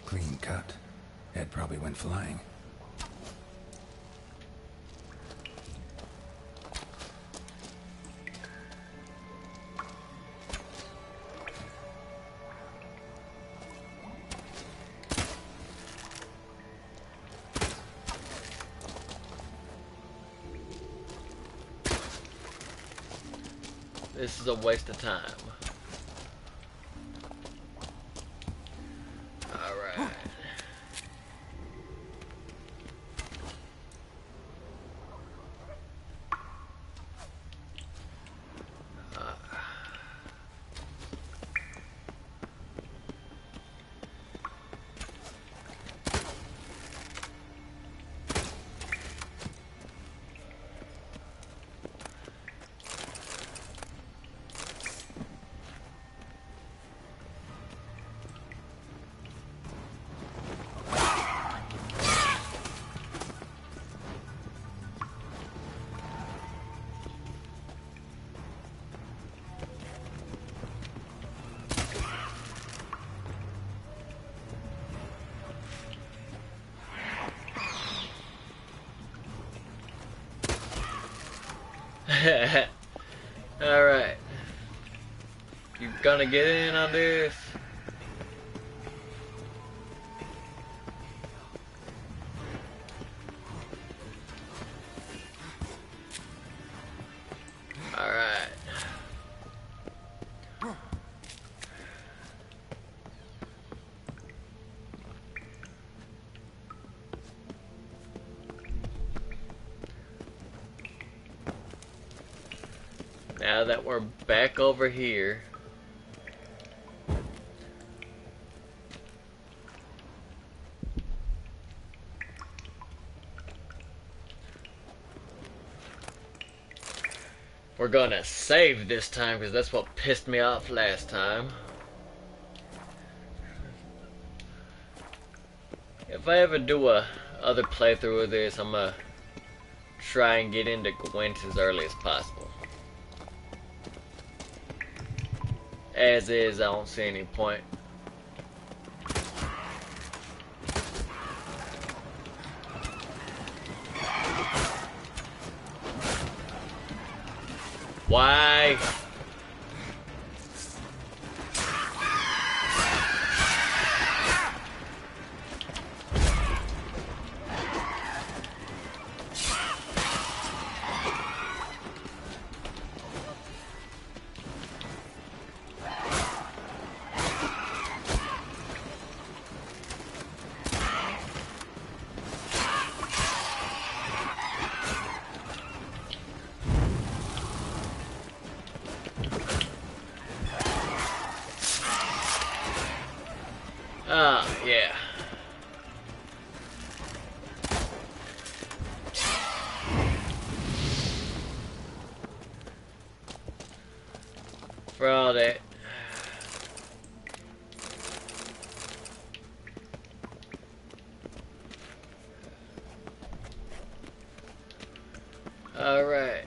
Clean cut. Ed probably went flying. This is a waste of time. Alright. Alright. You gonna get in on this? Alright. Now that we're back over here, we're gonna save this time because that's what pissed me off last time. If I ever do a other playthrough of this, I'm gonna try and get into Gwent as early as possible. As is, I don't see any point. Why? Yeah. For all that. All right.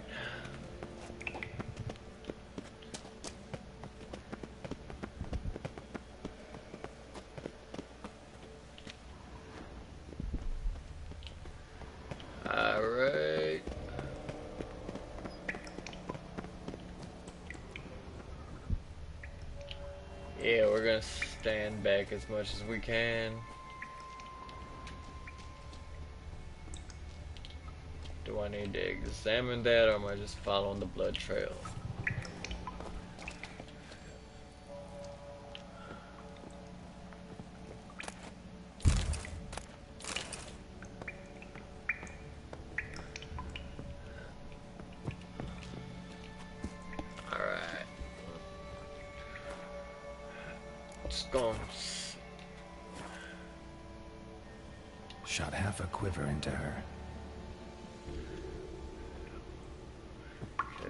Alright. Yeah, we're gonna stand back as much as we can. Do I need to examine that, or am I just following the blood trail? Shot half a quiver into her.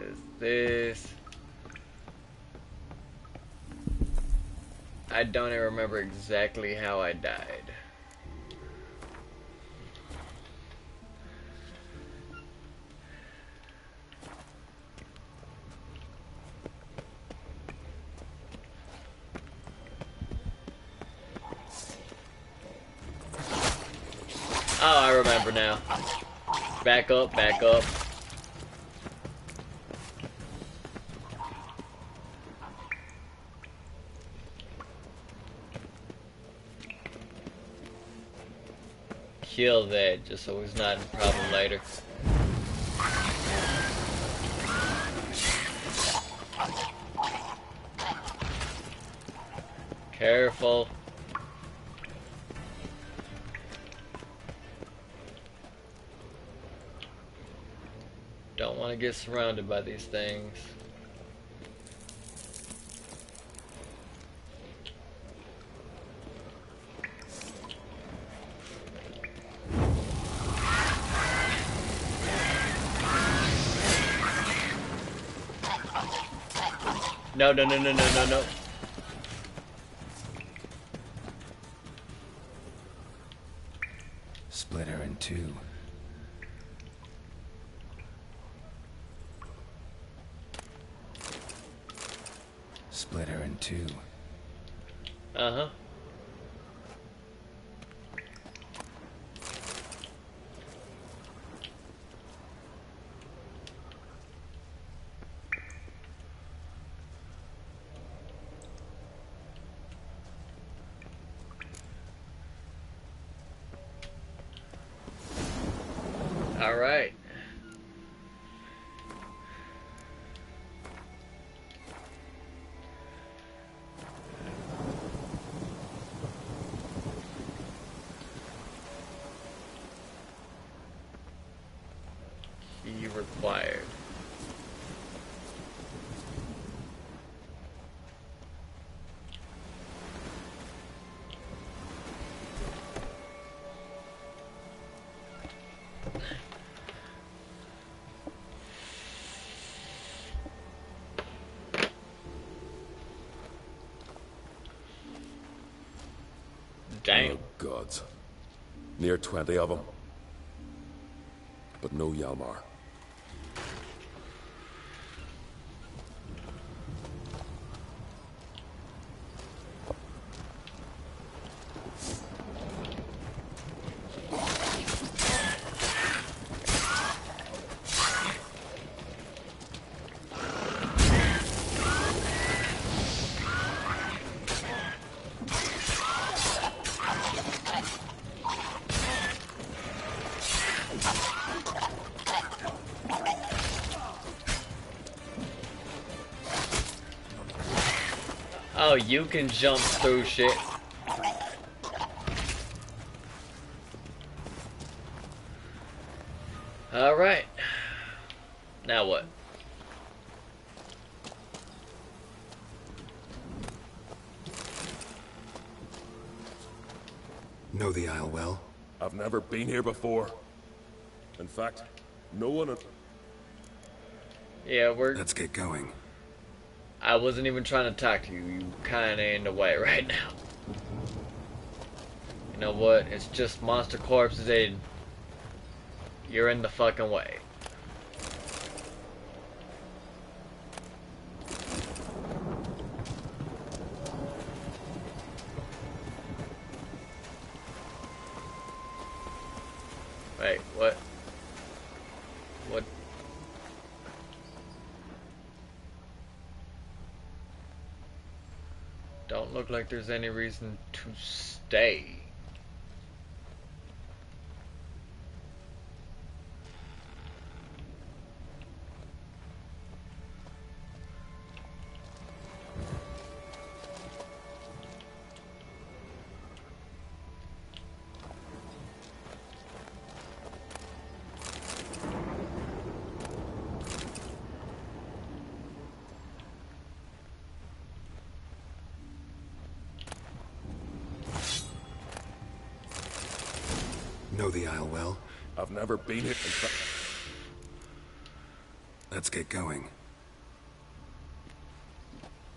Is this? I don't even remember exactly how I died. Oh, I remember now. Back up, back up. Kill that, just so it's not a problem later. Careful. Don't want to get surrounded by these things. No, no, no, no, no, no, no. Split her in two. Split her in two. Uh-huh. All right. Key required. Damn. Oh, gods. Near 20 of them. But no Yalmar. Oh, you can jump through shit. Alright. Now what? Know the Isle well? I've never been here before. In fact, no one... Yeah, Let's get going. I wasn't even trying to talk to you. You kinda in the way right now. You know what? It's just monster corpses, Aiden. You're in the fucking way. Wait, what? What? Don't look like there's any reason to stay. Know the Isle well? I've never been here. In fact, Let's get going.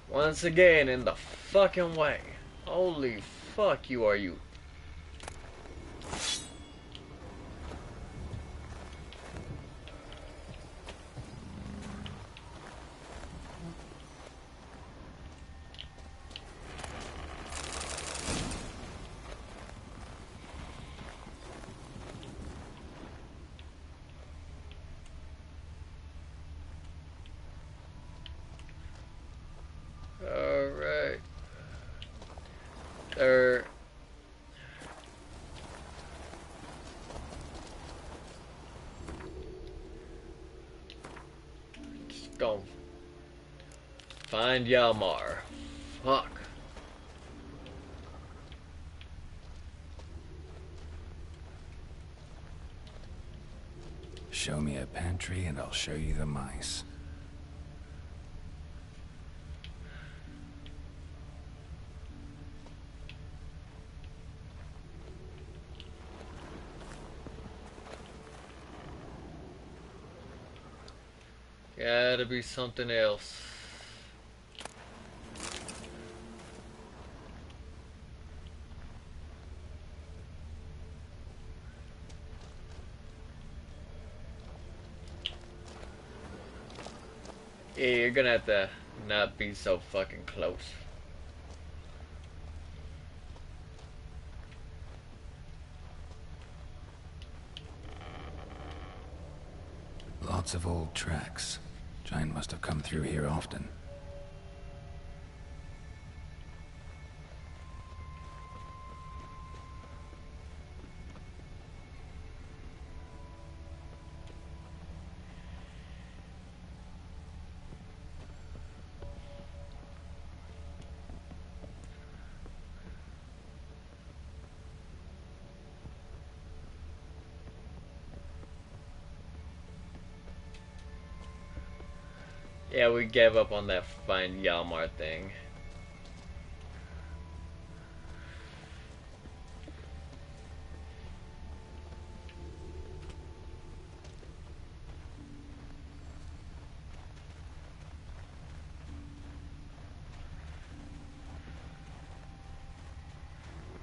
Once again, in the fucking way. Holy fuck, you are you. find Yalmar. Fuck. Show me a pantry and I'll show you the mice. Gotta be something else. Yeah, you're gonna have to not be so fucking close. Lots of old tracks. Giant must have come through here often. Yeah, we gave up on that find Yalmar thing.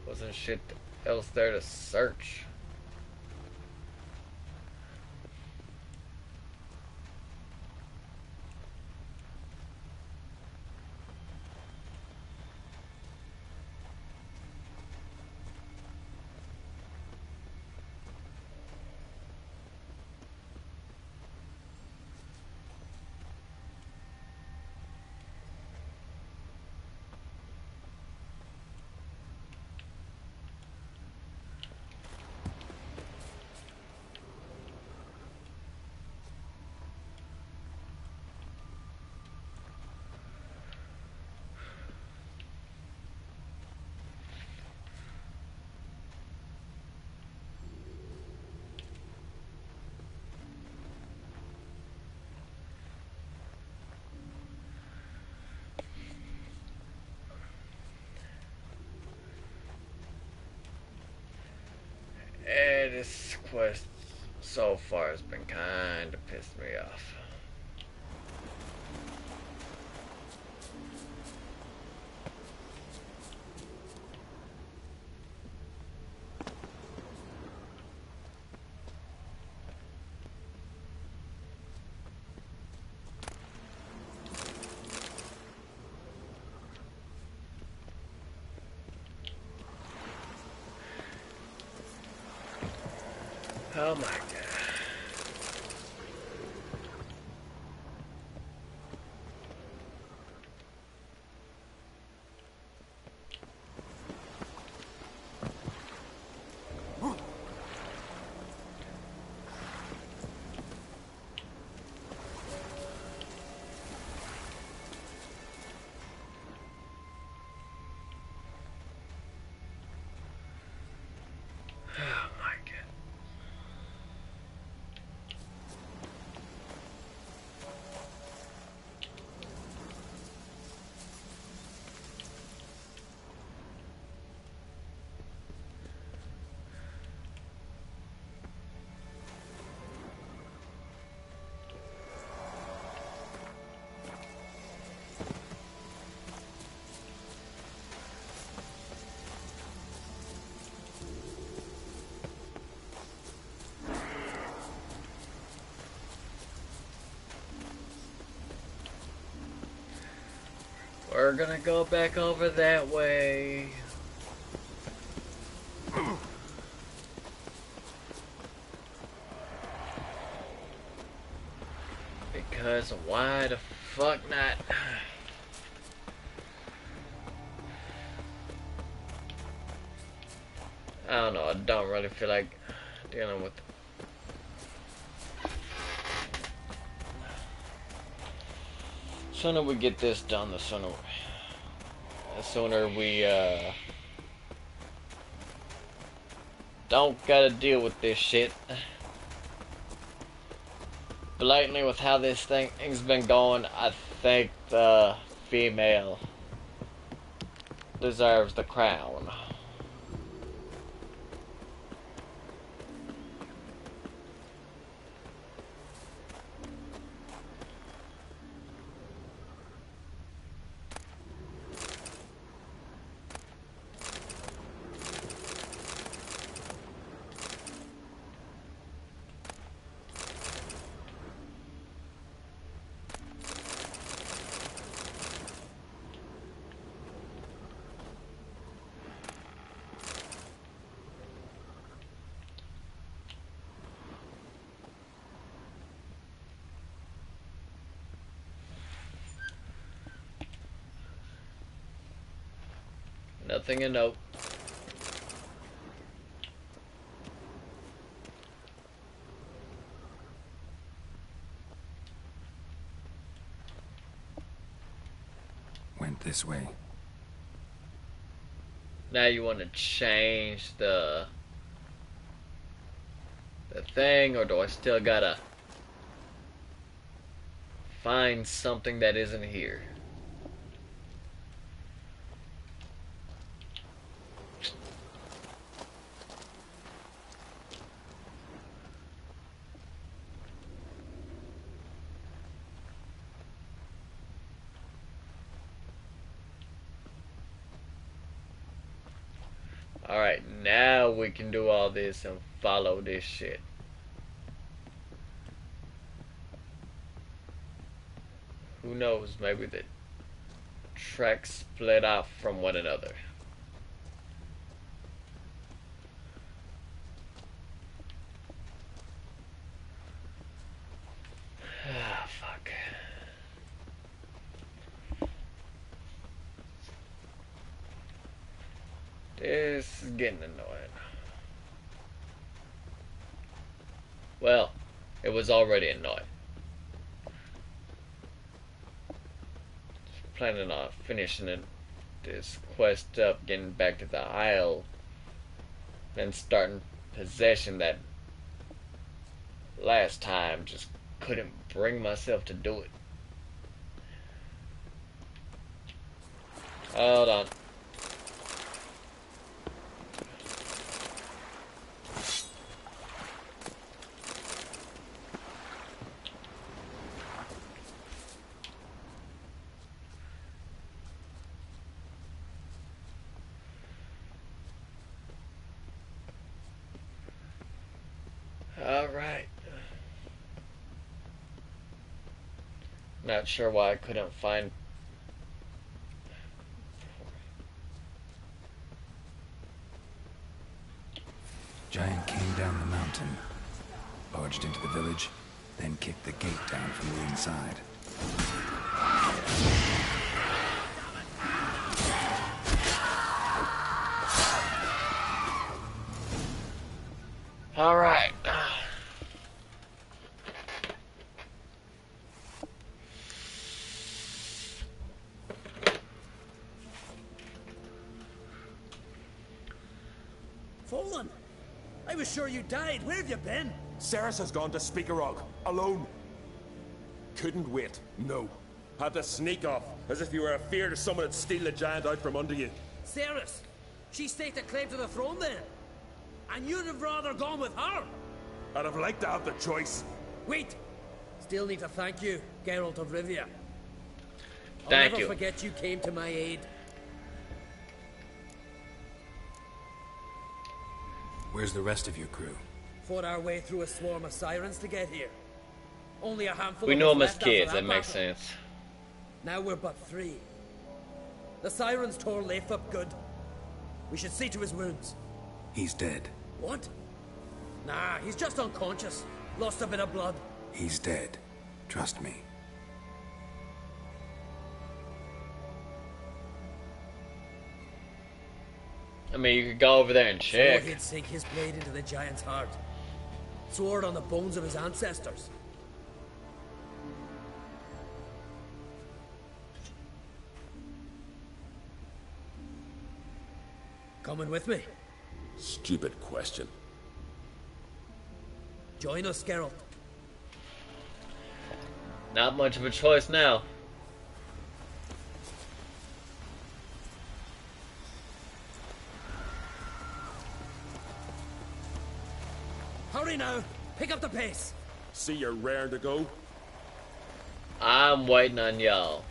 Wasn't shit else there to search. This quest so far has been kinda pissed me off. Oh my god. Oh my god. We're gonna go back over that way. Because why the fuck not? I don't know, I don't really feel like dealing with sooner we get this done, the sooner we don't gotta deal with this shit. Blatantly, with how this thing's been going, I think the female deserves the crown. Nothing a note. Went this way. Now you want to change the thing, or do I still gotta find something that isn't here? Alright, now we can do all this and follow this shit. Who knows, maybe the tracks split off from one another. Ah, fuck. This is getting annoying. Well, it was already annoying. Just planning on finishing this quest up, getting back to the Isle, and starting possession that last time. Just couldn't bring myself to do it. Hold on. Alright. Not sure why I couldn't find... Giant came down the mountain, barged into the village, then kicked the gate down from the inside. Alright. Fallen! I was sure you died. Where have you been? Ceres has gone to Speakerog, alone. Couldn't wait, no. Had to sneak off, as if you were afeard someone would steal the giant out from under you. Ceres! She staked a claim to the throne then. And you'd have rather gone with her. I'd have liked to have the choice. Wait! Still need to thank you, Geralt of Rivia. I'll Thank never you. forget you came to my aid. Where's the rest of your crew? Fought our way through a swarm of sirens to get here. Only a handful We of know us them as left after kids, that makes battle. sense. Now we're but 3. The sirens tore Leif up good. We should see to his wounds. He's dead. What? Nah, he's just unconscious. Lost a bit of blood. He's dead. Trust me. I mean, you could go over there and check. Swore he'd sink his blade into the giant's heart. Swore it on the bones of his ancestors. Coming with me? Stupid question. Join us, Geralt. Not much of a choice now. Hurry now! Pick up the pace! See you're raring to go? I'm waiting on y'all.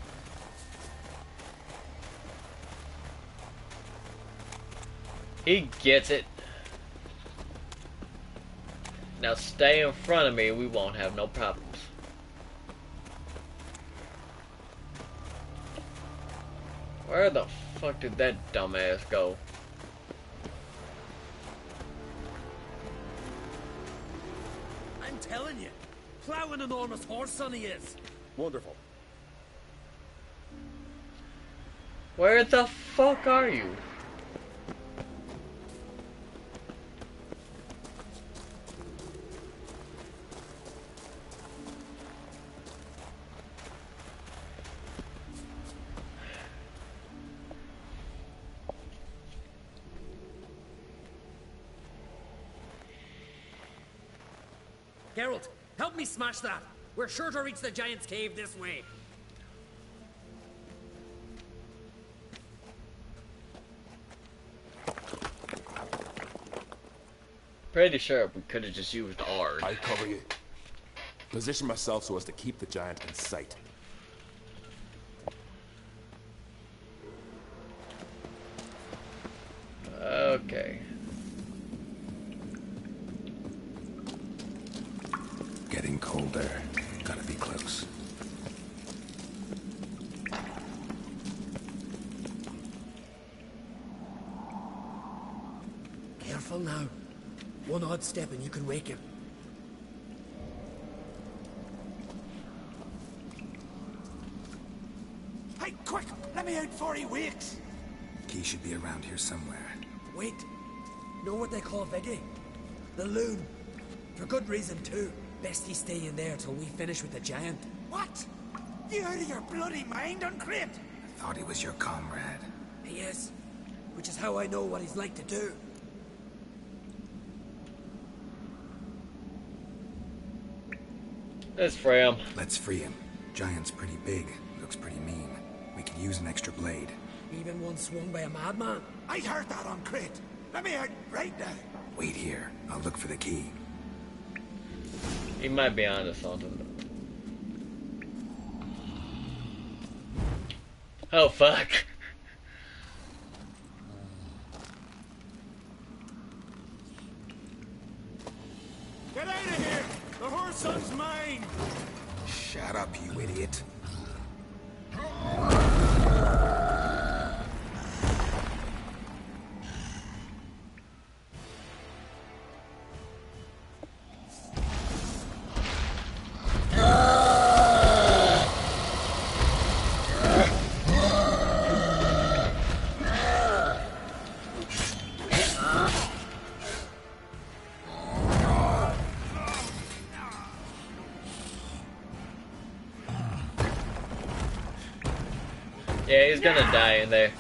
He gets it. Now stay in front of me, we won't have no problems. Where the fuck did that dumbass go? I'm telling you, plow an enormous horse son he is. Wonderful. Where the fuck are you? Geralt, help me smash that. We're sure to reach the giant's cave this way. Pretty sure we could have just used ours. I'll cover you. Position myself so as to keep the giant in sight. Okay. Getting colder. Gotta be close. Careful now. One odd step and you can wake him. Hey, quick! Let me out before he wakes! Key should be around here somewhere. Wait. Know what they call Viggy? The loon. For good reason too. Best he stay in there till we finish with the giant. What? You out of your bloody mind, Uncrate? I thought he was your comrade. He is. Which is how I know what he's like to do. Let's free him. Let's free him. Giant's pretty big. Looks pretty mean. We could use an extra blade. Even one swung by a madman. I heard that, Uncrate. Let me out right now. Wait here. I'll look for the key. He might be onto something. Oh fuck. Get out of here! The horse son's mine! Shut up, you idiot. Yeah, he's gonna die in there.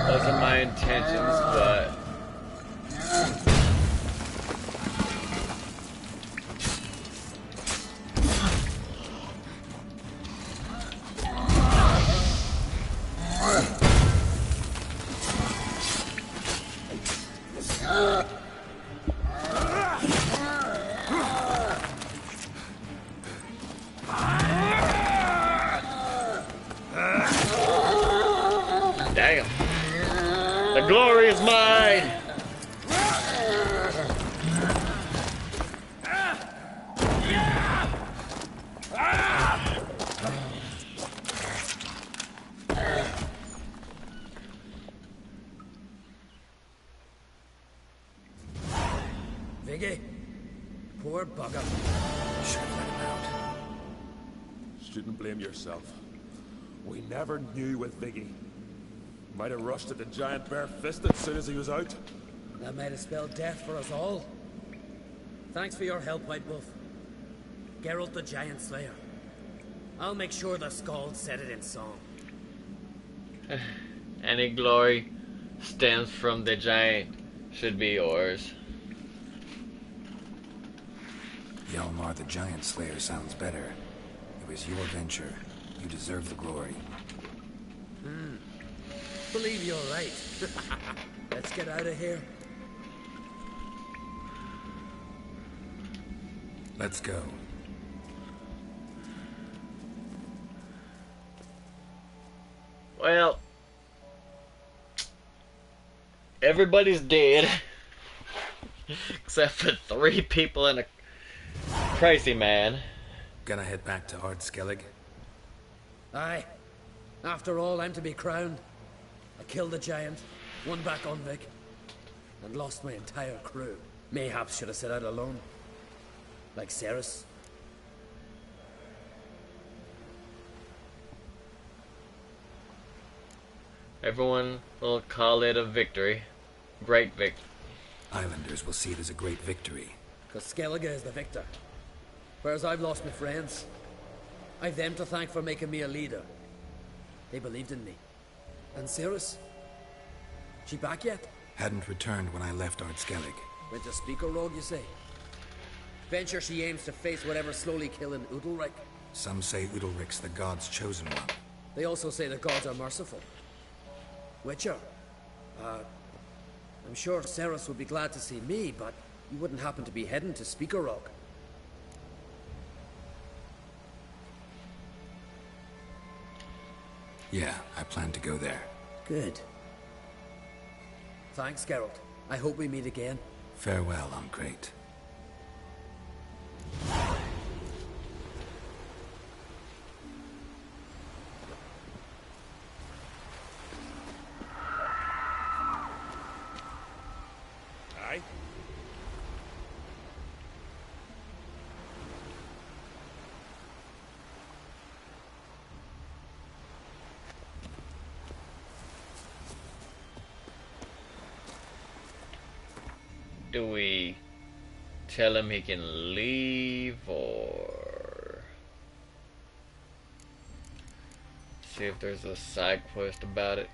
Wasn't my intentions, but damn. The glory is mine! Viggy. Poor bugger. Should have let him out. Shouldn't blame yourself. We never knew with Viggy. Might have rushed at the giant bare-fisted as soon as he was out. That might have spelled death for us all. Thanks for your help, White Wolf. Geralt the Giant Slayer. I'll make sure the Scald said it in song. Any glory stems from the giant should be yours. Hjalmar the Giant Slayer sounds better. It was your venture. You deserve the glory. Believe you're right. Let's get out of here. Let's go. Well, everybody's dead. Except for 3 people and a crazy man. Gonna head back to Ard Skellig? Aye. After all, I'm to be crowned. I killed the giant, won back Unvik, and lost my entire crew. Mayhaps should have set out alone. Like Ceres. Everyone will call it a victory. Great victory. Islanders will see it as a great victory. Because Skellige is the victor. Whereas I've lost my friends. I've them to thank for making me a leader. They believed in me. And Ceres? She back yet? Hadn't returned when I left Ard Skellig. Went to Speaker Rogue, you say? Venture she aims to face whatever's slowly killing Udalric. Some say Udalric's the god's chosen one. They also say the gods are merciful. Witcher, I'm sure Ceres would be glad to see me, but you wouldn't happen to be heading to Speaker Rock. Yeah, I plan to go there. Good. Thanks, Geralt. I hope we meet again. Farewell, Uncrate. Aye? Do we tell him he can leave, or see if there's a side quest about it?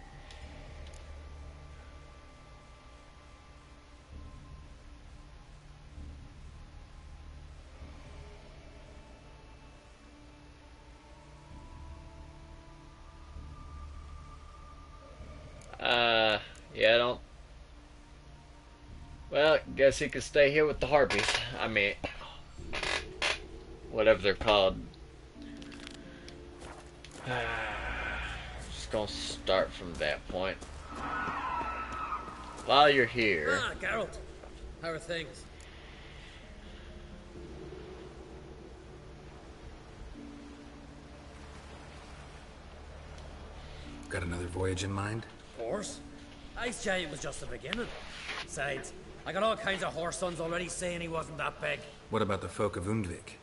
Yeah, I don't. Well, guess he could stay here with the harpies. I mean, whatever they're called. Just gonna start from that point. While you're here. Ah, Geralt. How are things? Got another voyage in mind? Of course. Ice Giant was just the beginning. Besides, I got all kinds of horse sons already saying he wasn't that big. What about the folk of Undvik?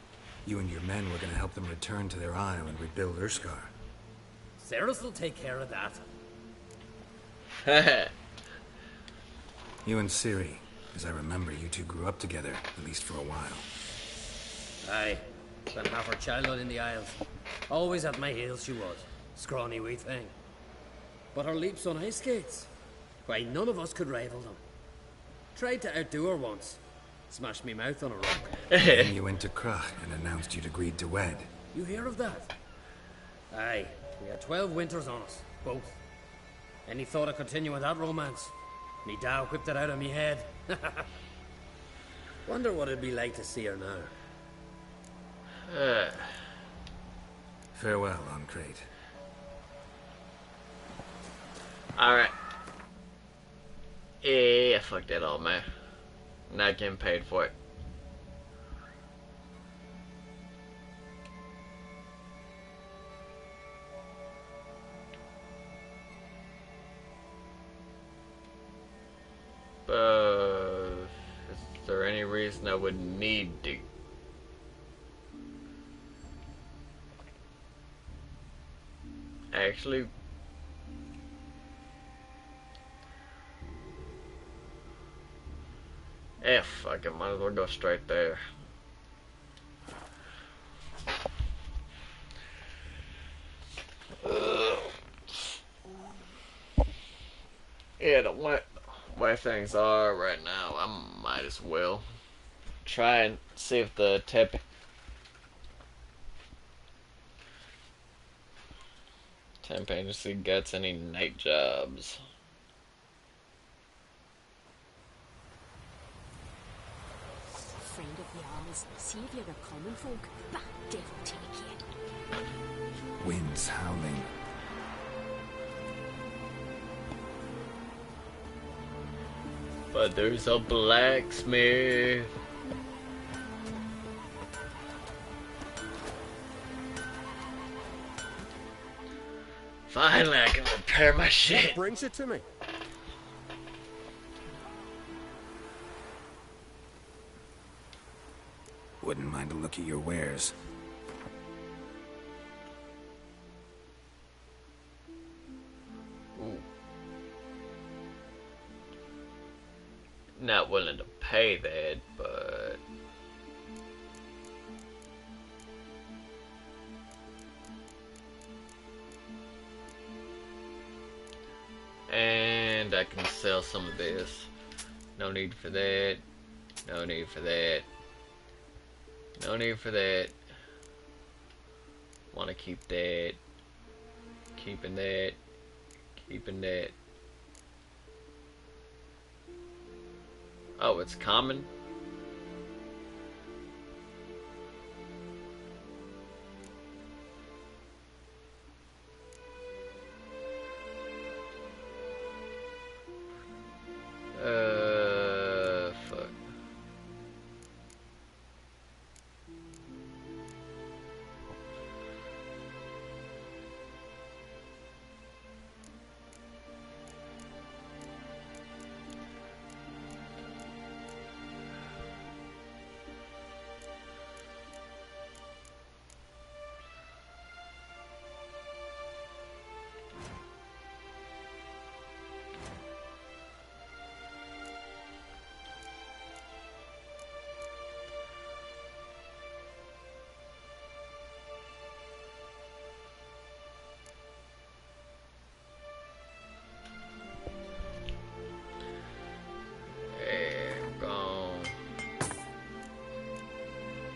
You and your men were gonna help them return to their isle and rebuild Urskar. Ceres will take care of Heh. You and Ciri, as I remember, you two grew up together, at least for a while. that. Aye. Spent half her childhood in the Isles. Always at my heels she was. Scrawny wee thing. But her leaps on ice skates, why, none of us could rival them. Tried to outdo her once. Smashed me mouth on a rock. Then you went to Krach and announced you'd agreed to wed. You hear of that? Aye. We had 12 winters on us. Both. Any thought of continuing that romance? Me Dow whipped it out of me head. Wonder what it'd be like to see her now. Farewell, Uncrate. Alright. Yeah, fuck that all, man. Not getting paid for it. Is there any reason I would need to? actually... Fuck it, might as well go straight there. Yeah, the way things are right now, I might as well try and see if the temp agency gets any night jobs. Friend of the Owls, see if you're a common folk, but devil take you. Wind's howling. But there's a blacksmith. Finally, I can repair my shit. What brings you to me? Wouldn't mind a look at your wares. Ooh. Not willing to pay that, but... And I can sell some of this. No need for that. No need for that. No need for that. Want to keep that. Keeping that. Keeping that. Oh, it's common? Fuck.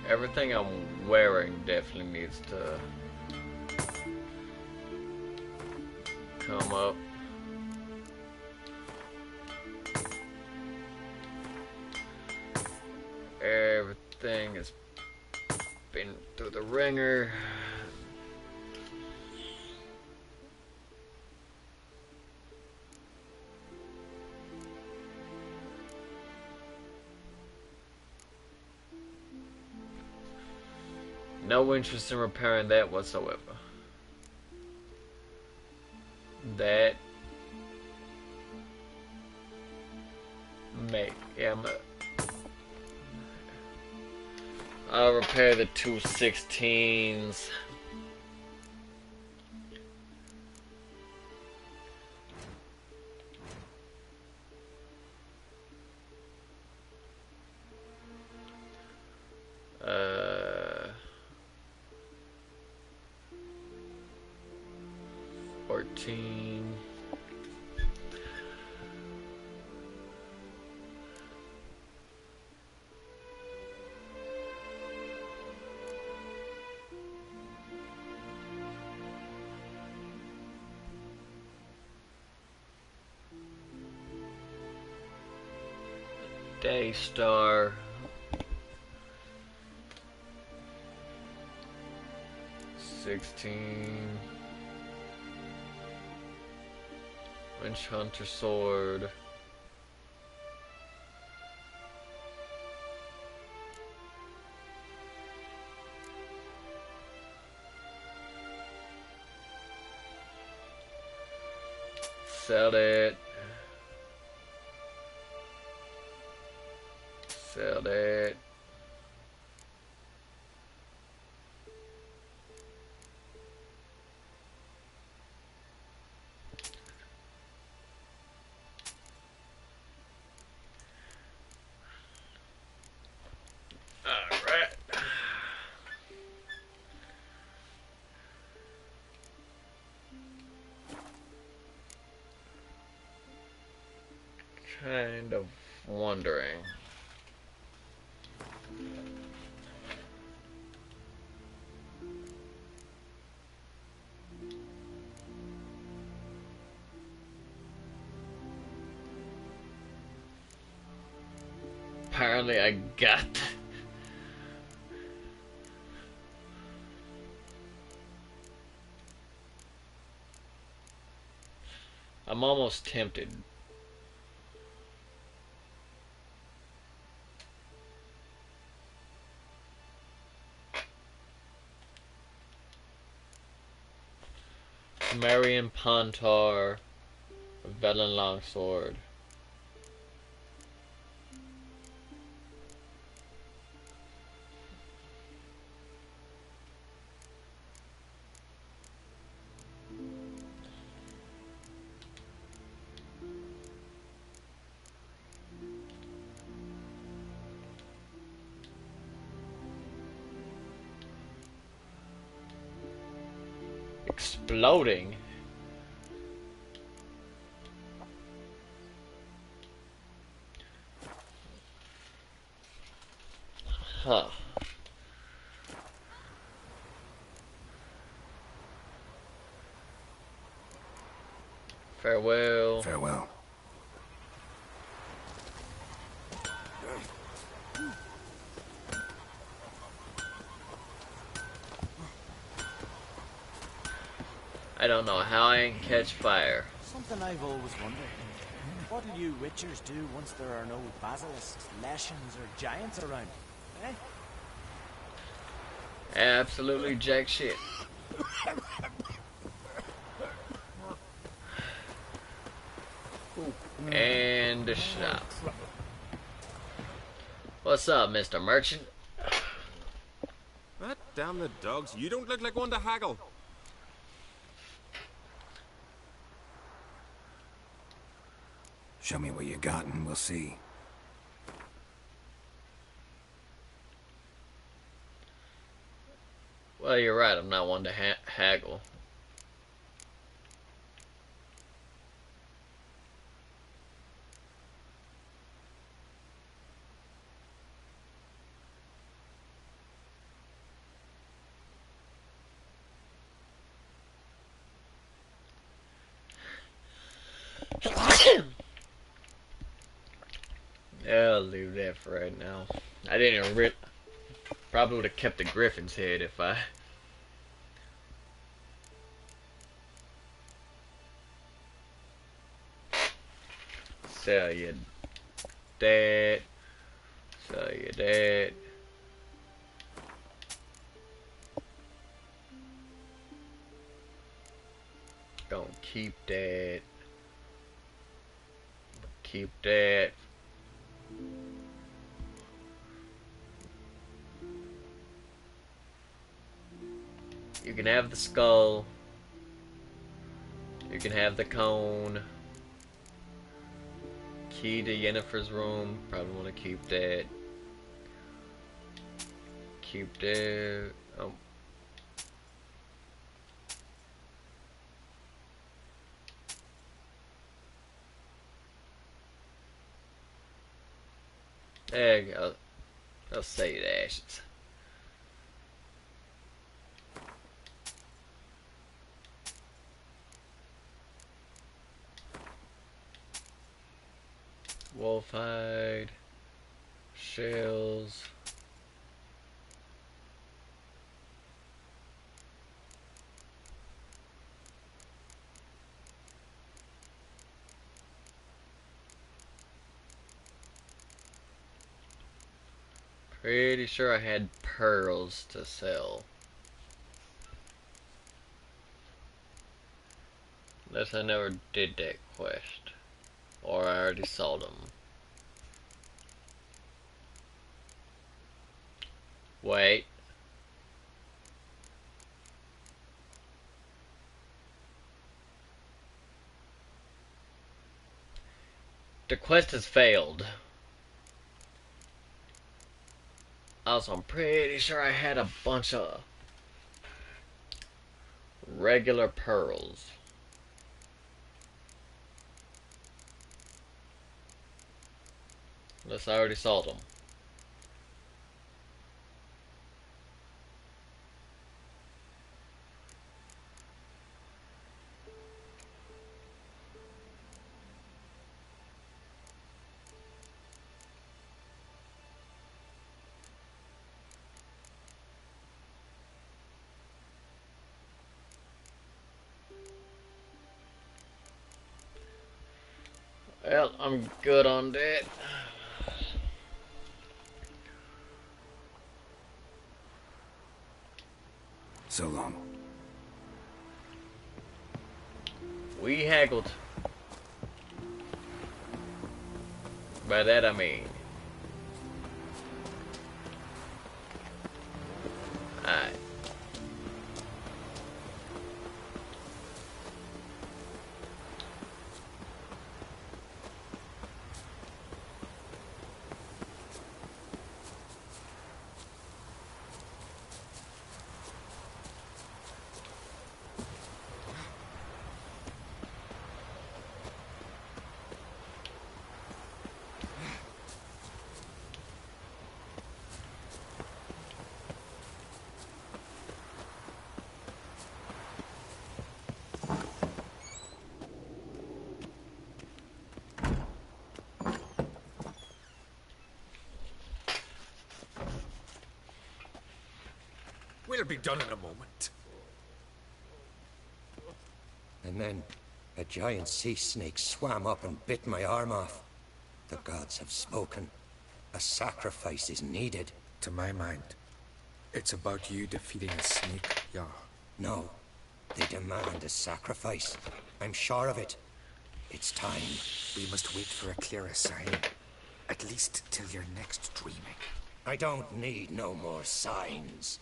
Everything I'm wearing definitely needs to come up. Everything has been through the ringer. No interest in repairing that whatsoever. That I'll repair the 216s. Uh, 14. Daystar. 16. Winch Hunter Sword. Sell it. Sell that. kind of wondering. Apparently I got I'm almost tempted. Marion Pontar, Velen Longsword. Exploding. Huh. Farewell. Farewell. I don't know how I ain't catch fire. Something I've always wondered. What'll you Witchers do once there are no basilisks, leshens, or giants around? Eh? Absolutely jack shit. And the shop. What's up, Mr. Merchant? Ah, damn the dogs. You don't look like one to haggle. Show me what you got and we'll see. Well, you're right. I'm not one to haggle. I'll leave that for right now. I didn't even probably would have kept the griffin's head if I. Sell you that. Sell you that. Don't keep that. Keep that. You can have the skull. You can have the cone. Key to Yennefer's room. Probably want to keep that. Keep that. Oh. There you go. I'll save the ashes. Wolfhide, shells. Pretty sure I had pearls to sell. Unless I never did that quest. Or I already sold them. Wait. The quest has failed. Also, I'm pretty sure I had a bunch of regular pearls. Unless I already saw them. Well, I'm good on that. So long. We haggled. By that I mean, alright. We'll be done in a moment. And then a giant sea snake swam up and bit my arm off. The gods have spoken. A sacrifice is needed. To my mind, it's about you defeating a snake, yeah. No, they demand a sacrifice. I'm sure of it. It's time. We must wait for a clearer sign. At least till your next dreaming. I don't need no more signs.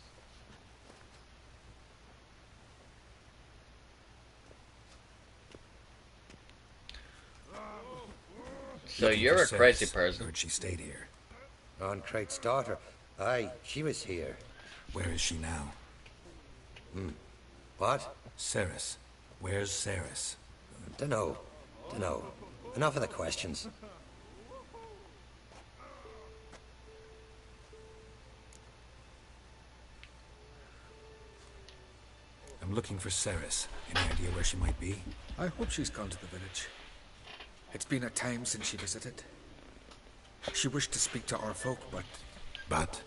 So you're a crazy person. Heard she stayed here. Crate's daughter. Aye, she was here. Where is she now? What? Ceres. Where's Ceres? Dunno. Enough of the questions. I'm looking for Ceres. Any idea where she might be? I hope she's gone to the village. It's been a time since she visited. She wished to speak to our folk, But?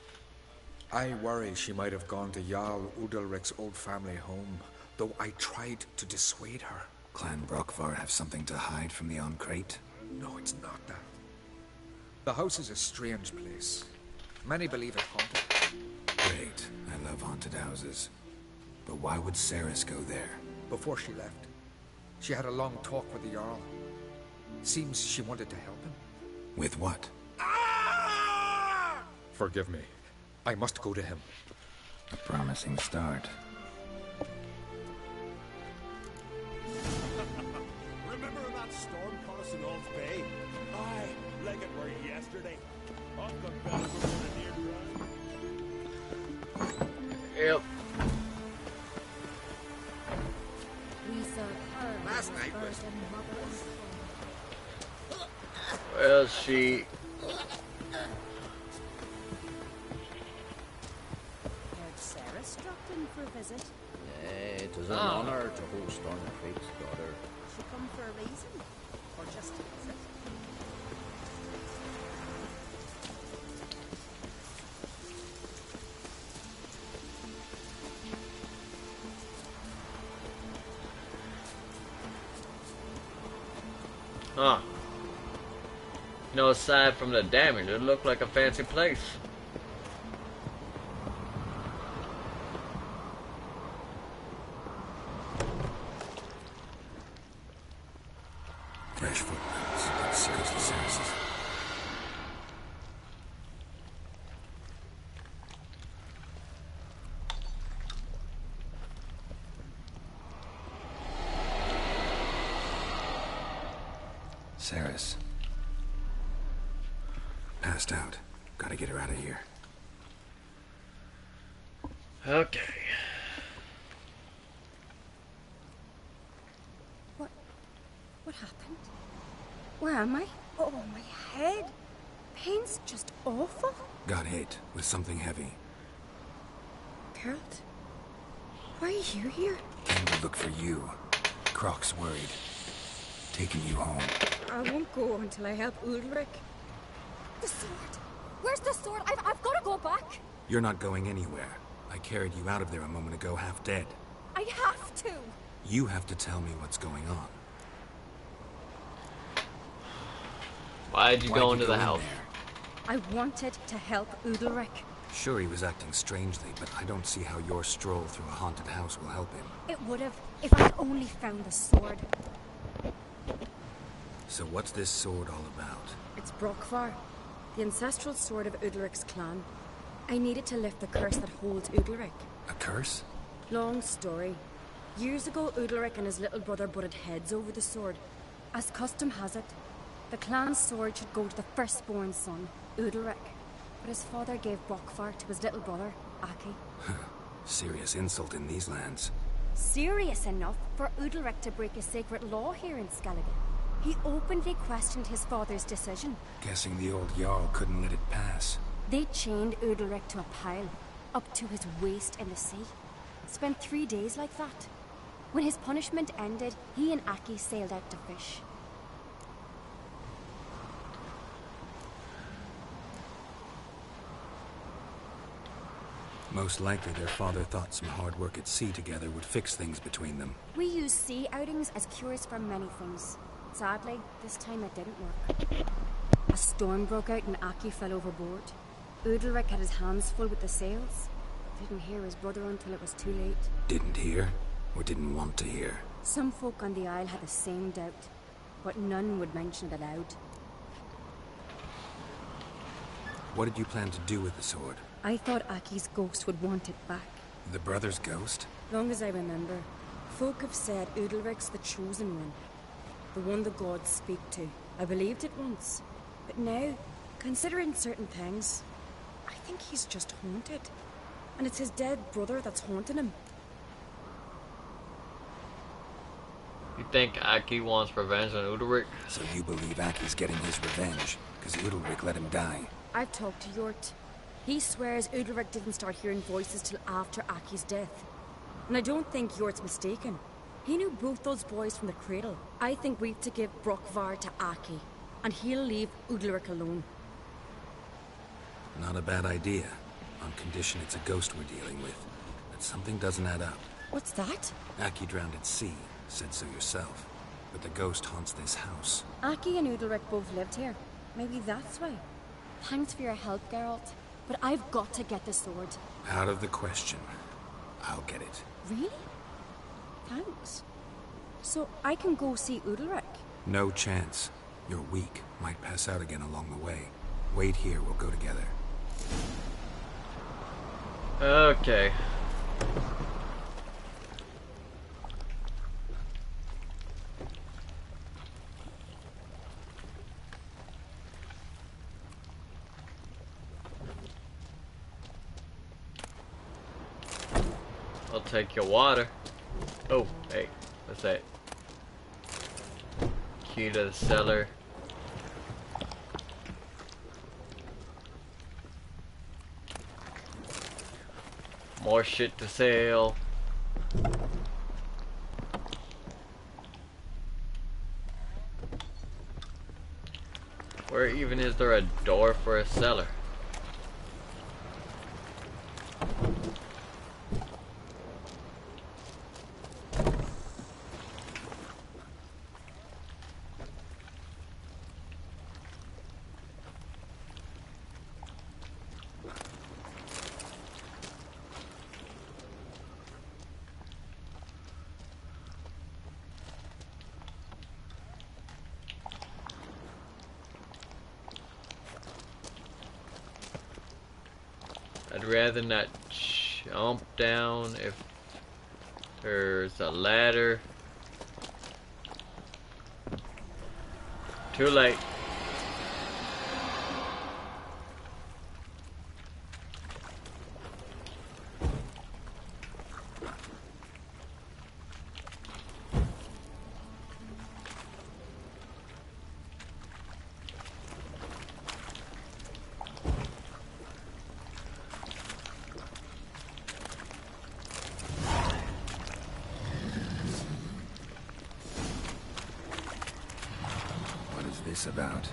I worry she might have gone to Jarl Udalric's old family home, though I tried to dissuade her. Clan Brockvar have something to hide from the Crate? No, it's not that. The house is a strange place. Many believe it haunted. Great. I love haunted houses. But why would Ceres go there? Before she left, she had a long talk with the Jarl. Seems she wanted to help him. With what? Forgive me. I must go to him. A promising start. Remember that storm caught us in Old Bay? Aye, like it were yesterday. Uncle Bell was in a near drown. Yep. Last night was... Well, she... Heard Ceres dropped in for a visit. It is an honor to host on Crate's daughter. She come for a reason? Or just to visit? Huh. You know, aside from the damage, it looked like a fancy place. Fresh footprints. Let's search the Ceres. Ceres. Passed out. Gotta get her out of here. Okay. What happened? Where am I? Oh, my head. pain's just awful. Got hit with something heavy. Geralt, why are you here? Came to look for you. Croc's worried. Taking you home. I won't go until I help Ulrich. The sword! Where's the sword? I've got to go back! You're not going anywhere. I carried you out of there a moment ago, half dead. I have to! You have to tell me what's going on. Why'd you go into the in house? there? I wanted to help Ulrich. Sure, he was acting strangely, but I don't see how your stroll through a haunted house will help him. It would have if I'd only found the sword. So what's this sword all about? It's Brockvar, the ancestral sword of Udalric's clan. I needed to lift the curse that holds Udalric. A curse? Long story. Years ago, Udalric and his little brother butted heads over the sword. As custom has it, the clan's sword should go to the firstborn son, Udalric. But his father gave Brockvar to his little brother, Aki. Serious insult in these lands. Serious enough for Udalric to break a sacred law here in Skellige. He openly questioned his father's decision. Guessing the old Jarl couldn't let it pass. They chained Udalric to a pile, up to his waist in the sea. Spent 3 days like that. When his punishment ended, he and Aki sailed out to fish. Most likely their father thought some hard work at sea together would fix things between them. We use sea outings as cures for many things. Sadly, this time it didn't work. A storm broke out and Aki fell overboard. Udalric had his hands full with the sails. Didn't hear his brother until it was too late. Didn't hear? Or didn't want to hear? Some folk on the Isle had the same doubt, but none would mention it aloud. What did you plan to do with the sword? I thought Aki's ghost would want it back. The brother's ghost? Long as I remember, folk have said Udalric's the chosen one. The one the gods speak to. I believed it once. But now, considering certain things, I think he's just haunted. And it's his dead brother that's haunting him. You think Aki wants revenge on Udalric? So you believe Aki's getting his revenge, because Udalric let him die? I've talked to Yort. He swears Udalric didn't start hearing voices till after Aki's death. And I don't think Yort's mistaken. He knew both those boys from the cradle. I think we've to give Brockvar to Aki, and he'll leave Udalric alone. Not a bad idea, on condition it's a ghost we're dealing with. But something doesn't add up. What's that? Aki drowned at sea, said so yourself. But the ghost haunts this house. Aki and Udalric both lived here. Maybe that's why. Thanks for your help, Geralt. But I've got to get the sword. Out of the question. I'll get it. Really? Thanks. So I can go see Udalric? No chance. You're weak. Might pass out again along the way. Wait here, we'll go together. Okay. I'll take your water. Oh, hey, what's that? Key to the cellar. More shit to sell. Where even is there a door for a cellar? I'd rather not jump down if there's a ladder. Too late. this about?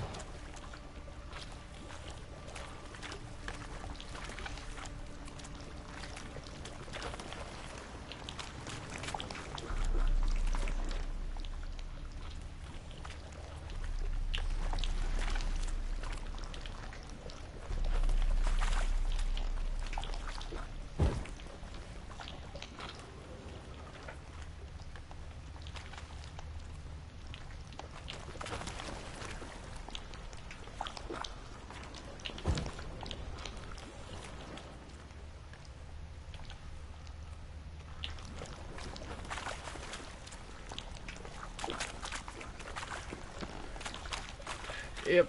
Yep.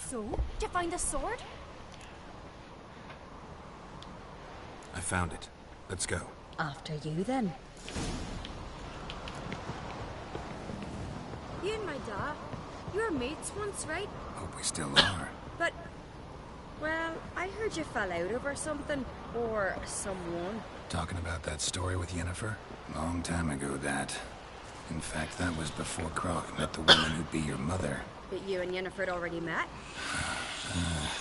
So, did you find the sword? I found it. Let's go. After you, then. You and my dad, you were mates once, right? Hope we still are. But, well, I heard you fell out over something, or someone. Talking about that story with Yennefer? Long time ago, that. In fact, that was before Croc met the woman who'd be your mother. But you and Yennefer had already met?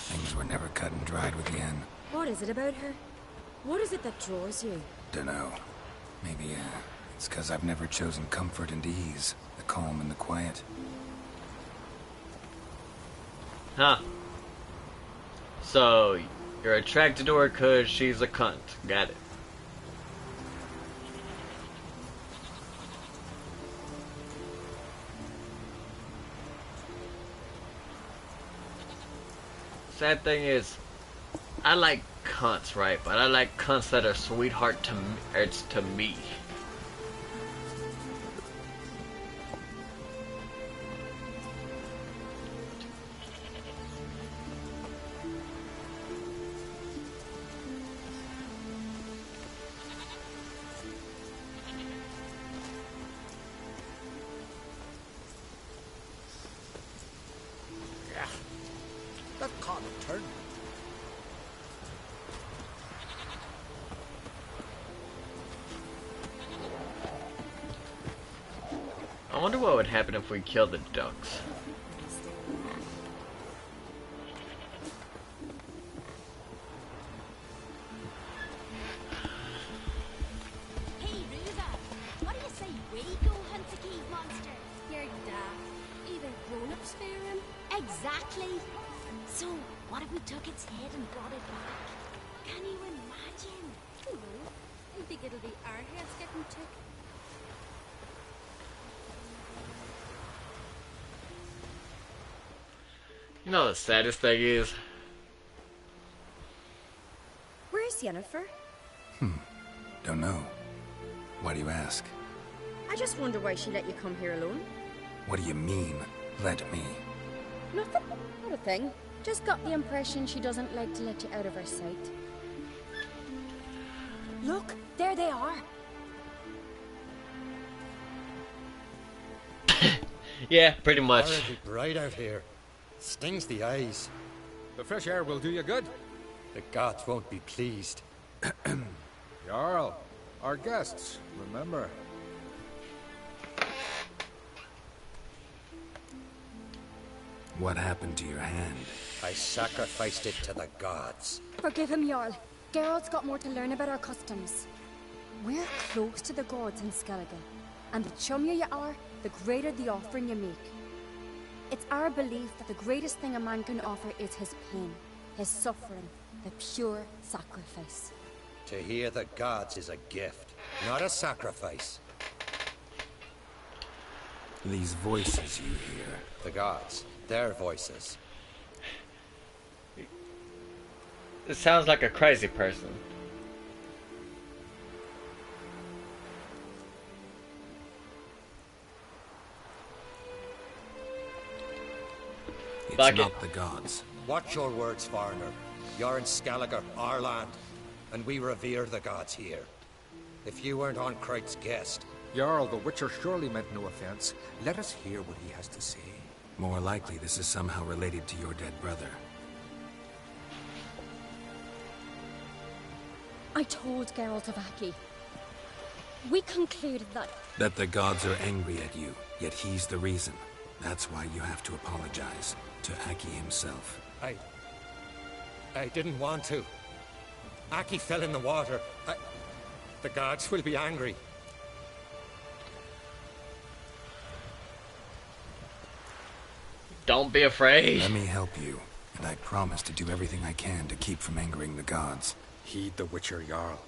Things were never cut and dried with Yen. What is it about her? What is it that draws you? Dunno. Maybe, it's 'cause I've never chosen comfort and ease. The calm and the quiet. Huh. So, you're attracted to her 'cause she's a cunt. Got it. Sad thing is, I like cunts, right? But I like cunts that are sweetheart to me. It's to me. That can't have turned. I wonder what would happen if we killed the ducks. Hey, Ruva, what do you say we go hunt the cave monster? You're daft. Either grown-ups fear him. Exactly. So, what if we took its head and brought it back? Can you imagine? No, I think it'll be our heads getting took. You know the saddest thing is? Where's Yennefer? Don't know. Why do you ask? I just wonder why she let you come here alone. What do you mean, let me? Nothing. Not a thing. Just got the impression she doesn't like to let you out of her sight. Look, there they are. Yeah, pretty much. Horribly bright out here. Stings the eyes. The fresh air will do you good. The gods won't be pleased. Jarl, our guests, remember. What happened to your hand? I sacrificed it to the gods. Forgive him, Jarl. Geralt's got more to learn about our customs. We're close to the gods in Skellige, and the chummier you are, the greater the offering you make. It's our belief that the greatest thing a man can offer is his pain, his suffering, the pure sacrifice. To hear the gods is a gift, not a sacrifice. These voices you hear. The gods, their voices. It sounds like a crazy person. It's Fuck not it. the gods. Watch your words, foreigner. You're in Skellige, our land, and we revere the gods here. If you weren't on Kright's guest, Jarl, the Witcher surely meant no offense. Let us hear what he has to say. More likely, this is somehow related to your dead brother. I told Geralt of Aki. We concluded that... That the gods are angry at you, yet he's the reason. That's why you have to apologize to Aki himself. I didn't want to. Aki fell in the water. The gods will be angry. Don't be afraid. Let me help you, and I promise to do everything I can to keep from angering the gods. Heed the Witcher Jarl.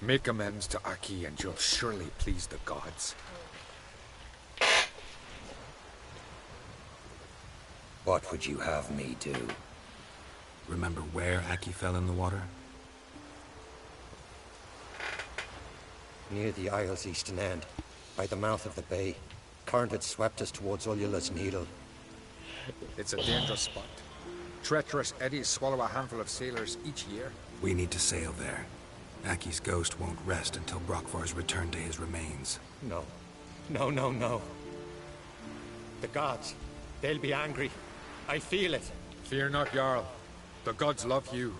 Make amends to Aki and you'll surely please the gods. What would you have me do? Remember where Aki fell in the water? Near the Isle's eastern end, by the mouth of the bay. Current had swept us towards Ullula's Needle. It's a dangerous spot. Treacherous eddies swallow a handful of sailors each year. We need to sail there. Aki's ghost won't rest until Brokvar's returned to his remains. No. No. The gods, they'll be angry. I feel it. Fear not, Jarl. The gods love you,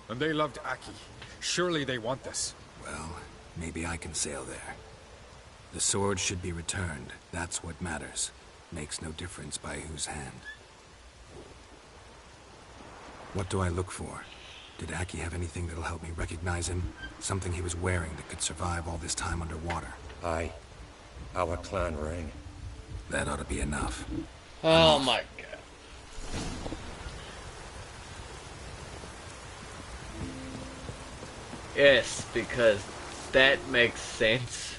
and they loved Aki. Surely they want this. Well, maybe I can sail there. The sword should be returned. That's what matters. Makes no difference by whose hand. What do I look for? Did Aki have anything that'll help me recognize him? Something he was wearing that could survive all this time underwater? Aye. Our clan ring. That ought to be enough. Oh my god. Yes, because that makes sense.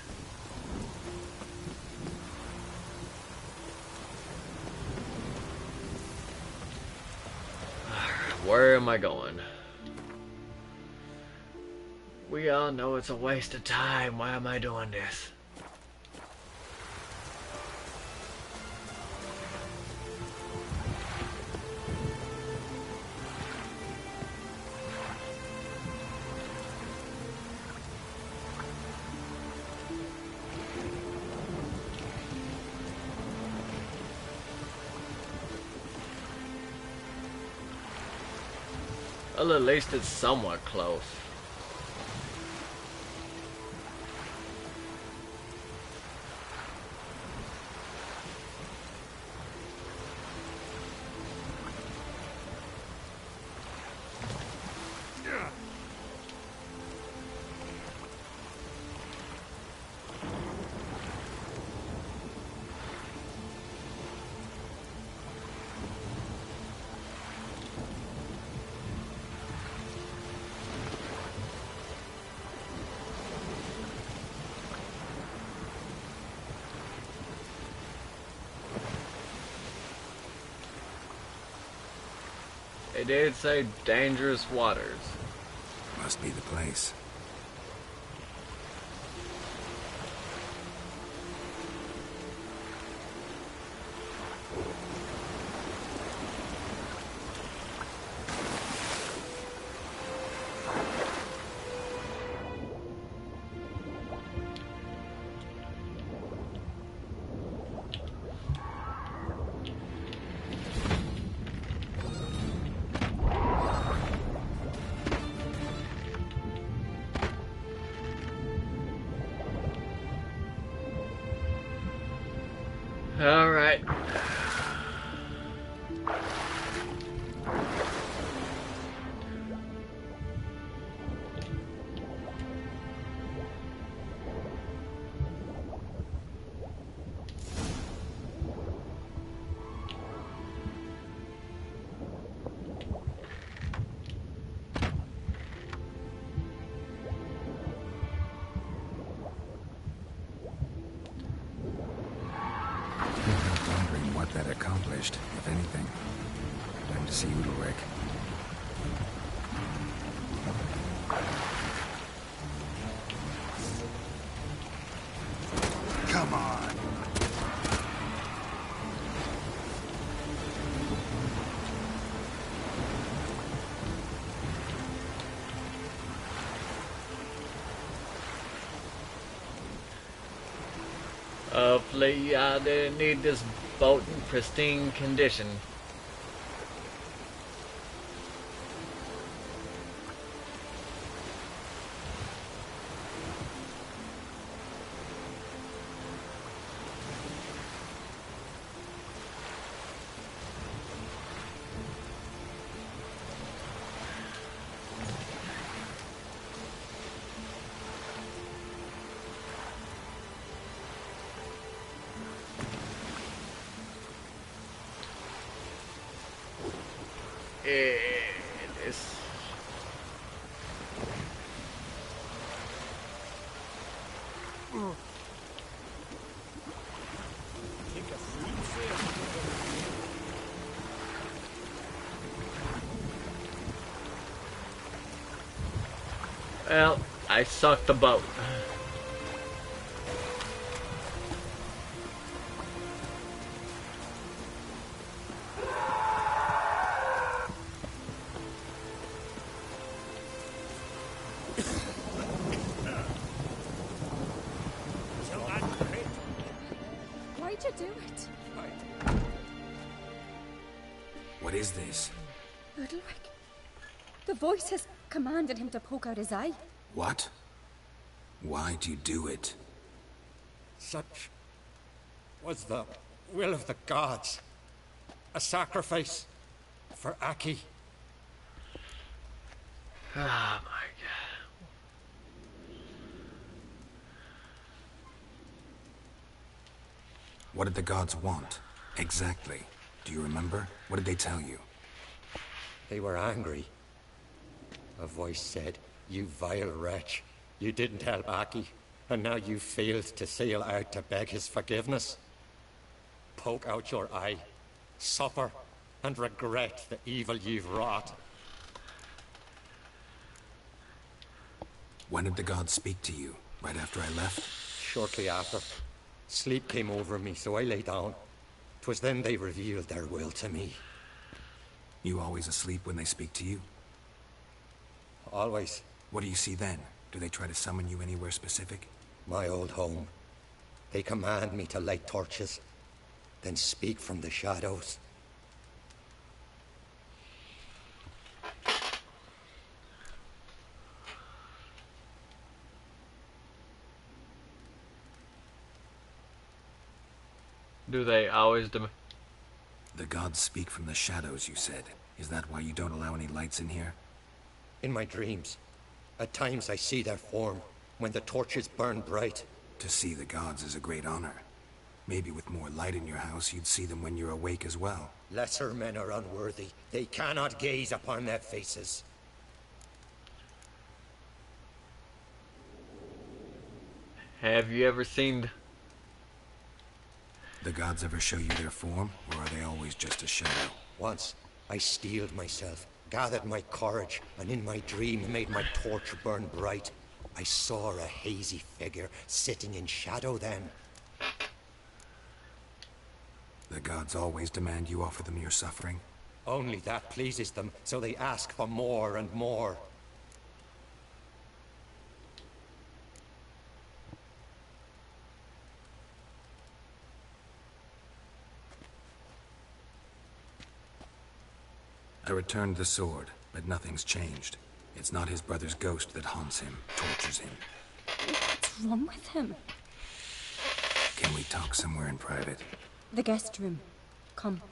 Where am I going? We all know it's a waste of time. Why am I doing this? Well, at least it's somewhat close. They did say dangerous waters. Must be the place. All right. That accomplished, if anything. Time to see Udalric. Come on! Hopefully, they need this boat in pristine condition. It is. Well, I sucked the boat. Why'd you do it? What is this? Udalric. The voice has commanded him to poke out his eye. What? Why'd you do it? Such was the will of the gods. A sacrifice for Aki. Oh my god. What did the gods want? Exactly. Do you remember? What did they tell you? They were angry. A voice said, "You vile wretch. You didn't help Aki, and now you failed to sail out to beg his forgiveness. Poke out your eye, suffer, and regret the evil you've wrought." When did the gods speak to you? Right after I left? Shortly after. Sleep came over me, so I lay down. 'Twas then they revealed their will to me. You always asleep when they speak to you? Always. What do you see then? Do they try to summon you anywhere specific? My old home. They command me to light torches, then speak from the shadows. Do they always The gods speak from the shadows, you said. Is that why you don't allow any lights in here? In my dreams, at times I see their form, when the torches burn bright. To see the gods is a great honor. Maybe with more light in your house, you'd see them when you're awake as well. Lesser men are unworthy. They cannot gaze upon their faces. Have you ever seen The gods ever show you their form, or are they always just a shadow? Once, I steeled myself, gathered my courage, and in my dream made my torch burn bright. I saw a hazy figure sitting in shadow then. The gods always demand you offer them your suffering? Only that pleases them, so they ask for more and more. I returned the sword, but nothing's changed. It's not his brother's ghost that haunts him, tortures him. What's wrong with him? Can we talk somewhere in private? The guest room. Come.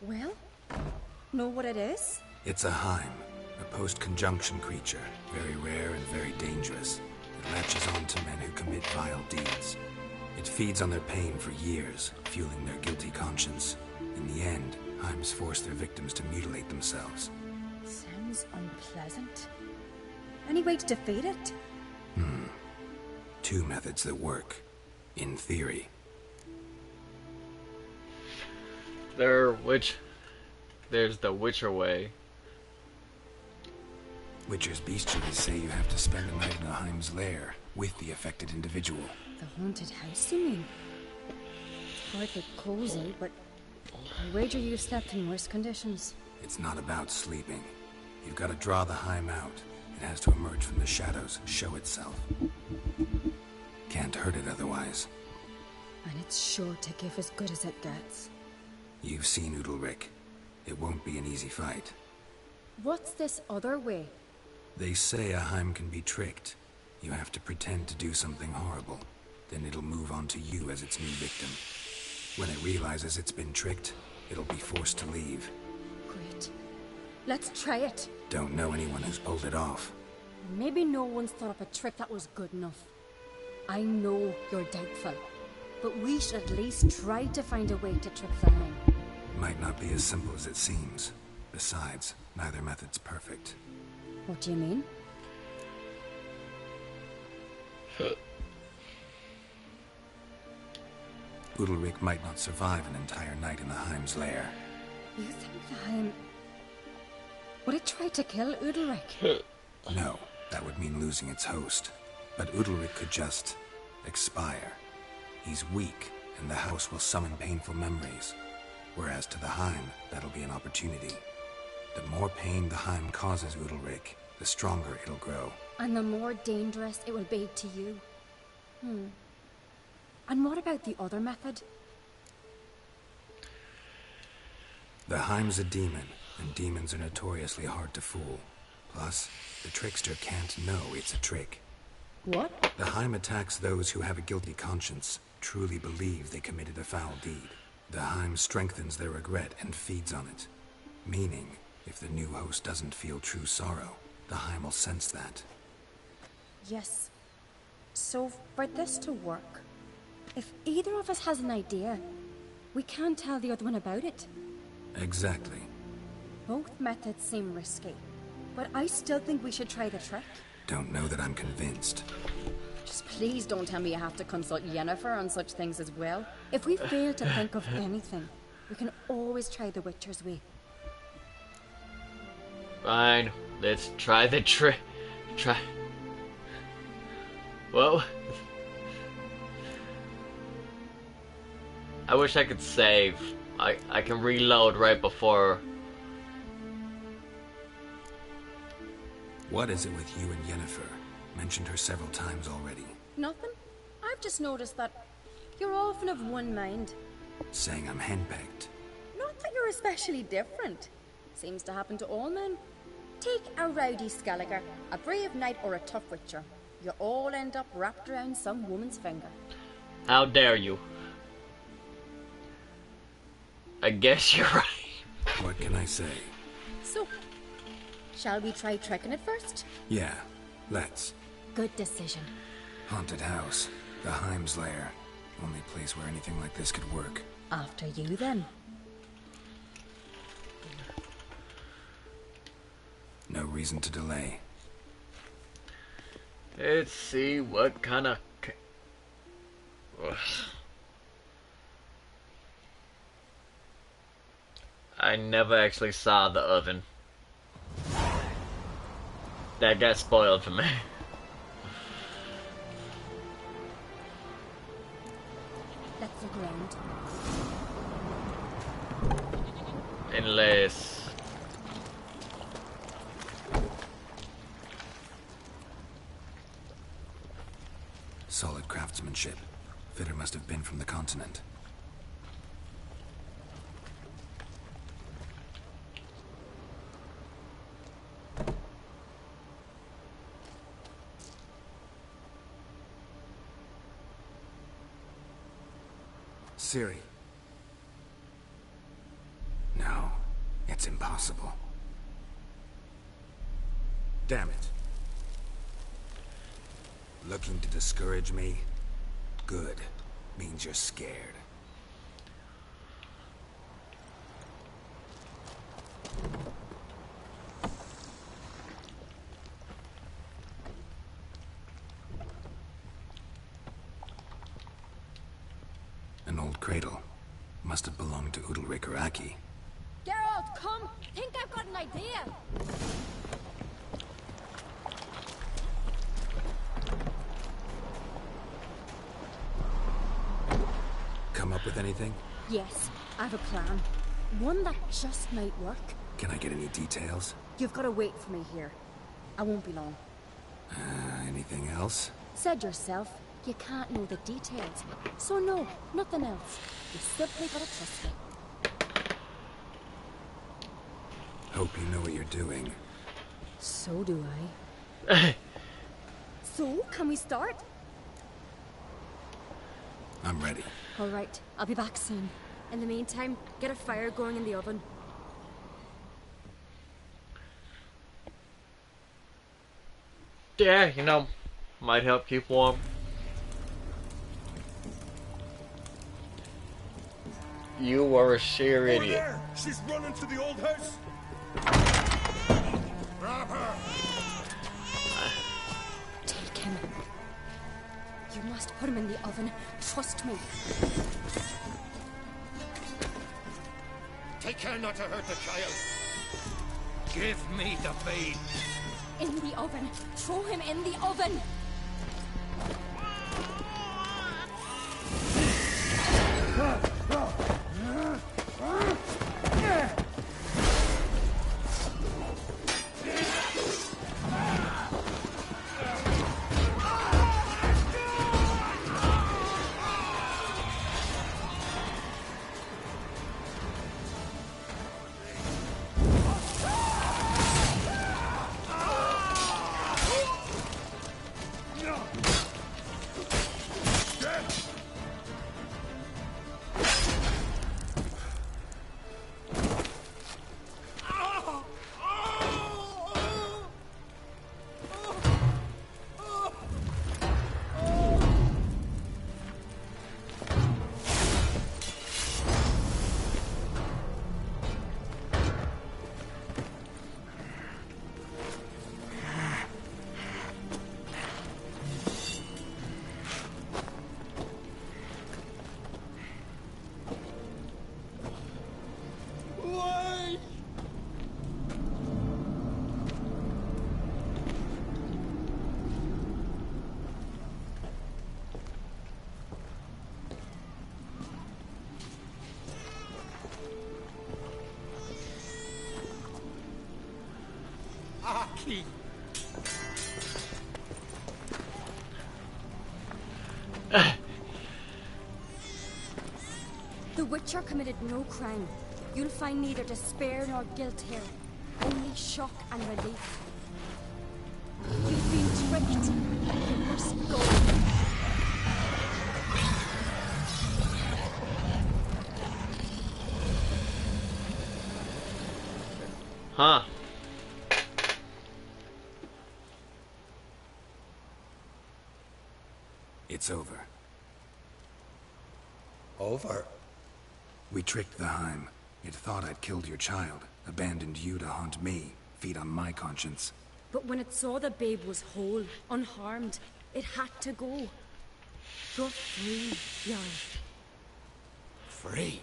Well, know what it is? It's a Heim, a post-conjunction creature, very rare and very dangerous. It latches on to men who commit vile deeds. It feeds on their pain for years, fueling their guilty conscience. In the end, Heims force their victims to mutilate themselves. Sounds unpleasant. Any way to defeat it? Two methods that work. In theory. There's the Witcher way. Witchers bestially say you have to spend a night in a Heim's lair with the affected individual. The haunted house, you mean? It's hardly cozy, but I wager you slept in worse conditions. It's not about sleeping. You've got to draw the Heim out. It has to emerge from the shadows, show itself. Can't hurt it otherwise. And it's sure to give as good as it gets. You've seen Udalric. It won't be an easy fight. What's this other way? They say a Heim can be tricked. You have to pretend to do something horrible. Then it'll move on to you as its new victim. When it realizes it's been tricked, it'll be forced to leave. Great. Let's try it. Don't know anyone who's pulled it off. Maybe no one's thought up a trick that was good enough. I know you're doubtful, but we should at least try to find a way to trick the Heim. Might not be as simple as it seems. Besides, neither method's perfect. What do you mean? Udalric might not survive an entire night in the Heim's lair. You think the Heim... would it try to kill Udalric? No, that would mean losing its host. But Udalric could just... expire. He's weak, and the house will summon painful memories. Whereas to the Heim, that'll be an opportunity. The more pain the Heim causes Udalric, the stronger it'll grow. And the more dangerous it will be to you. And what about the other method? The Heim's a demon, and demons are notoriously hard to fool. Plus, the trickster can't know it's a trick. What? The Heim attacks those who have a guilty conscience, truly believe they committed a foul deed. The Heim strengthens their regret and feeds on it. Meaning, if the new host doesn't feel true sorrow, the Heim will sense that. Yes. So, for this to work, if either of us has an idea, we can't tell the other one about it. Exactly. Both methods seem risky, but I still think we should try the trick. Don't know that I'm convinced. Just please don't tell me you have to consult Yennefer on such things as well. If we fail to think of anything, we can always try the Witcher's way. Fine, let's try the trick. Whoa. I wish I could save. I can reload right before. What is it with you and Yennefer? Mentioned her several times already. Nothing. I've just noticed that you're often of one mind. Saying I'm henpecked. Not that you're especially different. Seems to happen to all men. Take a rowdy Skelliger, a brave knight, or a tough witcher. You all end up wrapped around some woman's finger. How dare you? I guess you're right. What can I say? So, shall we try tricking it first? Yeah, let's. Good decision. Haunted house. The Heim's lair. Only place where anything like this could work. After you, then. No reason to delay. Let's see what kind of... I never actually saw the oven. That got spoiled for me. That's the ground. Unless... Solid craftsmanship. Fitter must have been from the continent. Ciri. No, it's impossible. Damn it. Looking to discourage me? Good. Means you're scared. An old cradle. Must have belonged to Udalric or Aki. Geralt, come! Think I've got an idea! Come up with anything? Yes, I have a plan. One that just might work. Can I get any details? You've got to wait for me here. I won't be long. Anything else? Said yourself, you can't know the details. So no, nothing else. You simply gotta trust me. Hope you know what you're doing. So do I. So, can we start? I'm ready. All right, I'll be back soon. In the meantime, get a fire going in the oven. Yeah, you know, might help keep warm. You are a sheer idiot. There! She's running to the old house! Grab her! Take him. You must put him in the oven. Trust me. Take care not to hurt the child. Give me the babe. In the oven. Throw him in the oven. Aki! The Witcher committed no crime. You'll find neither despair nor guilt here. Only shock and relief. You've been tricked. You must go. Huh. It's over. Over? We tricked the Heim. It thought I'd killed your child, abandoned you to haunt me, feed on my conscience. But when it saw the babe was whole, unharmed, it had to go. You're free, Jarl. Free?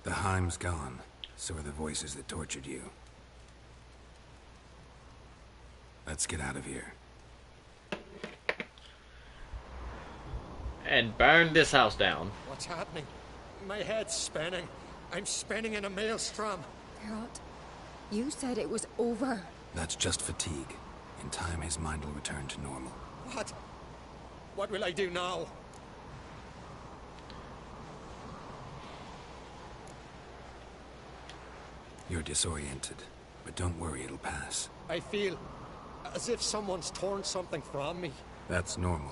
The Heim's gone. So are the voices that tortured you. Let's get out of here. And burn this house down. What's happening? My head's spinning. I'm spinning in a maelstrom. Geralt, you said it was over. That's just fatigue. In time, his mind will return to normal. What? What will I do now? You're disoriented, but don't worry, it'll pass. I feel as if someone's torn something from me. That's normal.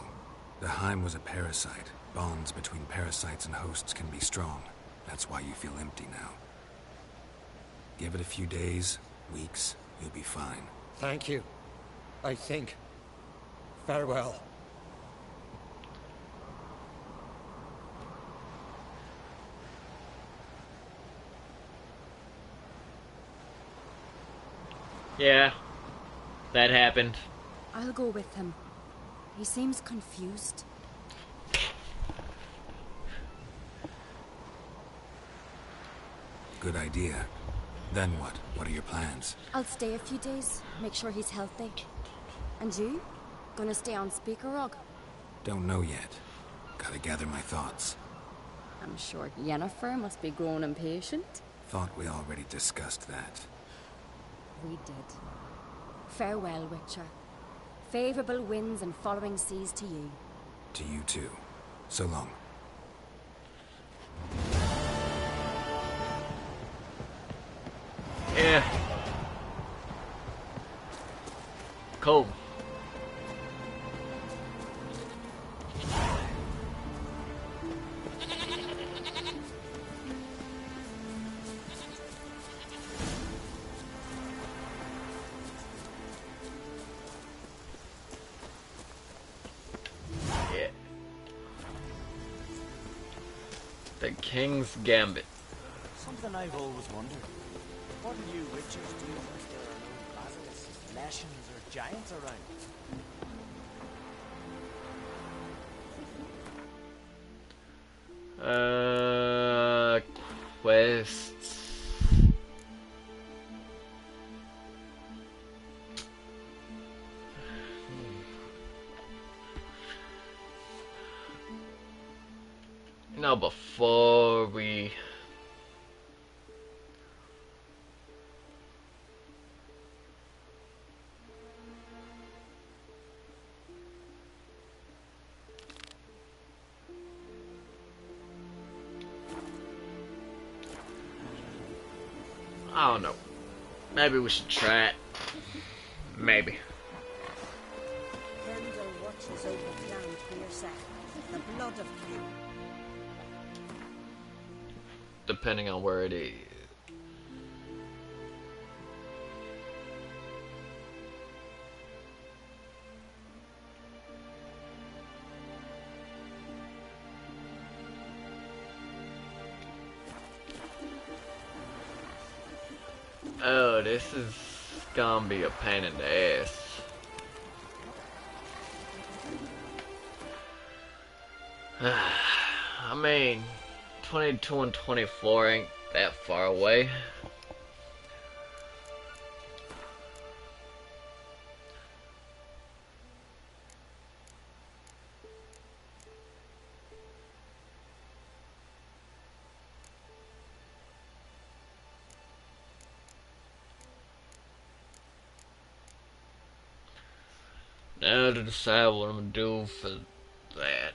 The Heim was a parasite. Bonds between parasites and hosts can be strong. That's why you feel empty now. Give it a few days, weeks, you'll be fine. Thank you. I think. Farewell. Yeah, that happened. I'll go with him. He seems confused. Good idea. Then what? What are your plans? I'll stay a few days, make sure he's healthy. And you? Gonna stay on Speaker Rog? Don't know yet. Gotta gather my thoughts. I'm sure Yennefer must be growing impatient. Thought we already discussed that. We did. Farewell, Witcher. Favorable winds and following seas to you. To you too. So long. Yeah. Cool. Yeah. The King's Gambit. Something I've always wondered. What do you witchers do once there are no basilisks, leshens, or giants around? Quests. Now, before we I don't know. Maybe we should try it. Maybe. Grendel watches over Clan Fierce, the blood of King. Depending on where it is. Oh, this is gonna be a pain in the ass. I mean, 22 and 24 ain't that far away. Now to decide what I'm gonna do for that.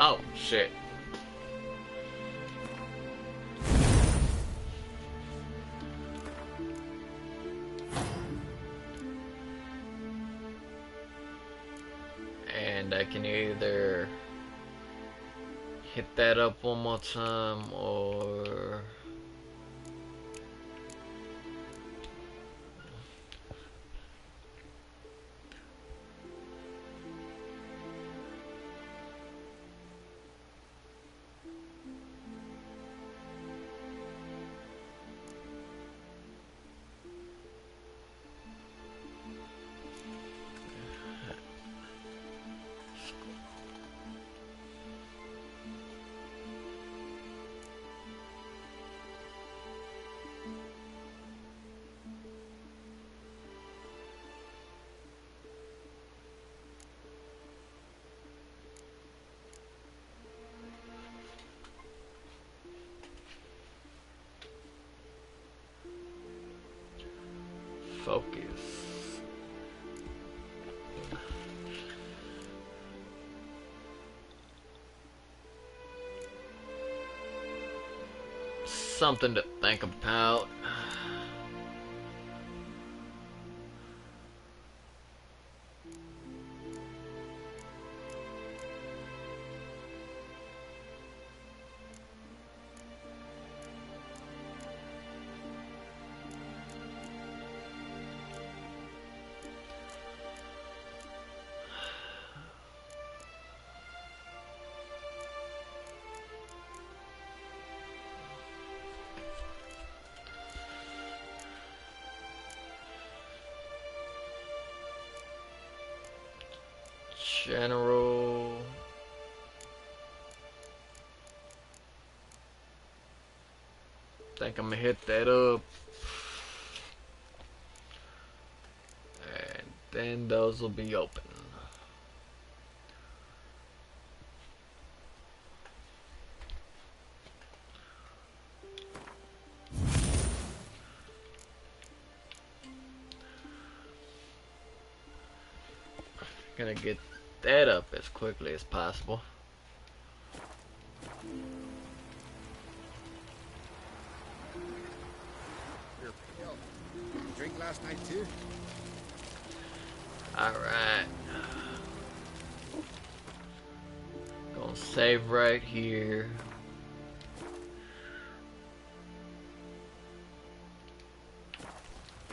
Oh, shit. And I can either hit that up one more time or... Focus. Something to think about. General. Think I'm gonna hit that up. And then those will be open. Gonna get that up as quickly as possible. Your pill. Drink last night too? Alright. Gonna save right here.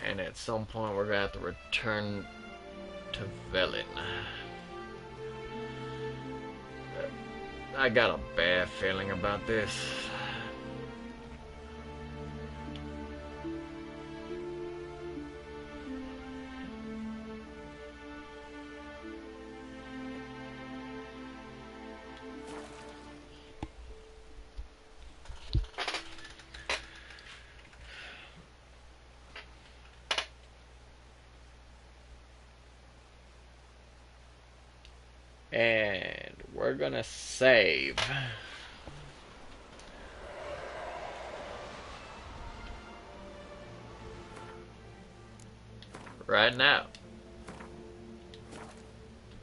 And at some point we're gonna have to return to Velen. I got a bad feeling about this. And we're gonna save. Right now.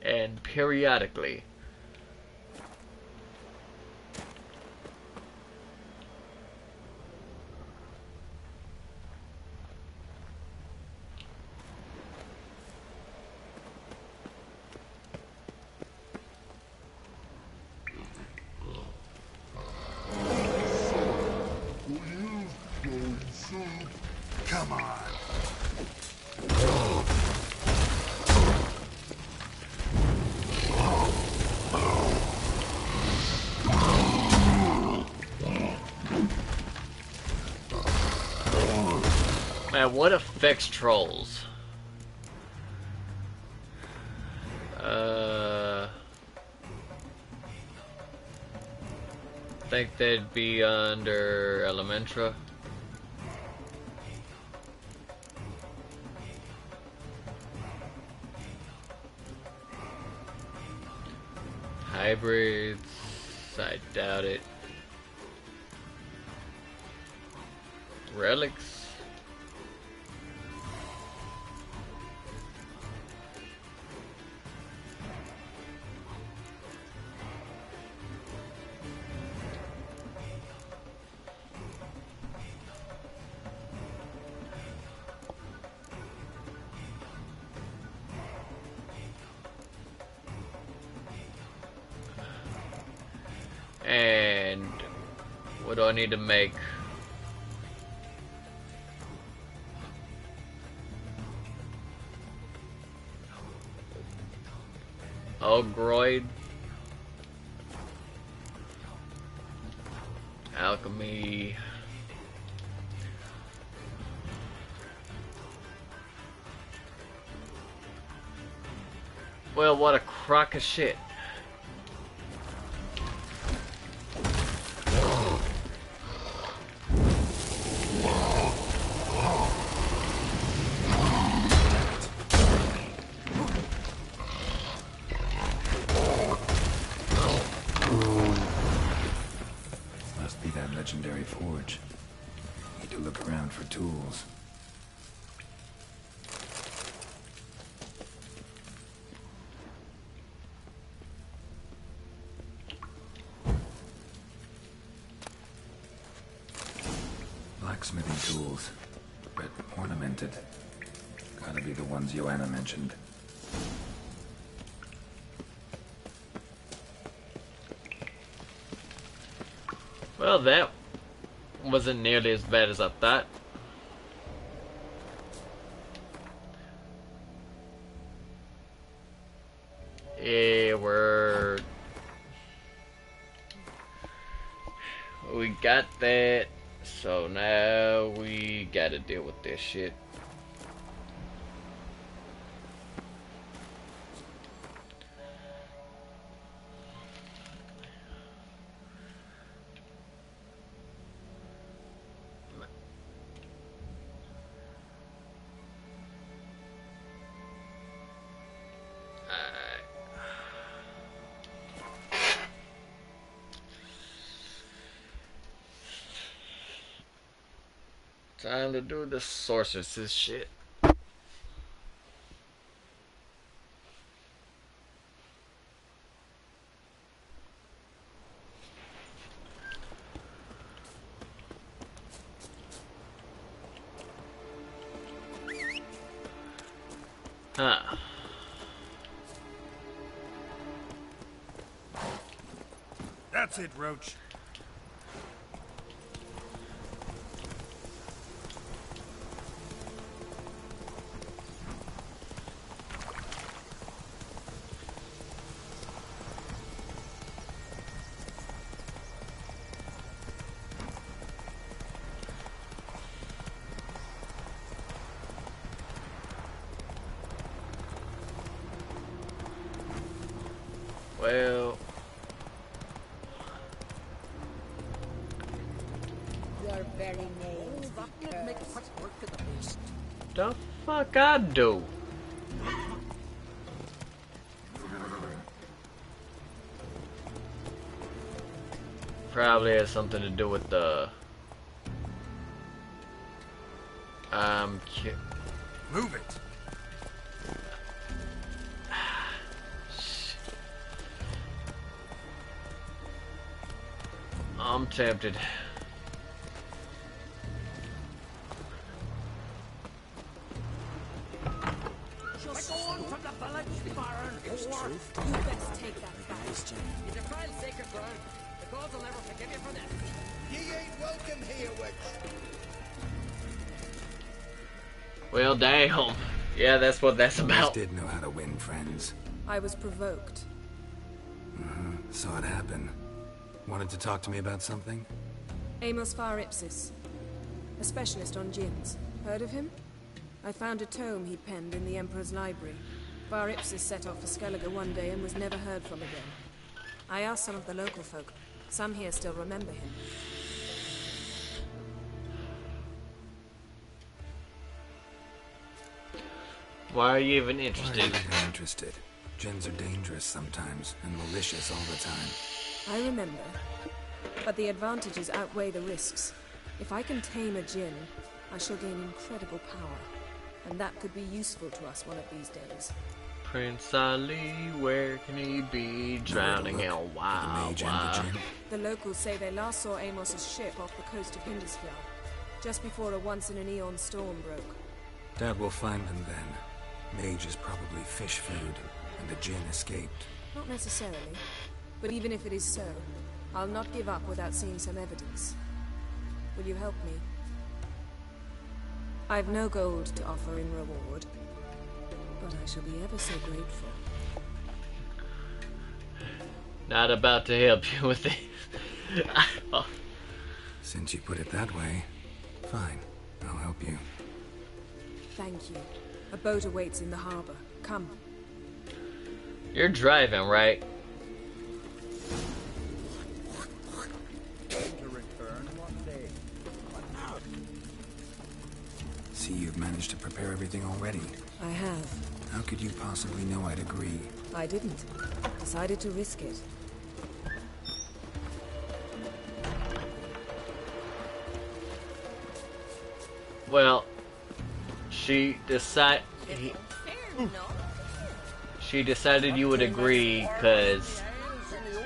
And periodically. Come on. Man, what affects trolls? I think they'd be under Elementra. Hybrids, I doubt it. Relics. And what do I need to make? Ogroid. Alchemy. Well, what a crock of shit. Must be that legendary forge. Need to look around for tools. Blacksmithing tools, but ornamented. Gotta be the ones Joanna mentioned. Well, that wasn't nearly as bad as I thought. Yeah, we got that, so now we gotta deal with this shit. Time to do the sorceress shit. Huh. That's it, Roach. Well, Your very names be cursed. the fuck I do? Probably has something to do with the Move it. I'm tempted. Just on from the village, Baron. You best take that back. You defile sacred ground. The gods will never forgive you for this. Ye ain't welcome here, Witch. Well, damn. Yeah, that's what that's You guys about. did know how to win, friends. I was provoked. Saw it happen. Wanted to talk to me about something? Amos Far Ipsis, a specialist on djinns. Heard of him? I found a tome he penned in the Emperor's library. Far Ipsis set off for Skellige one day and was never heard from again. I asked some of the local folk. Some here still remember him. Why are you even Why are interested? you even interested? Djinns are dangerous sometimes, and malicious all the time. I remember. But the advantages outweigh the risks. If I can tame a djinn, I shall gain incredible power. And that could be useful to us one of these days. Prince Ali, where can he be? Drowning in Look, wow, for the mage and the wow. djinn. The locals say they last saw Amos's ship off the coast of Hindisfjall, just before a once-in-an-eon storm broke. Doubt we'll find them then. Mage is probably fish food, and the djinn escaped. Not necessarily. But even if it is so, I'll not give up without seeing some evidence. Will you help me? I've no gold to offer in reward, but I shall be ever so grateful. Not about to help you with it. Since you put it that way, fine. I'll help you. Thank you. A boat awaits in the harbor. Come. You're driving, right? To return one day. But now, See, you've managed to prepare everything already. I have. How could you possibly know I'd agree? I didn't. Decided to risk it. Well, she decided you would agree because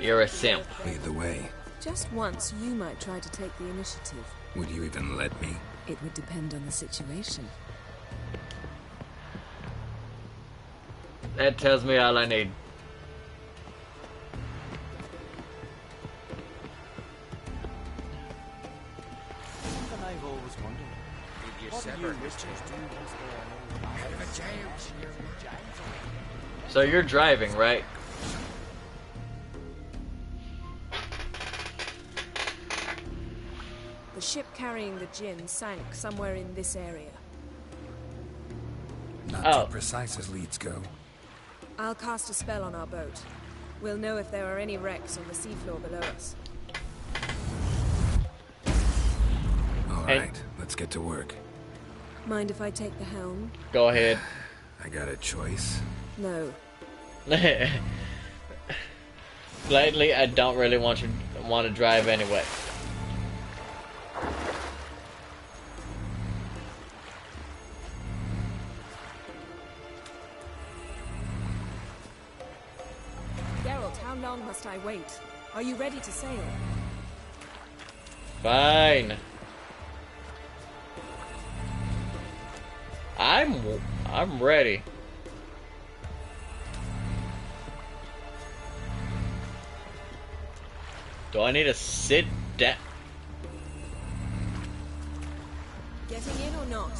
you're a simp. Lead the way. Just once, you might try to take the initiative. Would you even let me? It would depend on the situation. That tells me all I need. Something I've always wondered. What do you witchers do once there are no giants? So you're driving, right? The ship carrying the djinn sank somewhere in this area. Not Oh. too precise as leads go. I'll cast a spell on our boat. We'll know if there are any wrecks on the seafloor below us. All Hey. right, let's get to work. Mind if I take the helm? Go ahead. I got a choice. No. Lately, I don't really want to drive anyway. long must I wait? Are you ready to sail? Fine. I'm ready. Do I need to sit down? Getting in or not?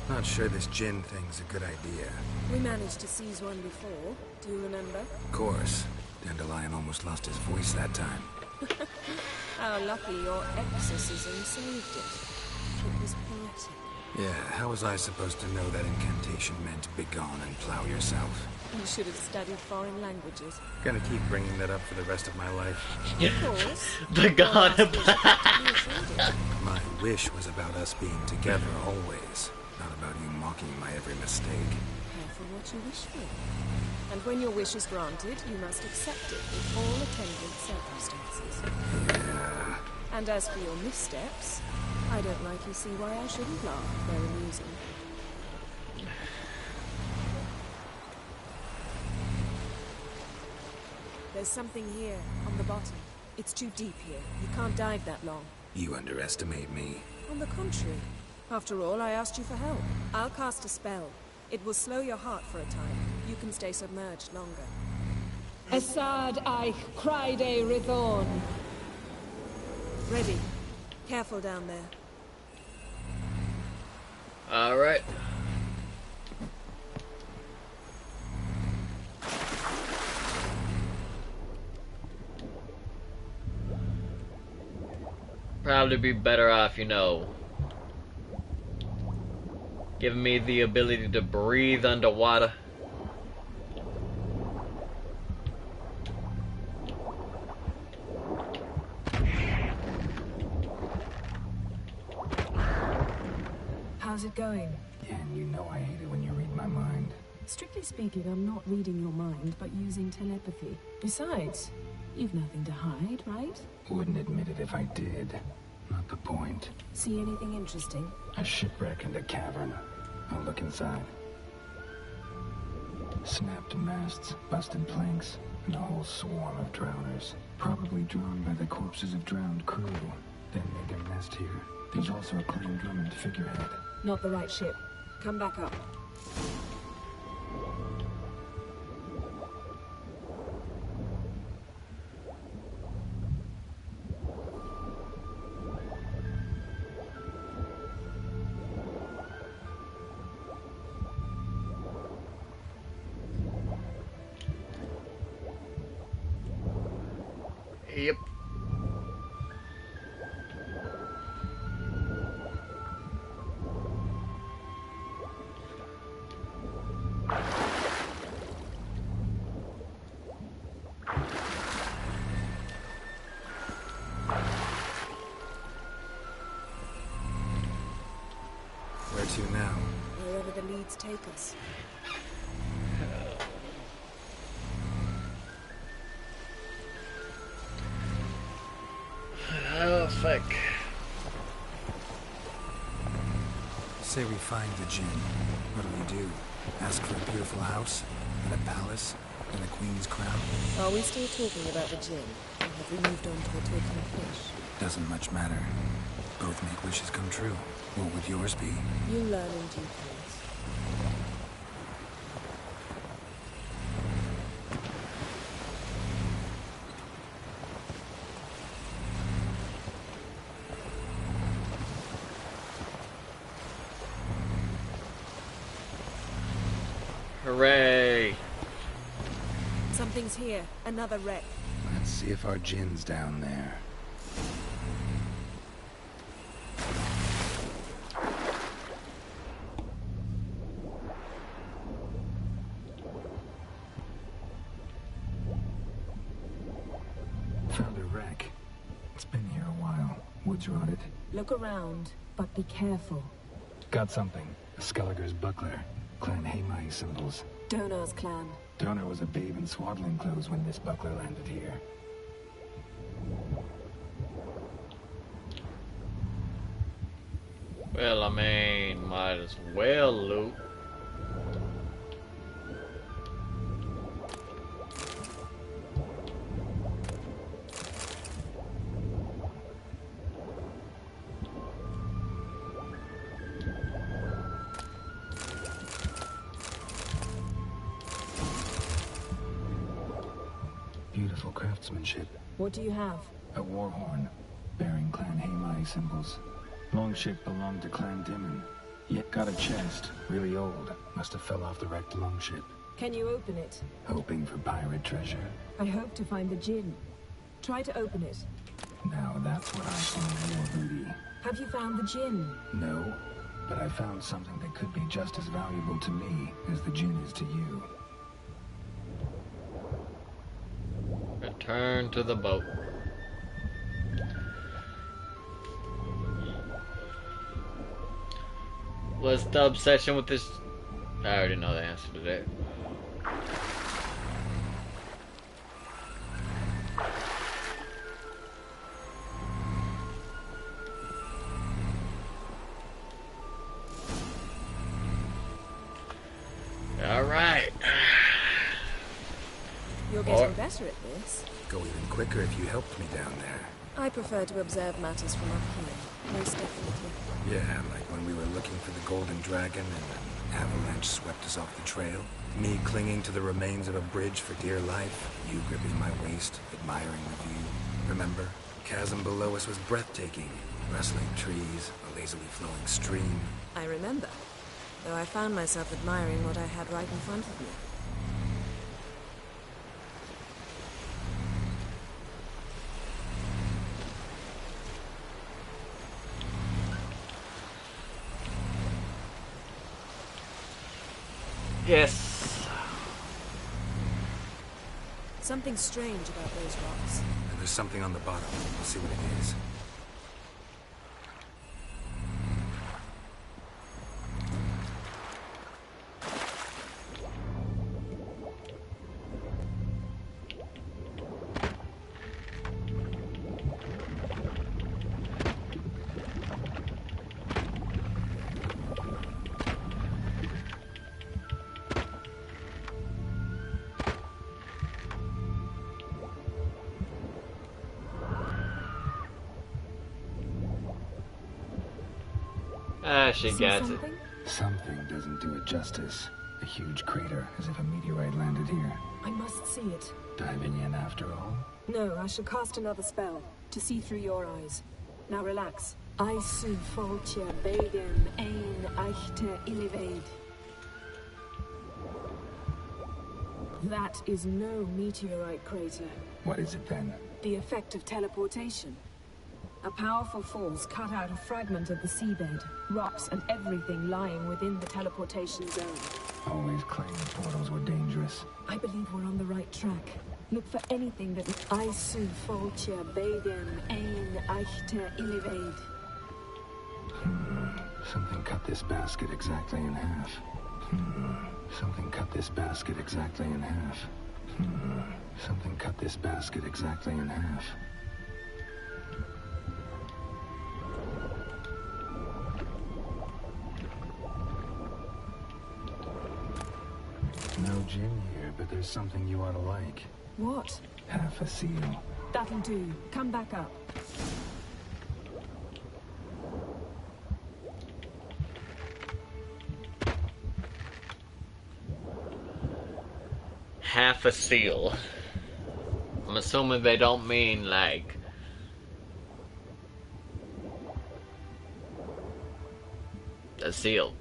Not sure this gin thing's a good idea. We managed to seize one before. Do you remember? Of course. Dandelion almost lost his voice that time. How lucky your exorcism saved it. It was poetic. Yeah, how was I supposed to know that incantation meant begone and plow yourself? You should have studied foreign languages. Gonna keep bringing that up for the rest of my life. Of course. Begone and My wish was about us being together always. Not about you mocking my every mistake. Careful what you wish for. And when your wish is granted, you must accept it with all attendant circumstances. Yeah. And as for your missteps, I don't rightly see why I shouldn't laugh. They're amusing. There's something here, on the bottom. It's too deep here. You can't dive that long. You underestimate me. On the contrary. After all, I asked you for help. I'll cast a spell. It will slow your heart for a time. You can stay submerged longer. Assad Eich Criede Rithorn. Ready. Careful down there. Alright. Probably be better off, you know, giving me the ability to breathe underwater. How's it going? Yeah, and you know I hate it when you read my mind. Strictly speaking, I'm not reading your mind, but using telepathy. Besides, you've nothing to hide, right? Wouldn't admit it if I did. Not the point. See anything interesting? A shipwreck and a cavern. I'll look inside. Snapped masts, busted planks, and a whole swarm of drowners. Probably drawn by the corpses of drowned crew. Then made their nest here. There's also a clan drummond figurehead. Not the right ship. Come back up. Yep. Where to now? Wherever the leads take us. Oh, fuck. Say we find the djinn. What do we do? Ask for a beautiful house? And a palace? And a queen's crown? Are we still talking about the djinn? Or have we moved on to a talking fish? Doesn't much matter. Both make wishes come true. What would yours be? You learn in due course. Hooray! Something's here. Another wreck. Let's see if our djinn's down there. Found a wreck. It's been here a while. Wood's rotted. Look around, but be careful. Got something. A Skelliger's buckler. Clan Haemai symbols. Donar's clan. Donar was a babe in swaddling clothes when this buckler landed here. Well, I mean, might as well loot. craftsmanship. What do you have? A war horn, bearing Clan Haimai symbols. Longship belonged to Clan Dimon. Yet got a chest, really old. Must have fell off the wrecked longship. Can you open it? Hoping for pirate treasure. I hope to find the gin. Try to open it. Now that's what I call war booty. Have you found the gin? No, but I found something that could be just as valuable to me as the gin is to you. Return to the boat. What's the obsession with this? I already know the answer to that. Alright. You're getting better at this. Go even quicker if you helped me down there. I prefer to observe matters from up here. Most definitely. Yeah, like when we were looking for the Golden Dragon and an avalanche swept us off the trail. Me clinging to the remains of a bridge for dear life. You gripping my waist, admiring the view. Remember? The chasm below us was breathtaking. Rustling trees, a lazily flowing stream. I remember. Though I found myself admiring what I had right in front of me. Yes. Something strange about those rocks. And there's something on the bottom. We'll see what it is. She gets it. Something doesn't do it justice. A huge crater, as if a meteorite landed here. I must see it. Diving in after all? No, I shall cast another spell to see through your eyes. Now relax. I su foltje beidem ein eichte iliveid. That is no meteorite crater. What is it then? The effect of teleportation. A powerful force cut out a fragment of the seabed, rocks and everything lying within the teleportation zone. Always claimed portals were dangerous. I believe we're on the right track. Look for anything that I su foltje beidem ein eichte iliveid. Something cut this basket exactly in half. Something cut this basket exactly in half. Something cut this basket exactly in half. No gin here, but there's something you ought to like. What? Half a seal. That'll do. Come back up. Half a seal. I'm assuming they don't mean like a seal.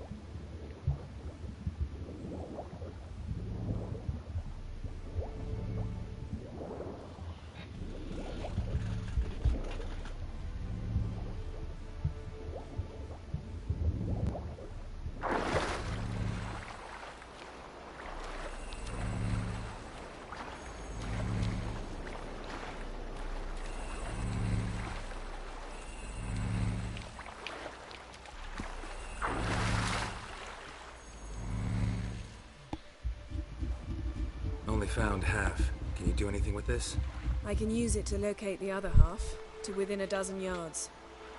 Only found half. Can you do anything with this? I can use it to locate the other half, to within a dozen yards.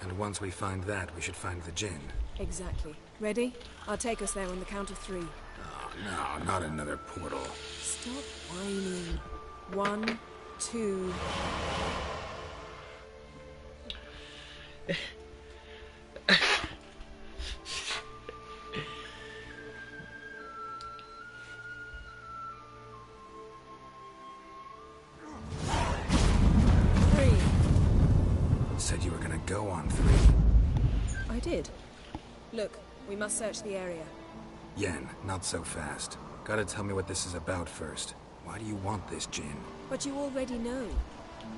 And once we find that, we should find the gin. Exactly. Ready? I'll take us there on the count of 3. Oh, no, not another portal. Stop whining. 1, 2... Look, we must search the area. Yen, not so fast. Gotta tell me what this is about first. Why do you want this djinn? But you already know.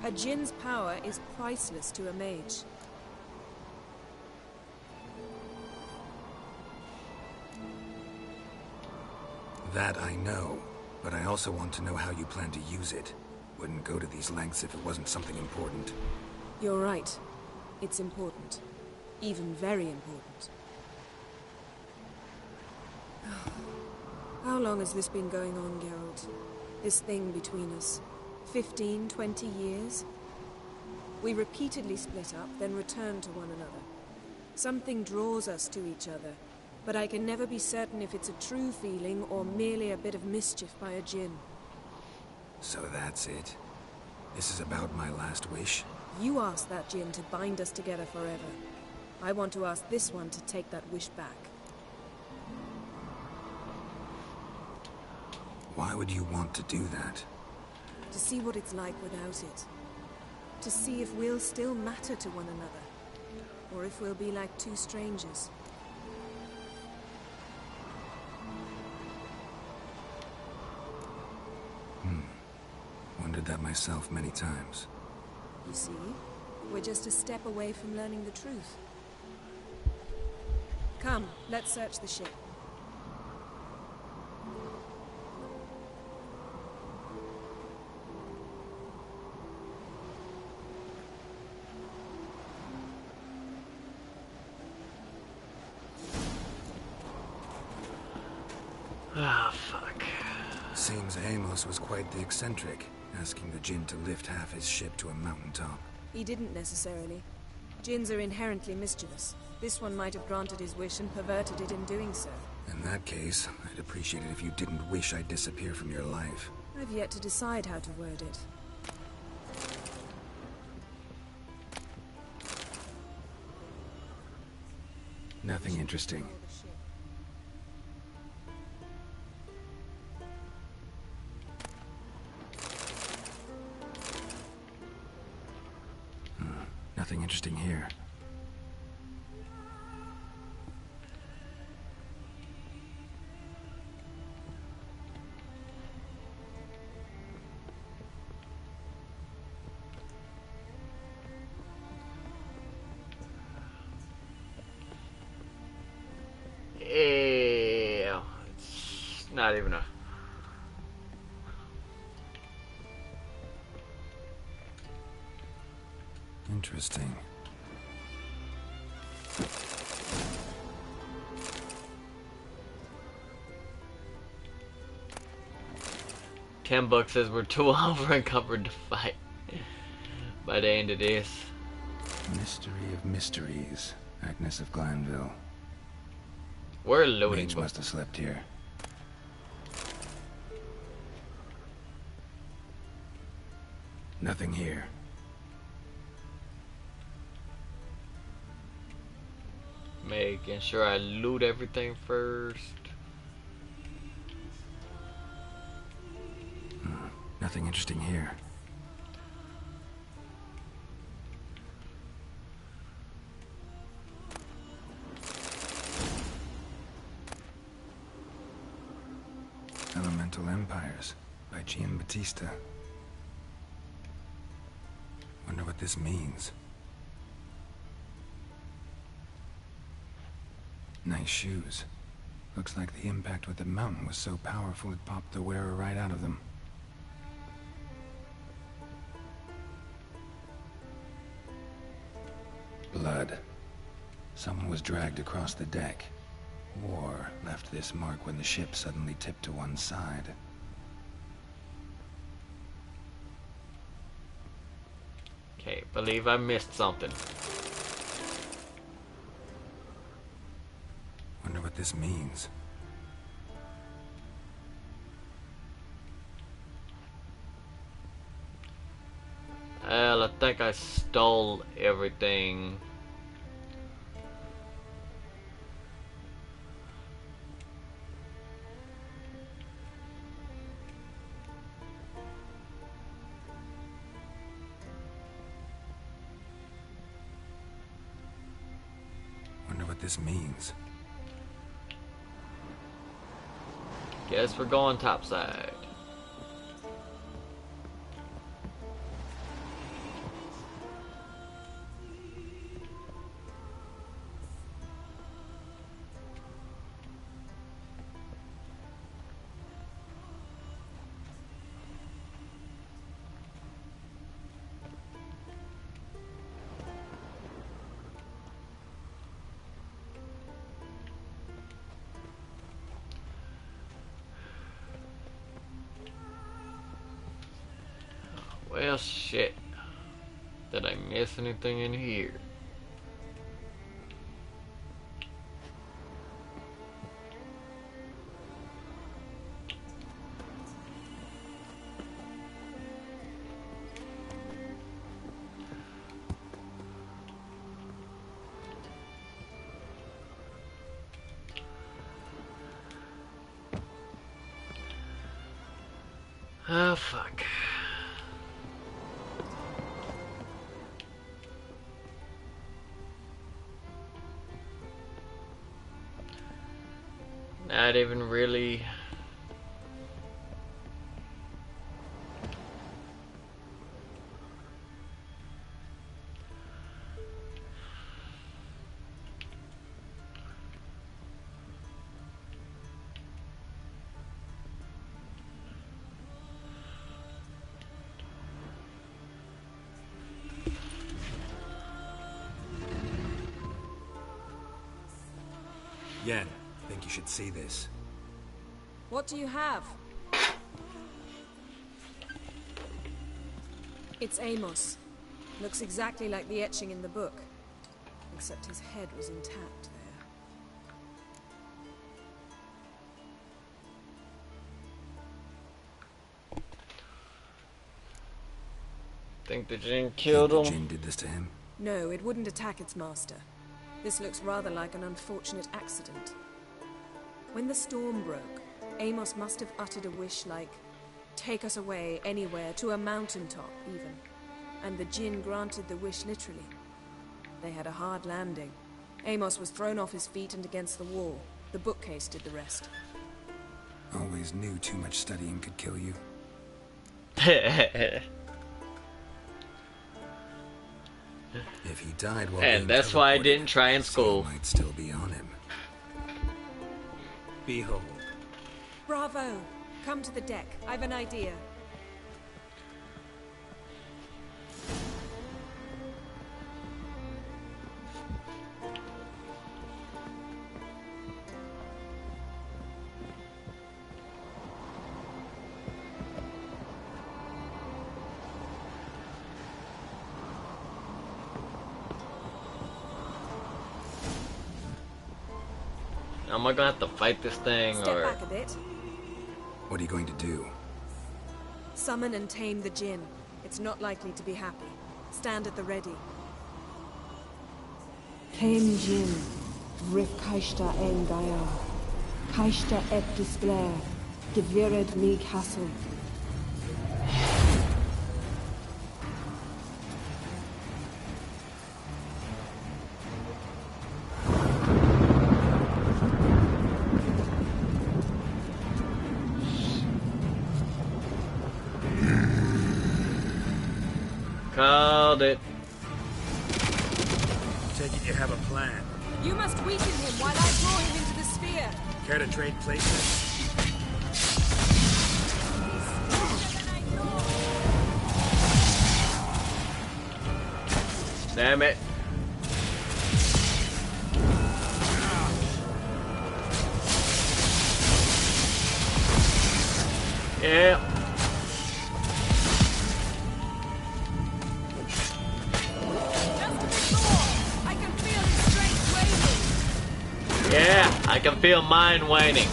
A djinn's power is priceless to a mage. That I know, but I also want to know how you plan to use it. Wouldn't go to these lengths if it wasn't something important. You're right. It's important. Even very important. How long has this been going on, Geralt? This thing between us? 15, 20 years? We repeatedly split up, then returned to one another. Something draws us to each other, but I can never be certain if it's a true feeling or merely a bit of mischief by a djinn. So that's it? This is about my last wish? You asked that djinn to bind us together forever. I want to ask this one to take that wish back. Why would you want to do that? To see what it's like without it. To see if we'll still matter to one another. Or if we'll be like two strangers. Wondered that myself many times. You see, we're just a step away from learning the truth. Come, let's search the ship. Ah, fuck. Seems Amos was quite the eccentric, asking the djinn to lift half his ship to a mountaintop. He didn't necessarily. Djinns are inherently mischievous. This one might have granted his wish and perverted it in doing so. In that case, I'd appreciate it if you didn't wish I'd disappear from your life. I've yet to decide how to word it. Nothing interesting. Nothing interesting here. Yeah, it's not even a... Interesting. $10 says we're too over encumbered to fight by the end of this. Mystery of mysteries. Agnes of Glanville. We're loading. Mage must have slept here. Nothing here. Making sure I loot everything first. Nothing interesting here. Elemental Empires by Giambattista. Wonder what this means. Nice shoes. Looks like the impact with the mountain was so powerful it popped the wearer right out of them. Blood. Someone was dragged across the deck. War left this mark when the ship suddenly tipped to one side. Okay, believe I missed something. Wonder what this means. Well, I think I stole everything. this means. Guess we're going topside. Well, shit. Did I miss anything in here? Oh, fuck. Not even really. Yen, I think you should see this. What do you have? It's Amos. Looks exactly like the etching in the book. Except his head was intact there. Think the Jinn killed him? The Jinn did this to him? No, it wouldn't attack its master. This looks rather like an unfortunate accident. When the storm broke, Amos must have uttered a wish like, "Take us away, anywhere, to a mountaintop, even." And the Jinn granted the wish literally. They had a hard landing. Amos was thrown off his feet and against the wall. The bookcase did the rest. Always knew too much studying could kill you. If he died while and that's why I didn't try in school. Might still be on him. Behold. Bravo! Come to the deck. I've an idea. Am I gonna have to fight this thing, Step or back a bit. What are you going to do? Summon and tame the Jinn. It's not likely to be happy. Stand at the ready. Tame Jinn, Rif Kaishta en Gaia, Kaishta et Displair, Devired me Castle. called it? Take it you have a plan. You must weaken him while I draw him into the sphere. Care to trade places? Damn it. Yeah. Yeah, I can feel mine waning.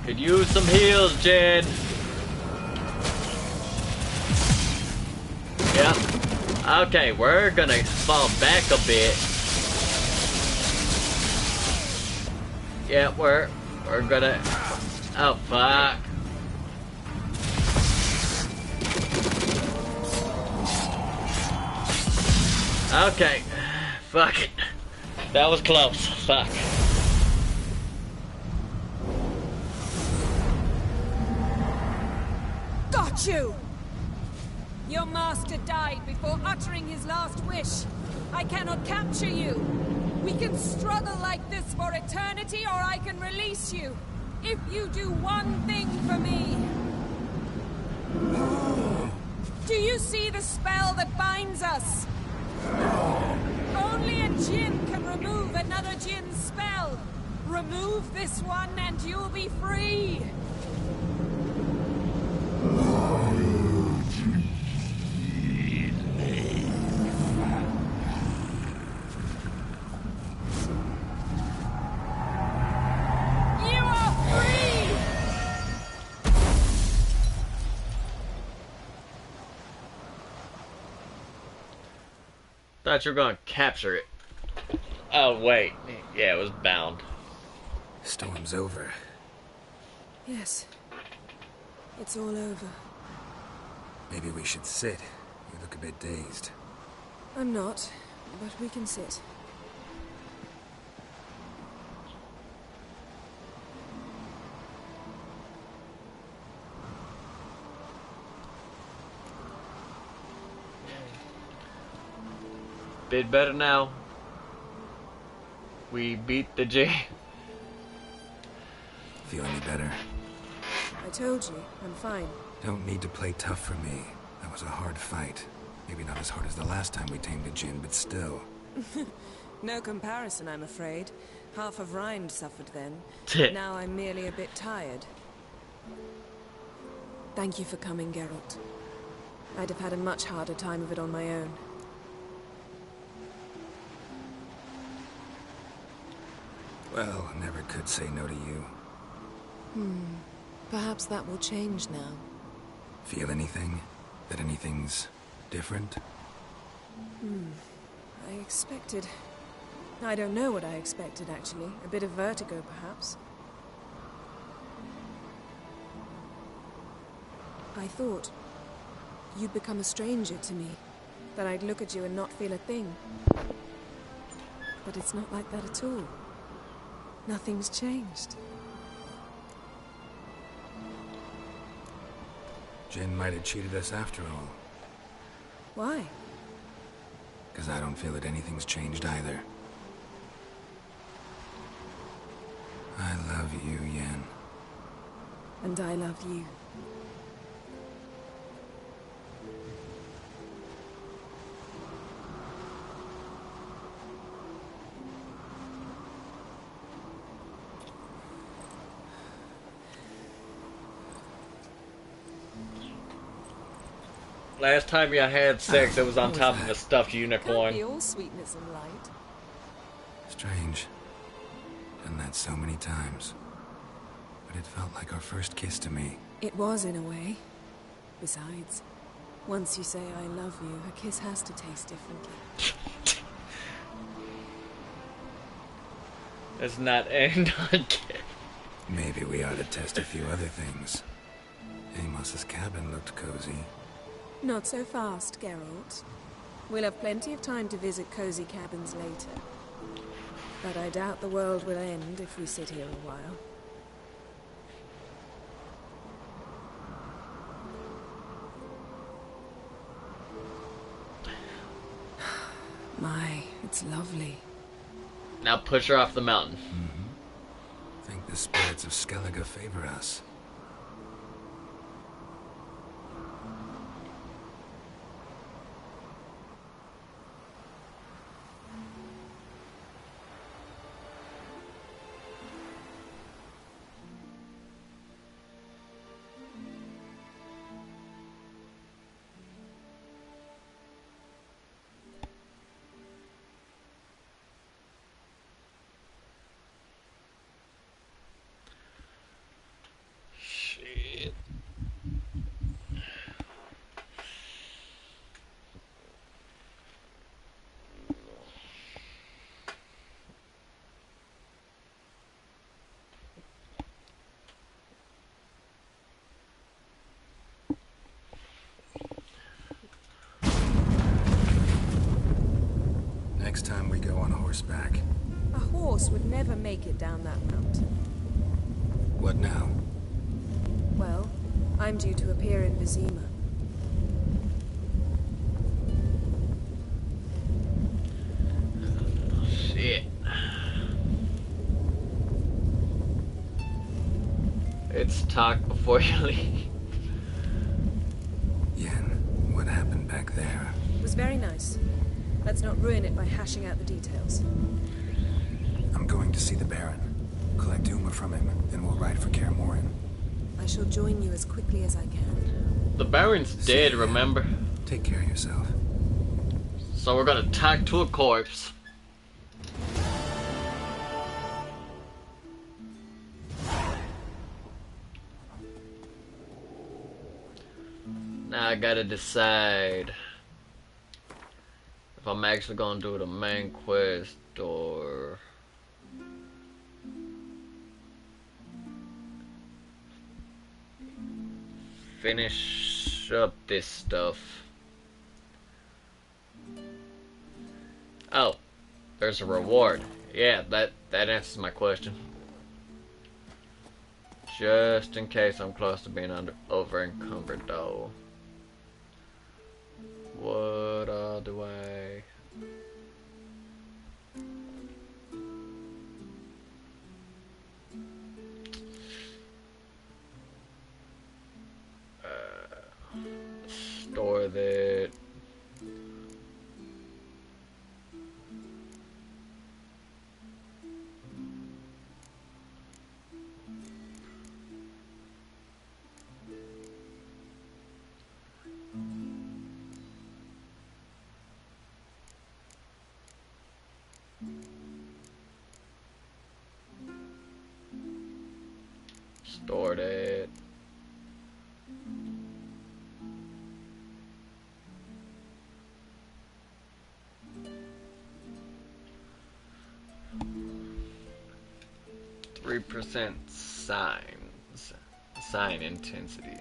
Could use some heals, Jed. Yep. Okay, we're gonna fall back a bit. Yeah, we're gonna. Oh fuck. Okay. Fuck it. That was close. Fuck. Got you! Your master died before uttering his last wish. I cannot capture you. We can struggle like this for eternity, or I can release you. If you do one thing for me. Do you see the spell that binds us? Only a djinn can remove another djinn's spell. Remove this one and you'll be free. You are free! Thought you were gonna capture it. Oh, wait. Yeah, it was bound. Storm's over. Yes. It's all over. Maybe we should sit. You look a bit dazed. I'm not, but we can sit. Bit better now. We beat the J. Feel any better? I told you, I'm fine. Don't need to play tough for me. That was a hard fight. Maybe not as hard as the last time we tamed a djinn, but still. No comparison, I'm afraid. Half of Rind suffered then. Now I'm merely a bit tired. Thank you for coming, Geralt. I'd have had a much harder time of it on my own. Well, never could say no to you. Perhaps that will change now. Feel anything? That anything's different? I expected... I don't know what I expected, actually. A bit of vertigo, perhaps. I thought you'd become a stranger to me. That I'd look at you and not feel a thing. But it's not like that at all. Nothing's changed. Jinn might have cheated us after all. Why? Because I don't feel that anything's changed either. I love you, Yen. And I love you. Last time y'all had sex, it was on top of a stuffed unicorn. Can't be all sweetness and light. Strange. Done that so many times. But it felt like our first kiss to me. It was, in a way. Besides, once you say I love you, a kiss has to taste differently. Let's not end on kiss. Maybe we ought to test a few other things. Amos's cabin looked cozy. Not so fast, Geralt. We'll have plenty of time to visit cozy cabins later. But I doubt the world will end if we sit here a while. My, it's lovely. Now push her off the mountain. Think the spirits of Skellige favor us. horseback. A horse would never make it down that mountain. What now? Well, I'm due to appear in Vizima. Shit. It's talk before you leave. Yen, what happened back there? It was very nice. Let's not ruin it by hashing out the details. I'm going to see the Baron. Collect Uma from him, then we'll ride for Kaer Morhen. I shall join you as quickly as I can. The Baron's dead, remember? Take care of yourself. So we're gonna talk to a corpse. Now I gotta decide if I'm actually gonna do the main quest or finish up this stuff. Oh, there's a reward. Yeah, that answers my question. Just in case I'm close to being over encumbered though. What do I... store that. Store that. %, sign intensity.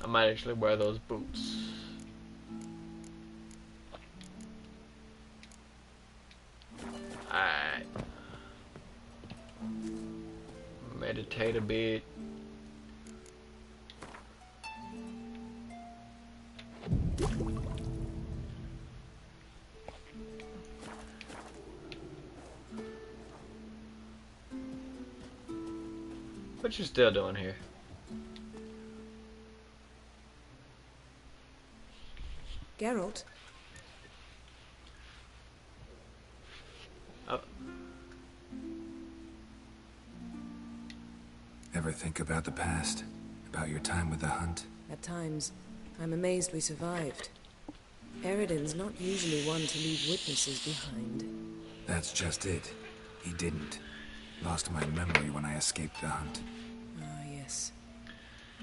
I might actually wear those boots. Alright. Meditate a bit. What you still doing here? Geralt? Oh. Ever think about the past? About your time with the hunt? At times, I'm amazed we survived. Eredin's not usually one to leave witnesses behind. That's just it. He didn't. Lost my memory when I escaped the hunt. Ah, yes.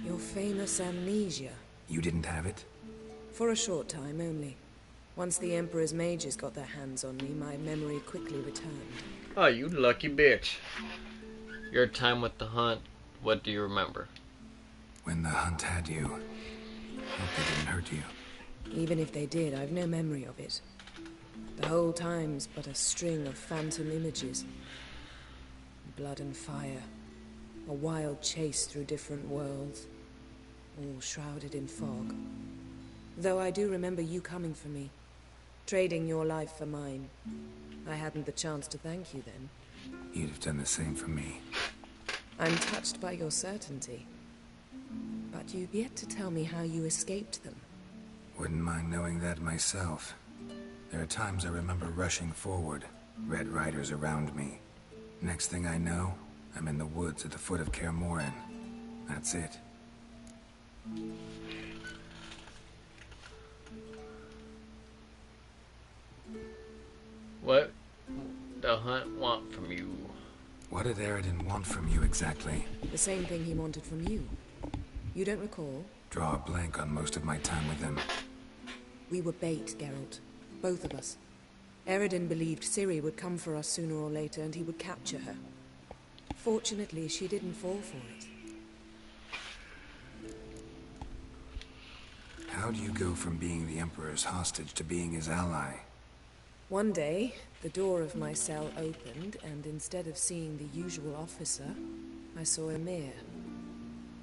Your famous amnesia. You didn't have it? For a short time only. Once the Emperor's mages got their hands on me, my memory quickly returned. Oh, you lucky bitch. Your time with the hunt, what do you remember? When the hunt had you. Hope they didn't hurt you. Even if they did, I've no memory of it. The whole time's but a string of phantom images. Blood and fire. A wild chase through different worlds. All shrouded in fog. Though I do remember you coming for me. Trading your life for mine. I hadn't the chance to thank you then. You'd have done the same for me. I'm touched by your certainty. But you've yet to tell me how you escaped them. Wouldn't mind knowing that myself. There are times I remember rushing forward, Red Riders around me. Next thing I know, I'm in the woods at the foot of Kaer Morhen. That's it. What the hunt want from you? What did Eredin want from you exactly? The same thing he wanted from you. You don't recall? Draw a blank on most of my time with him. We were bait, Geralt. Both of us. Eredin believed Ciri would come for us sooner or later and he would capture her. Fortunately, she didn't fall for it. How do you go from being the Emperor's hostage to being his ally? One day, the door of my cell opened, and instead of seeing the usual officer, I saw Emir.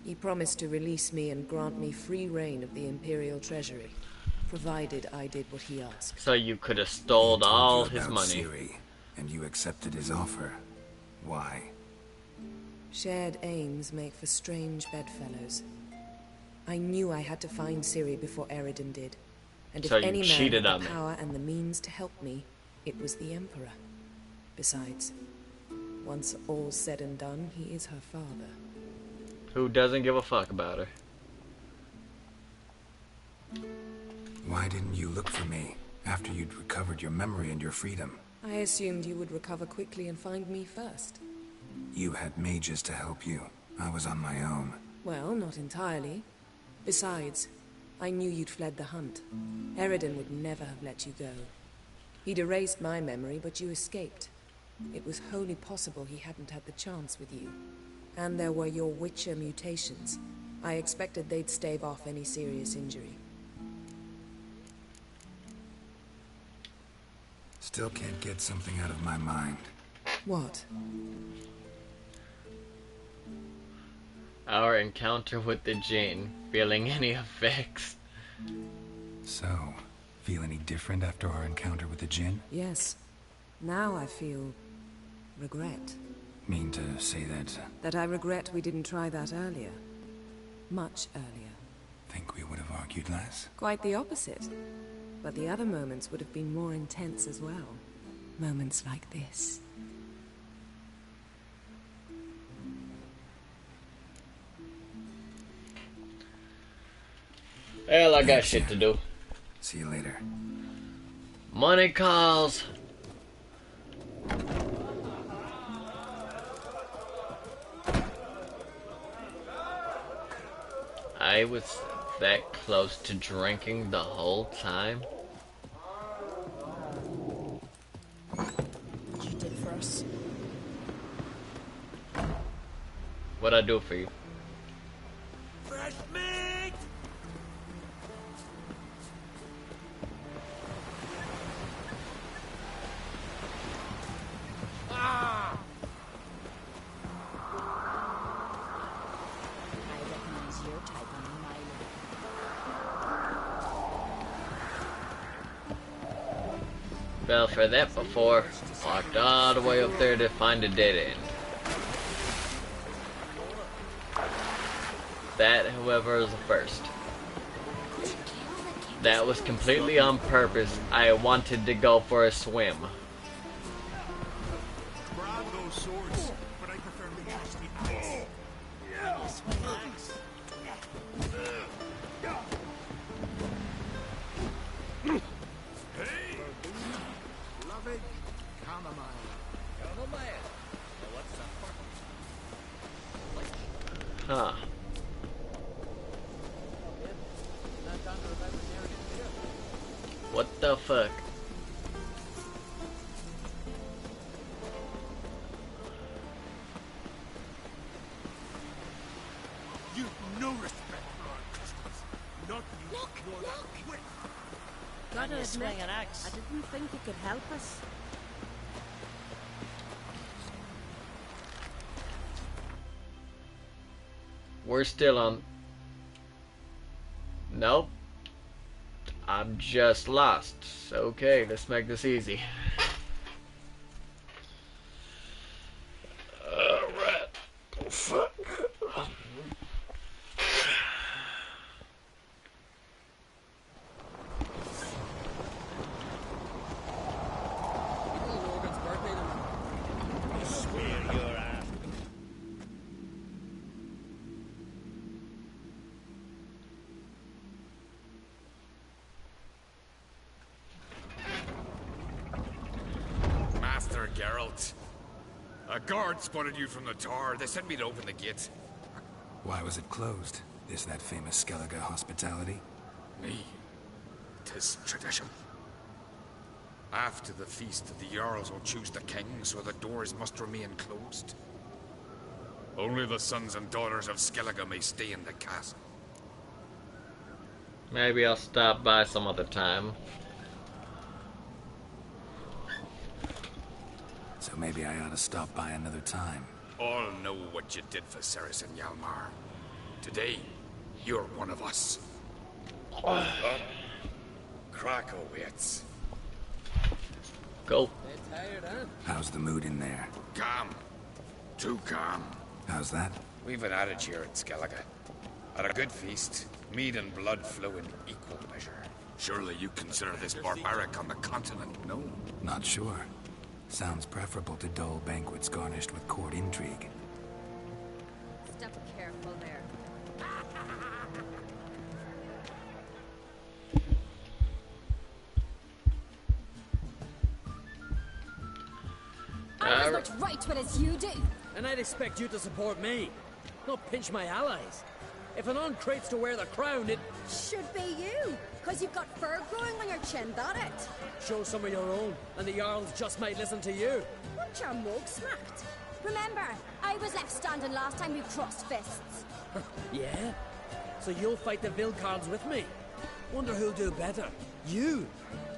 He promised to release me and grant me free reign of the Imperial Treasury, provided I did what he asked. So you could have stole all his money. Ciri, and you accepted his offer. Why? Shared aims make for strange bedfellows. I knew I had to find Ciri before Eredin did. And if So you any man cheated had on the me. power and the means to help me, it was the Emperor. Besides, once all's said and done, he is her father. Who doesn't give a fuck about her? Why didn't you look for me after you'd recovered your memory and your freedom? I assumed you would recover quickly and find me first. You had mages to help you. I was on my own. Well, not entirely. Besides, I knew you'd fled the hunt. Eredin would never have let you go. He'd erased my memory, but you escaped. It was wholly possible he hadn't had the chance with you. And there were your Witcher mutations. I expected they'd stave off any serious injury. Still can't get something out of my mind. What? Our encounter with the Jinn, feeling any effects? So, feel any different after our encounter with the Jinn? Yes. Now I feel regret. Mean to say that? That I regret we didn't try that earlier. Much earlier. Think we would have argued less? Quite the opposite. But the other moments would have been more intense as well. Moments like this. Well, I got shit to do. See you later. Money calls. I was that close to drinking the whole time. What you did for us. What'd I do for you? Fresh meat! Ah! I recognize your type on a mile. Fell for that before. Walked all the way up there to find a dead end. That, however, is the first. That was completely on purpose. I wanted to go for a swim. Grab those swords, but I prefer the trusty axe. Yes, axe. Hey! Beloved chamomile. Chamomile? What's that for? Huh. What the fuck? You've no respect for our customs. Not you. Look! Wait. Gotta admit, I didn't think you could help us. We're still on. Nope. I'm just lost. Okay, let's make this easy. Alright. Fuck. A guard spotted you from the tower. They sent me to open the gate. Why was it closed? Is that famous Skellige hospitality? Me? 'Tis tradition. After the feast, the Jarls will choose the king, so the doors must remain closed. Only the sons and daughters of Skellige may stay in the castle. Maybe I'll stop by some other time. So maybe I ought to stop by another time. All know what you did for Ceres and Hjalmar. Today, you're one of us. Krakowitz. Go. How's the mood in there? Calm. Too calm. How's that? We've an adage here at Skellige. At a good feast, mead and blood flow in equal measure. Surely you consider this barbaric on the continent, no? Not sure. Sounds preferable to dull banquets garnished with court intrigue. Step careful there. I'm as much right with as you do. And I'd expect you to support me, not pinch my allies. If an uncrate's to wear the crown, it should be you, because you've got fur growing on your chin, that it? Show some of your own, and the Jarls just might listen to you. Want your mug smacked? Remember, I was left standing last time we crossed fists. Yeah? So you'll fight the Vilcards with me? Wonder who'll do better, you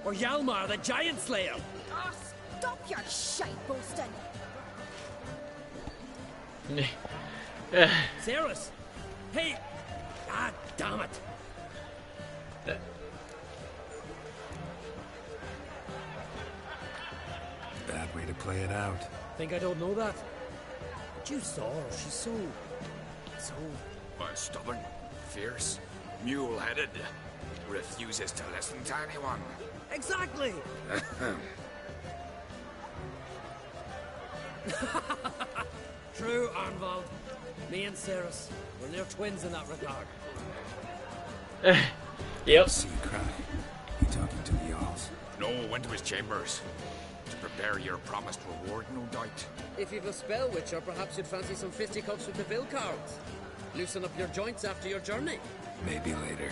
or Hjalmar the Giant Slayer? Oh, stop your shite boasting. Ceres! Hey! Ah, damn it! Bad way to play it out. Think I don't know that? But you saw her. She's so... Stubborn, fierce, mule-headed. Refuses to listen to anyone. Exactly! True, Arnvald. Me and Ceres, we're near twins in that regard. Yep. See, Cry. You talking to the Jarls? No, went to his chambers. To prepare your promised reward, no doubt. If you've a spell, Witcher, perhaps you'd fancy some fisticuffs with the Vilcards. Loosen up your joints after your journey. Maybe later.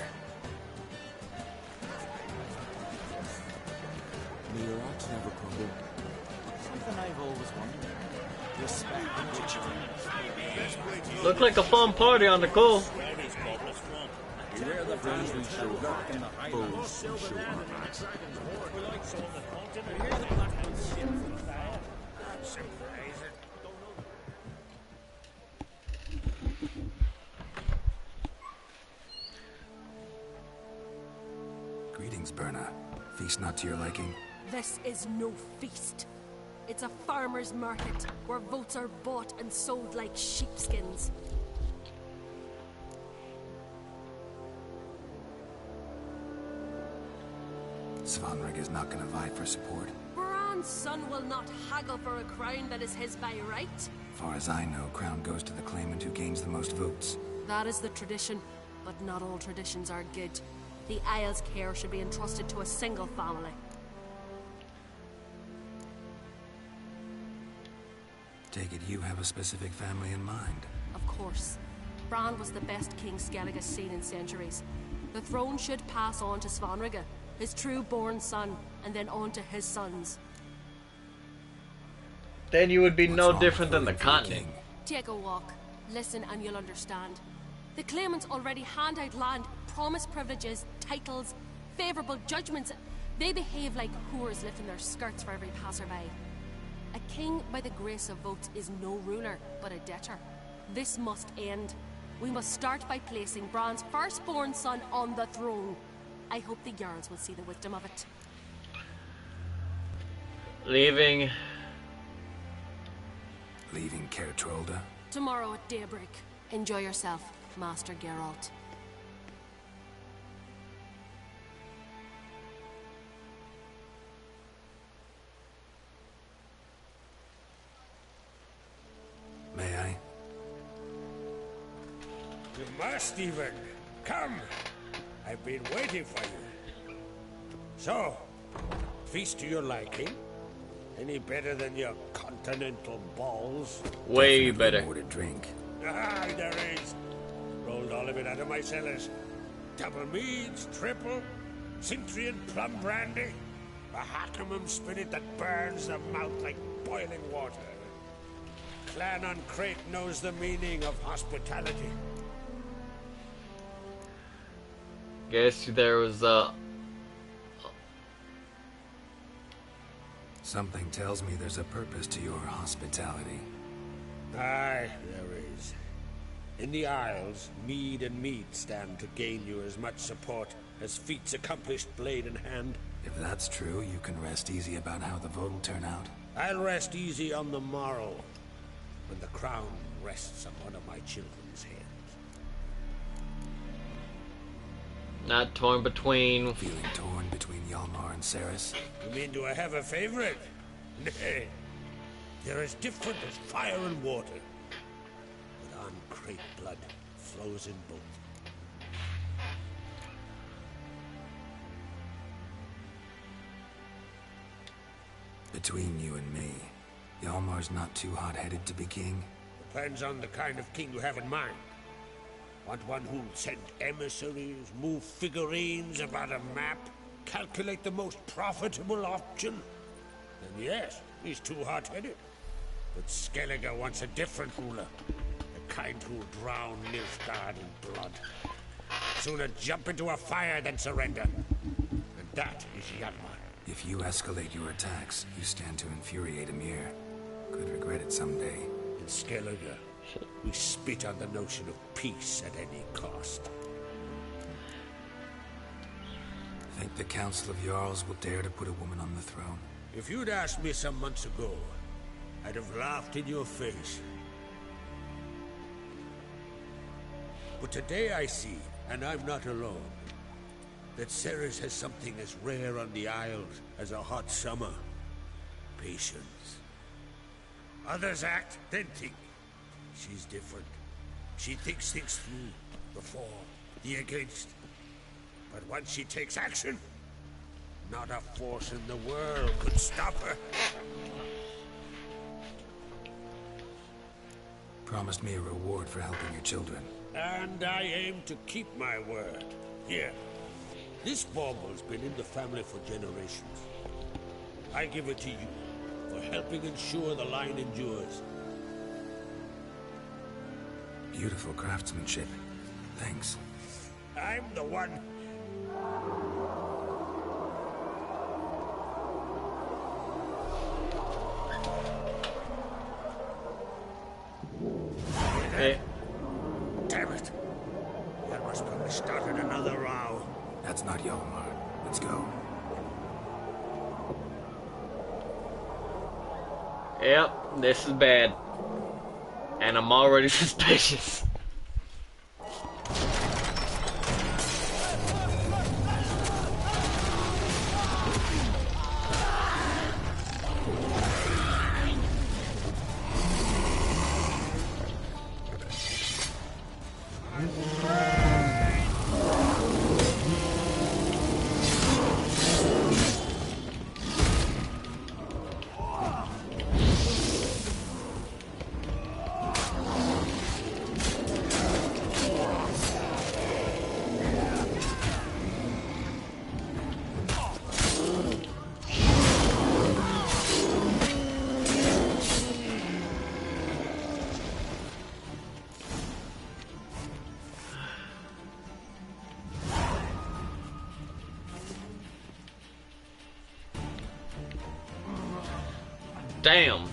May your axe never crumble. Something I've always wondered. Respect the Witcher. Look like a fun party on the go. Beware the friends we show back and the foes we show our backs. Greetings, Berna. Feast not to your liking? This is no feast. It's a farmer's market where votes are bought and sold like sheepskins. Svanrig is not gonna vie for support. Bran's son will not haggle for a crown that is his by right. Far as I know, crown goes to the claimant who gains the most votes. That is the tradition, but not all traditions are good. The Isle's care should be entrusted to a single family. Take it you have a specific family in mind. Of course. Bran was the best king Skellige has seen in centuries. The throne should pass on to Svanrige, his true-born son, and then on to his sons. Then you would be no different than the continent. Take a walk. Listen and you'll understand. The claimants already hand out land, promise privileges, titles, favourable judgments. They behave like whores lifting their skirts for every passerby. A king by the grace of votes is no ruler, but a debtor. This must end. We must start by placing Bran's firstborn son on the throne. I hope the Jarls will see the wisdom of it. Leaving Kaer Trolde? Tomorrow at daybreak. Enjoy yourself, Master Geralt. May I? You must even. Come! I've been waiting for you. So, feast to your liking? Any better than your continental balls? Way Definitely better. more to drink. Ah, there is. Rolled all of it out of my cellars. Double meads, triple, Cintrian plum brandy, a Hackemum spirit that burns the mouth like boiling water. Clan on Crate knows the meaning of hospitality. Guess there was Something tells me there's a purpose to your hospitality. Aye, there is. In the Isles, mead and meat stand to gain you as much support as feats accomplished blade in hand. If that's true, you can rest easy about how the vote will turn out. I'll rest easy on the morrow, when the crown rests on one of my children's heads. not torn between. Feeling torn between Yalmar and Ceres? You mean, do I have a favorite? Nay. They're as different as fire and water. But on Crate blood flows in both. Between you and me, Yalmar's not too hot-headed to be king? Depends on the kind of king you have in mind. Want one who'll send emissaries, move figurines about a map, calculate the most profitable option? Then yes, he's too hot-headed. But Skellige wants a different ruler. The kind who'll drown Nilfgaard in blood. Sooner jump into a fire than surrender. And that is Yalmar. If you escalate your attacks, you stand to infuriate Emir. Could regret it someday. In Skellige, we spit on the notion of peace at any cost. Think the Council of Jarls will dare to put a woman on the throne? If you'd asked me some months ago, I'd have laughed in your face. But today I see, and I'm not alone, that Ceres has something as rare on the Isles as a hot summer. Patience. Others act, then think. She's different. She thinks things through, the for, the against. But once she takes action, not a force in the world could stop her. Promised me a reward for helping your children. And I aim to keep my word. Here. This bauble's been in the family for generations. I give it to you for helping ensure the line endures. Beautiful craftsmanship. Thanks. I'm the one. Hey. Damn it. That must have started another row. That's not Yalmar. Let's go. Yep, this is bad. And I'm already suspicious. Damn.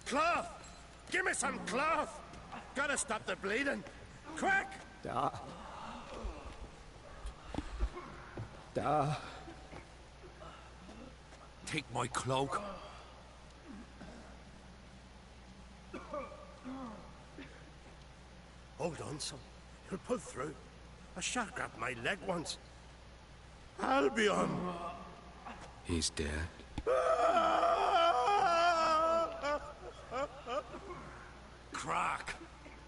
Cloth! Give me some cloth! Gotta stop the bleeding! Quick! Da. Take my cloak. Hold on, son. You'll pull through. A shark grabbed my leg once. Albion! He's dead. Crack!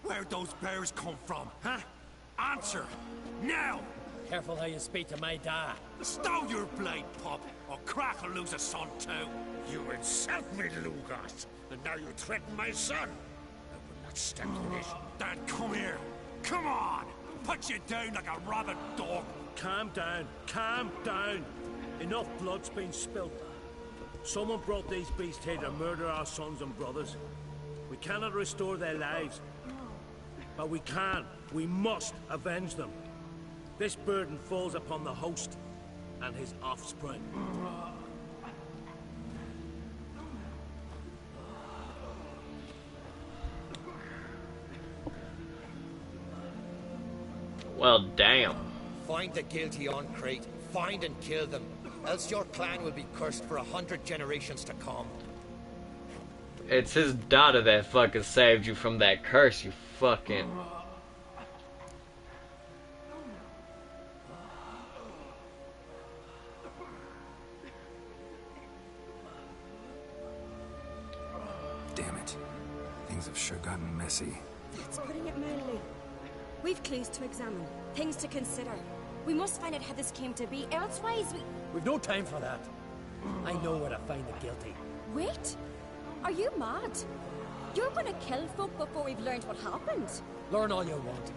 Where'd those bears come from, huh? Answer! Now! Careful how you speak to my dad. Stow your blade, pup, or Crack will lose a son too. You insult me, Lugas, and now you threaten my son. I will not stand for this. Dad, come here. Come on! Put you down like a rabid dog. Calm down. Calm down. Enough blood's been spilled. Someone brought these beasts here to murder our sons and brothers. We cannot restore their lives. But we can. We must avenge them. This burden falls upon the host and his offspring. Well, damn. Find the guilty on Crate. Find and kill them. Else your clan will be cursed for 100 generations to come. It's his daughter that fucking saved you from that curse, you fucking... Damn it. Things have sure gotten messy. That's putting it mildly. We've clues to examine, things to consider. We must find out how this came to be, elsewise We've no time for that. I know where to find the guilty. Wait! Are you mad? You're gonna kill folk before we've learned what happened. Learn all you want.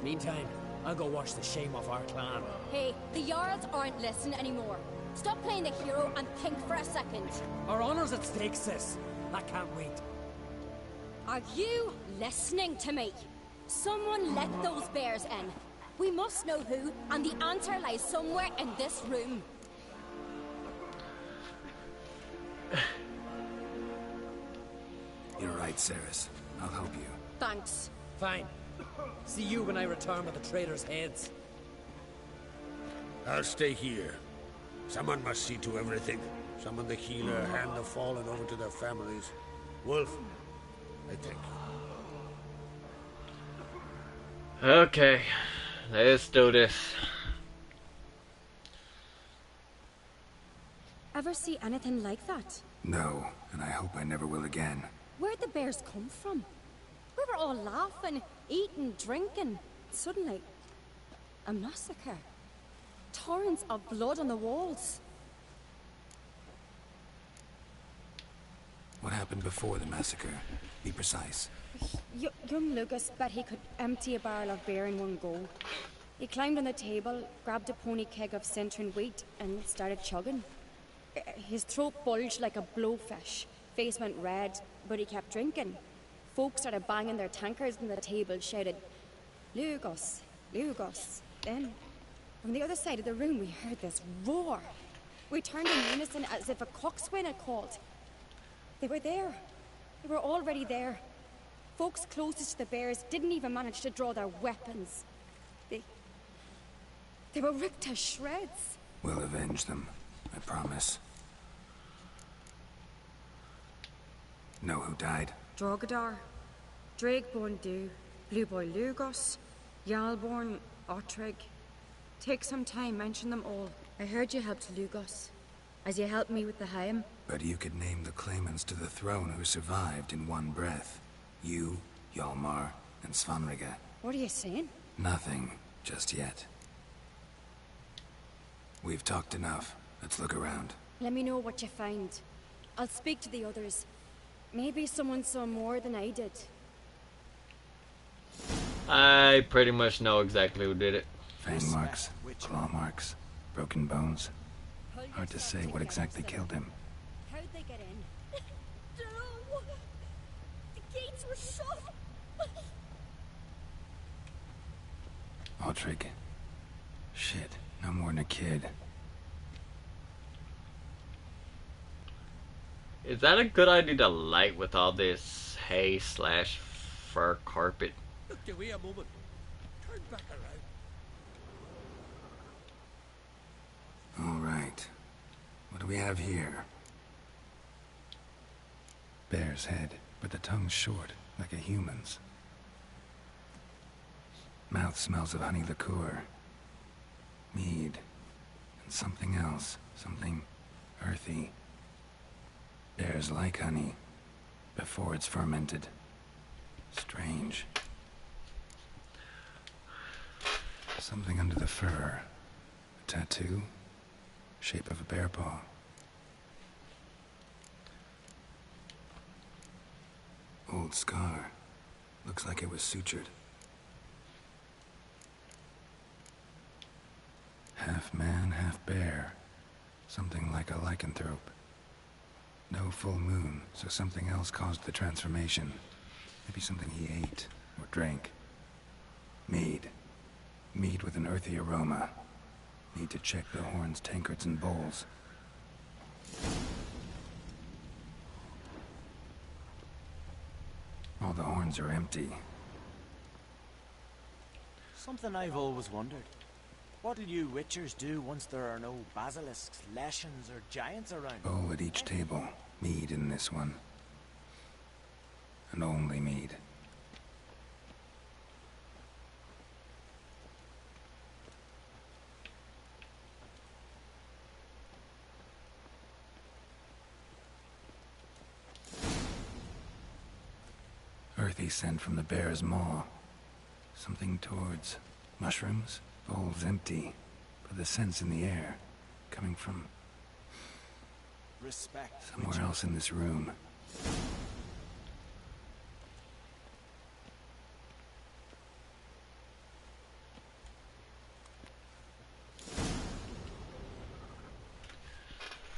Meantime, I'll go wash the shame off our clan. Hey, the Jarls aren't listening anymore. Stop playing the hero and think for a second. Our honor's at stake, sis. I can't wait. Are you listening to me? Someone let those bears in. We must know who, and the answer lies somewhere in this room. You're right, Ceres. I'll help you. Thanks. Fine. See you when I return with the traitors' heads. I'll stay here. Someone must see to everything. Summon the healer, hand the fallen over to their families. Wolf, I thank you. Okay. Let's do this. Ever see anything like that? No, and I hope I never will again. Where'd the bears come from? We were all laughing, eating, drinking. Suddenly, a massacre. Torrents of blood on the walls. What happened before the massacre? Be precise. Young Lucas bet he could empty a barrel of beer in one go. He climbed on the table, grabbed a pony keg of centering wheat, and started chugging. His throat bulged like a blowfish. Face went red, but he kept drinking. Folks started banging their tankards on the table, shouted, "Lugos, Lugos." Then, from the other side of the room, we heard this roar. We turned in unison as if a coxswain had called. They were there. They were already there. Folks closest to the bears didn't even manage to draw their weapons. They were ripped to shreds. We'll avenge them, I promise. Know who died? Drogadar, Drakeborn Du, Blue Boy Lugos, Yalborn, Ottrig. Take some time, mention them all. I heard you helped Lugos, as you helped me with the Haim. But you could name the claimants to the throne who survived in one breath. You, Hjalmar, and Svanrige. What are you saying? Nothing, just yet. We've talked enough. Let's look around. Let me know what you find. I'll speak to the others. Maybe someone saw more than I did. I pretty much know exactly who did it. Fang marks, claw marks, broken bones. Hard to say what exactly killed him. How'd they get in? No! The gates were shut! Ottrig. Shit, no more than a kid. Is that a good idea to light with all this hay slash fur carpet? Look, wait a moment. Turn back around. All right. What do we have here? Bear's head, but the tongue's short, like a human's. Mouth smells of honey liqueur. Mead. and something else. Something earthy. Bears like honey before it's fermented. Strange. Something under the fur. A tattoo. Shape of a bear paw. Old scar. Looks like it was sutured. Half man, half bear. Something like a lycanthrope. No full moon, so something else caused the transformation. Maybe something he ate or drank. Mead. Mead with an earthy aroma. Need to check the horns, tankards, and bowls. All the horns are empty. Something I've always wondered. What do you Witchers do once there are no basilisks, leshens, or giants around? Bowl at each table. Mead in this one. And only mead. Earthy scent from the bear's maw. Something towards mushrooms. Bowl's empty, but the scent's in the air. Coming from Respect. somewhere else in this room.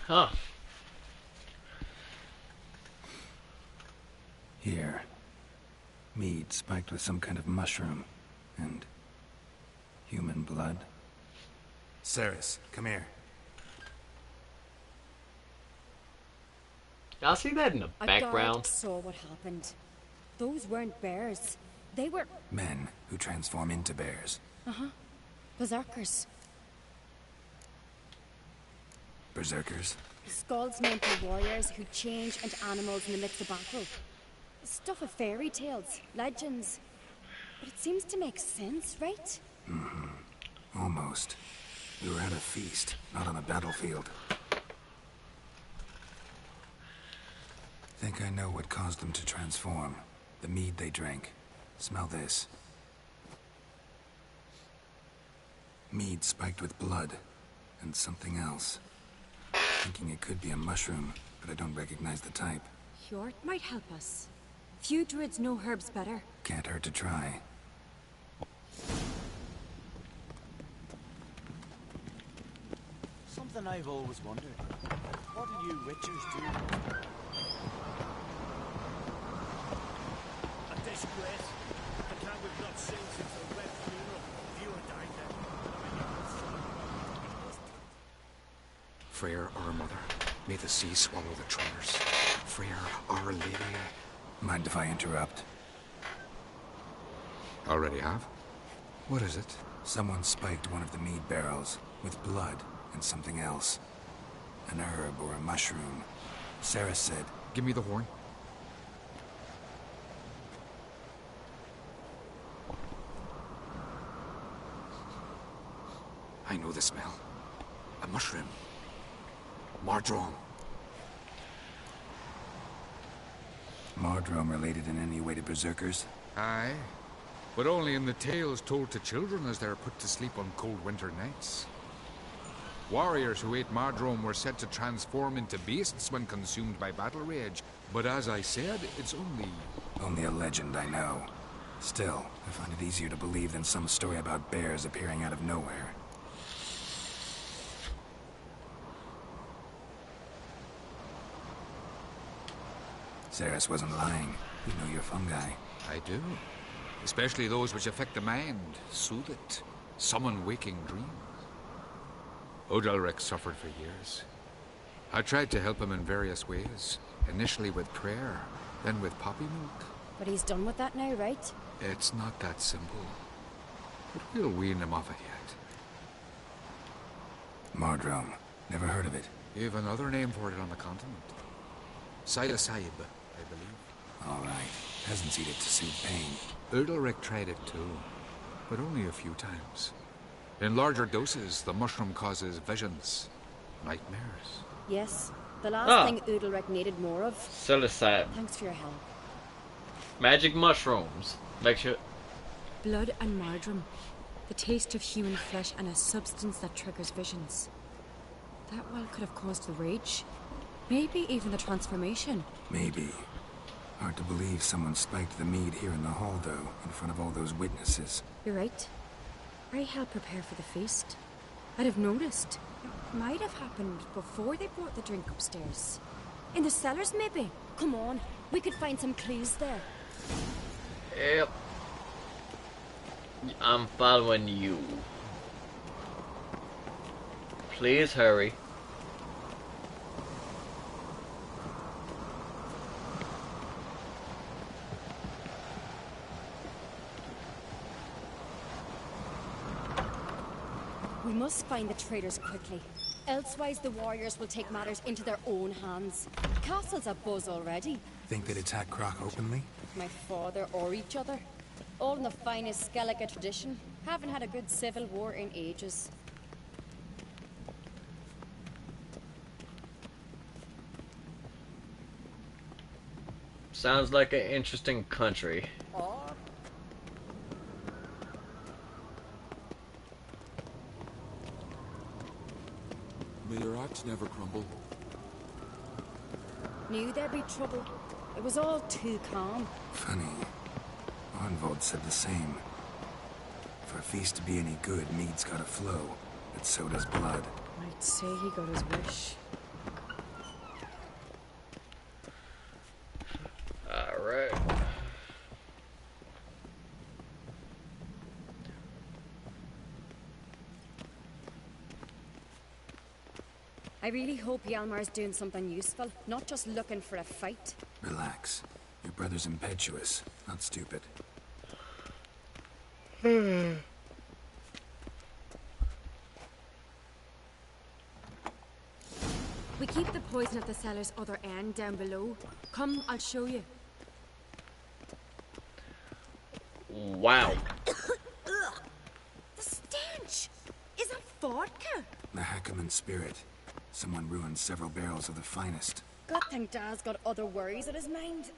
Huh. Here. Mead spiked with some kind of mushroom. And human blood. Ceres, come here. Y'all see that in the A background? guard saw what happened. Those weren't bears. They were... Men who transform into bears. Uh-huh. Berserkers. Berserkers? Skalds meant for warriors who change into animals in the midst of battle. Stuff of fairy tales, legends. But it seems to make sense, right? Mm-hmm. Almost. We were at a feast, not on a battlefield. Think I know what caused them to transform. The mead they drank. Smell this. Mead spiked with blood. And something else. Thinking it could be a mushroom, but I don't recognize the type. Hjort might help us. Few druids know herbs better. Can't hurt to try. Something I've always wondered. What do you Witchers do? A disgrace. The camp we've not seen since the Red funeral. You were died there. Freyr, our mother, may the sea swallow the traitors. Freyr, our lady. Mind if I interrupt? Already have? What is it? Someone spiked one of the mead barrels with blood and something else. An herb or a mushroom. Sarah said... Give me the horn. I know the smell. A mushroom. Mardrome. Mardrome related in any way to berserkers? Aye. But only in the tales told to children as they're put to sleep on cold winter nights. Warriors who ate Mardrome were said to transform into beasts when consumed by battle rage. But as I said, it's only... Only a legend, I know. Still, I find it easier to believe than some story about bears appearing out of nowhere. Ceres wasn't lying. You know your fungi. I do. Especially those which affect the mind, soothe it, summon waking dreams. Odalric suffered for years. I tried to help him in various ways. Initially with prayer, then with poppy milk. But he's done with that now, right? It's not that simple. But we'll wean him off it yet. Mardrome. Never heard of it. You've another name for it on the continent. Psilocybin, I believe. All right. Peasants eat it to soothe pain. Odalric tried it too, but only a few times. In larger doses, the mushroom causes visions, nightmares. Yes, the last thing Udalric needed more of. Psilocybin. Thanks for your help. Magic mushrooms. Like shit. Blood and marjoram. The taste of human flesh and a substance that triggers visions. That well could have caused the rage. Maybe even the transformation. Maybe. Hard to believe someone spiked the mead here in the hall, though, in front of all those witnesses. You're right. I helped prepare for the feast. I'd have noticed. It might have happened before they brought the drink upstairs. In the cellars, maybe. Come on, we could find some clues there. Yep. I'm following you. Please hurry. We must find the traitors quickly. Elsewise, the warriors will take matters into their own hands. The castle's abuzz already. Think they'd attack Croc openly? My father or each other. All in the finest Skellige tradition. Haven't had a good civil war in ages. Sounds like an interesting country. May your axe never crumble. Knew there'd be trouble. It was all too calm. Funny. Arnvald said the same. For a feast to be any good, mead's gotta flow, but so does blood. I'd say he got his wish. Alright. I really hope Hjalmar's doing something useful, not just looking for a fight. Relax. Your brother's impetuous, not stupid. We keep the poison at the cellar's other end down below. Come, I'll show you. Wow. The stench! Is that vodka? The Hackerman spirit. Someone ruined several barrels of the finest. Good thing Dad's got other worries on his mind.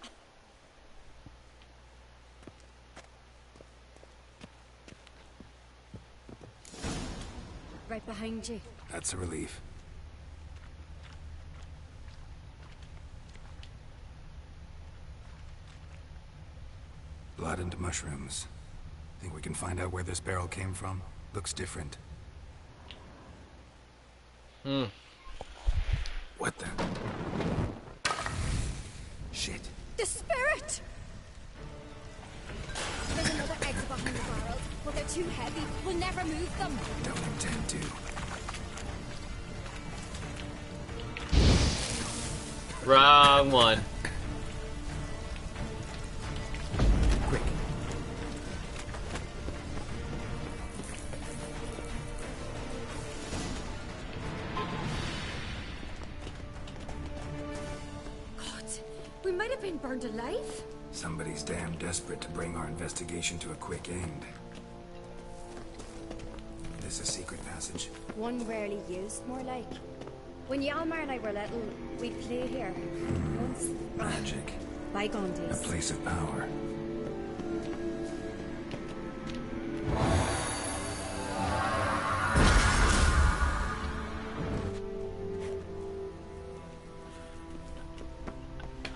Right behind you. That's a relief. Blood and mushrooms. Think we can find out where this barrel came from? Looks different. What the? Shit. The spirit! There's another exit behind the barrels, but they're too heavy. We'll never move them. Don't intend to. Wrong one. Quick. God, we might have been burned alive. Somebody's damn desperate to bring our investigation to a quick end. This a secret passage? One rarely used, more like. When Hjalmar and I were little, we'd play here. Once. Magic. Bygone A days. place of power.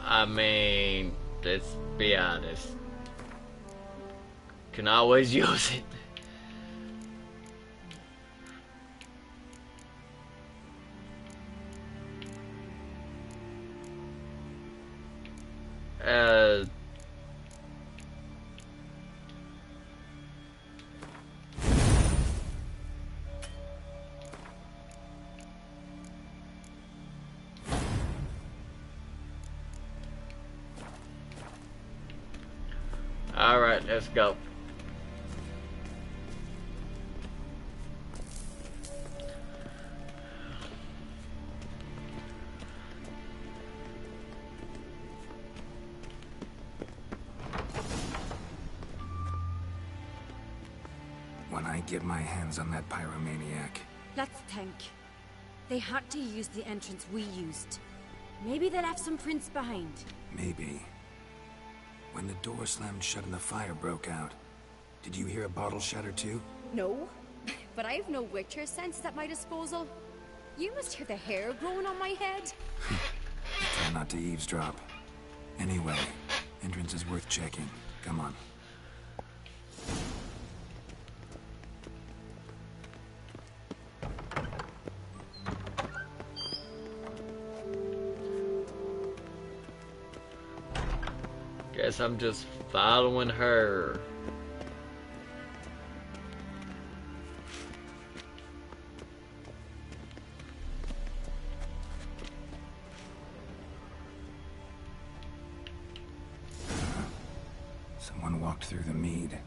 I mean, let's be honest. Can always use it. Alright, let's go. I get my hands on that pyromaniac? Let's think. They had to use the entrance we used. Maybe they left some prints behind. Maybe. When the door slammed shut and the fire broke out, did you hear a bottle shatter too? No, but I have no Witcher sense at my disposal. You must hear the hair growing on my head. Try not to eavesdrop. Anyway, entrance is worth checking. Come on. Guess I'm just following her. Someone walked through the mead.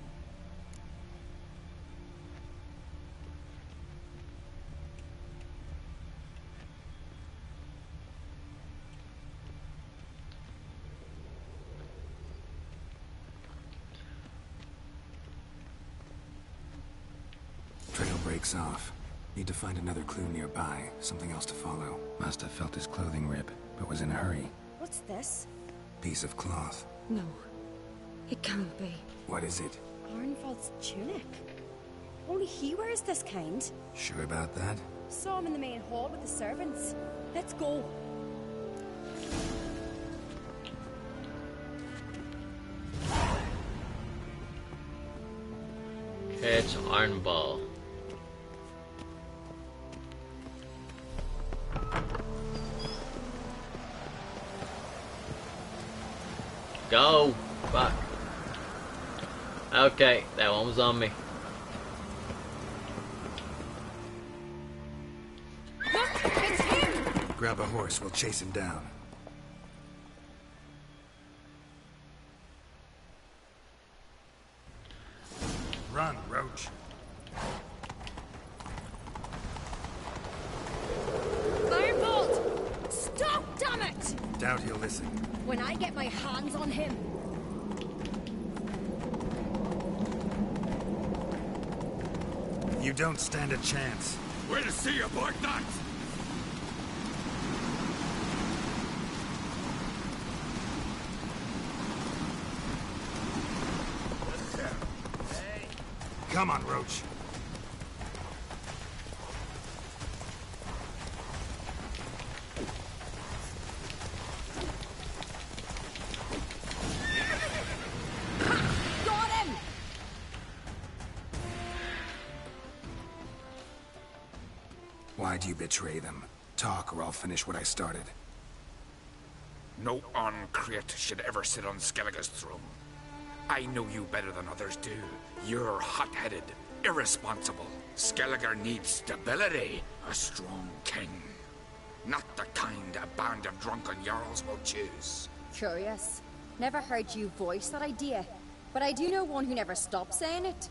Trail breaks off. Need to find another clue nearby. Something else to follow. Must have felt his clothing rip, but was in a hurry. What's this? Piece of cloth. No. It can't be. What is it? Arnvald's tunic. Only he wears this kind. Sure about that? Saw him in the main hall with the servants. Let's go. Catch Arnvald. Go! Fuck. Okay, that one was on me. Look, it's him! Grab a horse, we'll chase him down. Run, Roach. Firebolt! Stop, damn it! Doubt he'll listen. When I get my hands on him. You don't stand a chance. Way to see you, Black Knight! Come on, Roach. Got him! Why do you betray them? Talk, or I'll finish what I started. No Uncreate should ever sit on Skellige's throne. I know you better than others do. You're hot-headed, irresponsible. Skellige needs stability, a strong king. Not the kind a band of drunken Jarls will choose. Curious. Never heard you voice that idea. But I do know one who never stops saying it.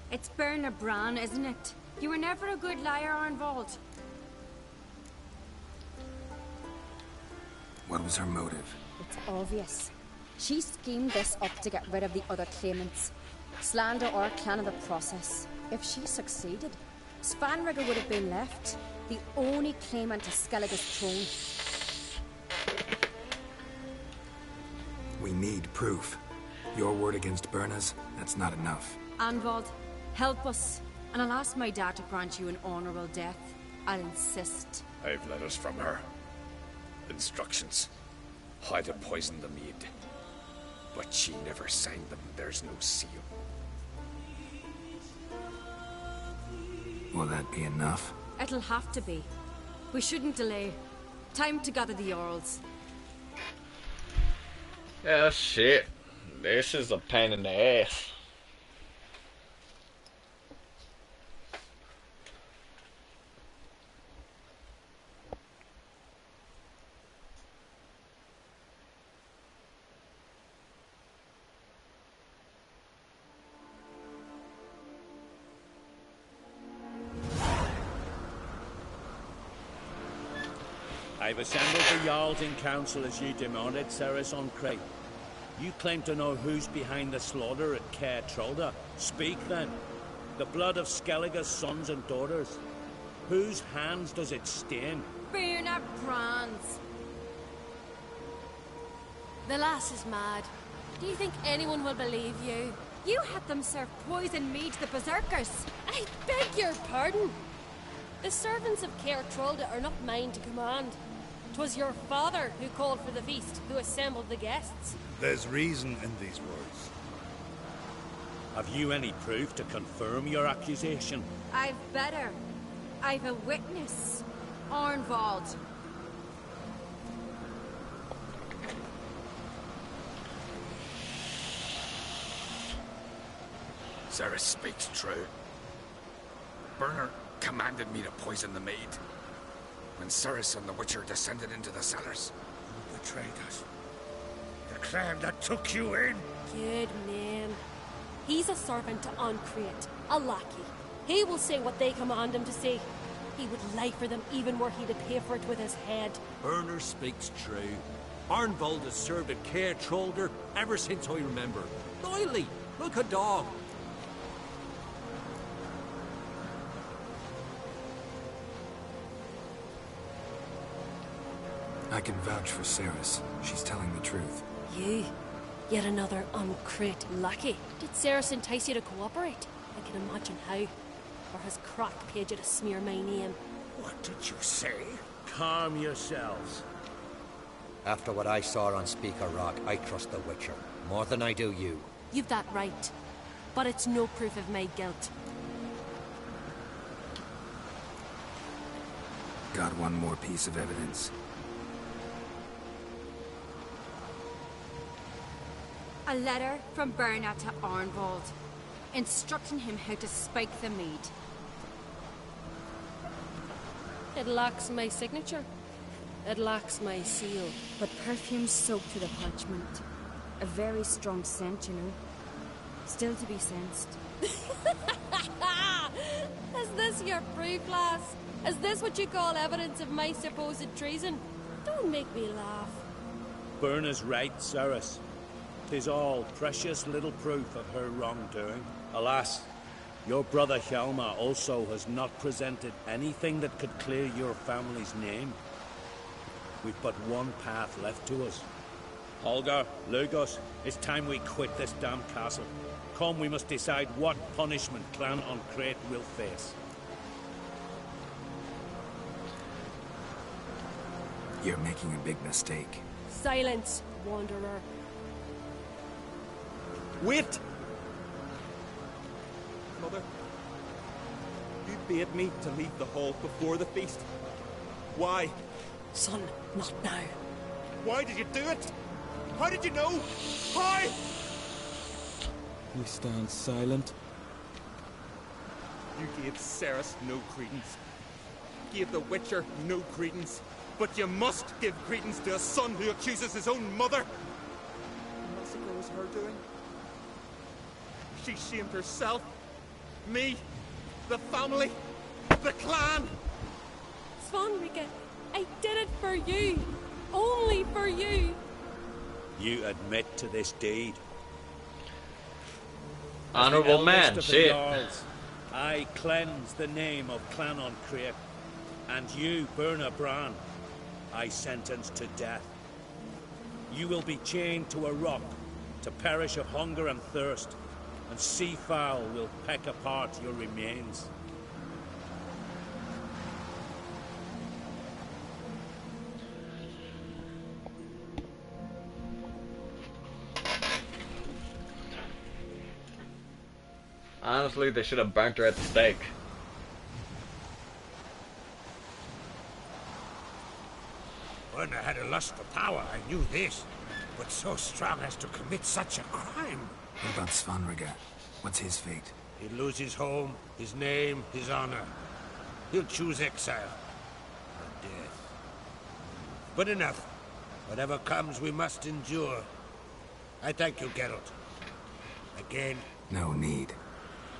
It's Berna Bran, isn't it? You were never a good liar, Arnvald. What was her motive? It's obvious. She schemed this up to get rid of the other claimants. Slander our clan in the process. If she succeeded, Svanrigger would have been left, the only claimant to Skellige's throne. We need proof. Your word against Berna's, that's not enough. Arnvald, help us. And I'll ask my dad to grant you an honorable death. I'll insist. I've letters from her. Instructions. How to poison the mead. But she never signed them. There's no seal. Will that be enough? It'll have to be. We shouldn't delay. Time to gather the Jarls. Yeah, shit. This is a pain in the ass. I've assembled the Jarls in council as you demanded, Ceres on Crate. You claim to know who's behind the slaughter at Caer Trolda. Speak then. The blood of Skellige's sons and daughters. Whose hands does it stain? Bernard Brand's. The lass is mad. Do you think anyone will believe you? You had them serve poison mead to the berserkers. I beg your pardon. The servants of Caer Trolda are not mine to command. 'Twas your father who called for the feast, who assembled the guests. There's reason in these words. Have you any proof to confirm your accusation? I've better. I've a witness. Arnvald. Ceres speaks true. Bernard commanded me to poison the maid. When Ceres and the Witcher descended into the cellars. You betrayed us. The clan that took you in. Good man. He's a servant to Ancreate, a lackey. He will say what they command him to say. He would lie for them even were he to pay for it with his head. Bernard speaks true. Arnvald has served at Caer Trolder ever since I remember. Doily, look a dog. I can vouch for Ceres. She's telling the truth. You? Yet another Ancreate lackey. Did Ceres entice you to cooperate? I can imagine how. Or has Croc paid you to smear my name? What did you say? Calm yourselves. After what I saw on Speaker Rock, I trust the Witcher. More than I do you. You've that right. But it's no proof of my guilt. Got one more piece of evidence. A letter from Bernard to Arnvald, instructing him how to spike the mead. It lacks my signature. It lacks my seal. But perfume soaked through the parchment. A very strong scent, you know. Still to be sensed. Is this your proof, lass? Is this what you call evidence of my supposed treason? Don't make me laugh. Berna's right, Ceres. 'Tis all precious little proof of her wrongdoing. Alas, your brother Hjalmar also has not presented anything that could clear your family's name. We've but one path left to us. Holger, Lugos, it's time we quit this damn castle. Come, we must decide what punishment Clan Ancreate will face. You're making a big mistake. Silence, wanderer. Wait! Mother, you bade me to leave the hall before the feast. Why? Son, not now. Why did you do it? How did you know? Why? We stand silent. You gave Ceres no credence. Gave the Witcher no credence. But you must give credence to a son who accuses his own mother. The massacre was her doing. She shamed herself, me, the family, the clan. Svanrika, I did it for you. Only for you. You admit to this deed. Honorable man, shit. I cleanse the name of Clan Ancreate, and you, Berna Bran, I sentence to death. You will be chained to a rock to perish of hunger and thirst, and seafowl will peck apart your remains. Honestly, they should have burnt her at the stake. When I had a lust for power, I knew this. But so strong as to commit such a crime. What about Svanrika? What's his fate? He'll lose his home, his name, his honor. He'll choose exile. Or death. But enough. Whatever comes, we must endure. I thank you, Geralt. Again. No need.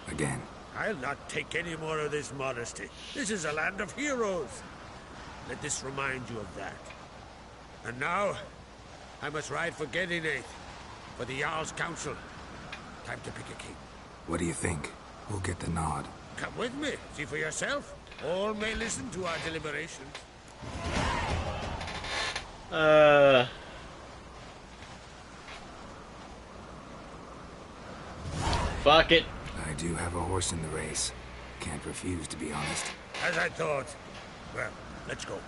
Again. I'll not take any more of this modesty. This is a land of heroes. Let this remind you of that. And now, I must ride for Gedinath, for the Jarl's Council. Time to pick a king. What do you think? we'll get the nod. Come with me. See for yourself. All may listen to our deliberations. Fuck it. I do have a horse in the race. Can't refuse, to be honest. As I thought. Well, let's go.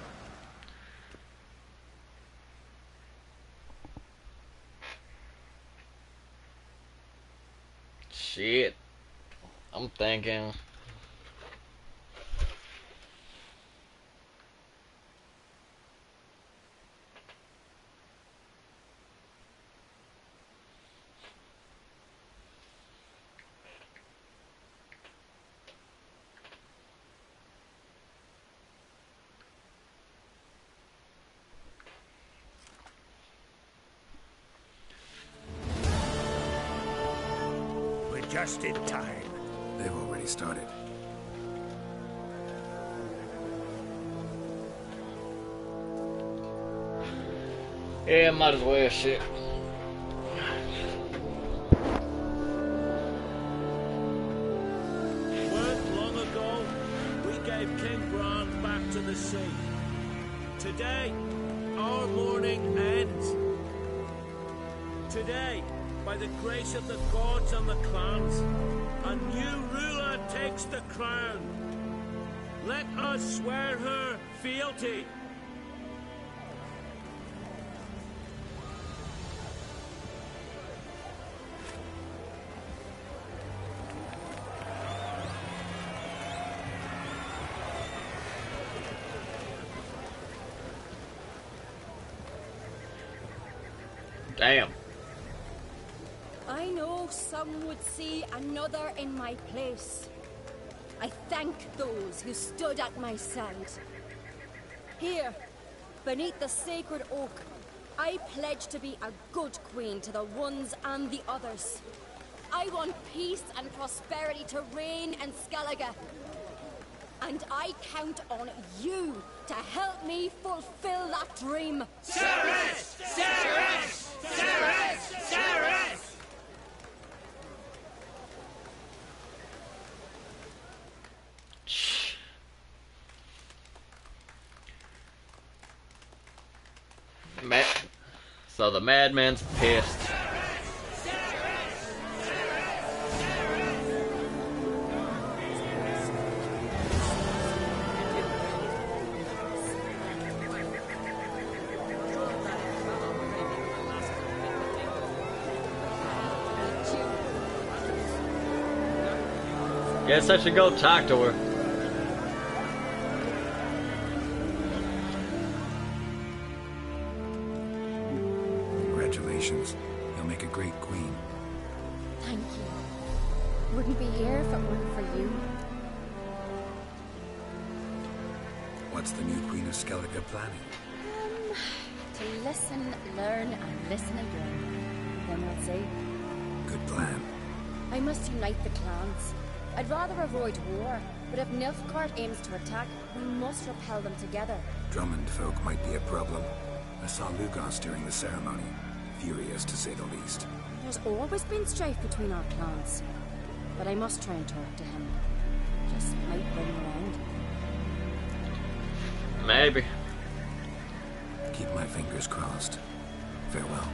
Shit. I'm thinking. Just in time. They've already started. Yeah, might as well, shit. Weren't long ago, we gave King Bran back to the sea. Today, our mourning ends. Today, by the grace of the gods and the clans, a new ruler takes the crown. Let us swear her fealty. Damn. I know some would see another in my place. I thank those who stood at my side. Here, beneath the sacred oak, I pledge to be a good queen to the ones and the others. I want peace and prosperity to reign in Skellige. And I count on you to help me fulfill that dream. Ceres! Ceres! Ceres! Ceres! So the madman's pissed. Guess I should go talk to her. Congratulations. You'll make a great queen. Thank you. Wouldn't be here if it weren't for you. What's the new Queen of Skellige planning? To listen, learn, and listen again. Then we'll see. Good plan. I must unite the clans. I'd rather avoid war, but if Nilfgaard aims to attack, we must repel them together. Drummond folk might be a problem. I saw Lugos during the ceremony. Furious, to say the least. There's always been strife between our clans. But I must try and talk to him. Just might bring him around. Maybe. Keep my fingers crossed. Farewell.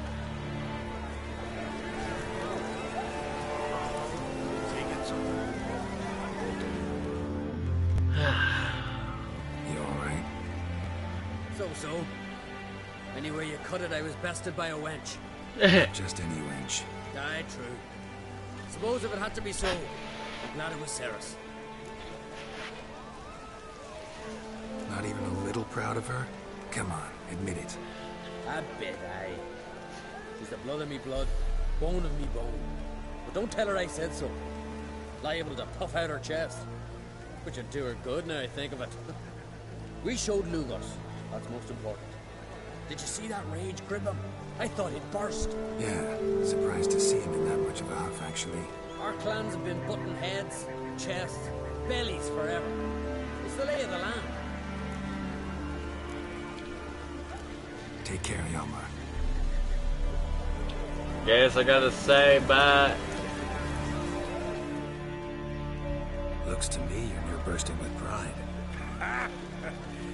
You alright? So. Anywhere you cut it, I was bested by a wench. Just any wench. Aye, true. Suppose if it had to be so, I'm glad it was Ceres. Not even a little proud of her? Come on, admit it. A bit, aye. She's the blood of me blood, bone of me bone. But don't tell her I said so. Liable to puff out her chest. Which would do her good now I think of it. We showed Lugos. That's most important. Did you see that rage grip him? I thought he'd burst. Yeah, surprised to see him in that much of a huff, actually. Our clans have been butting heads, chests, bellies forever. It's the lay of the land. Take care, Yomar. Guess I gotta say bye. Looks to me you're bursting with pride.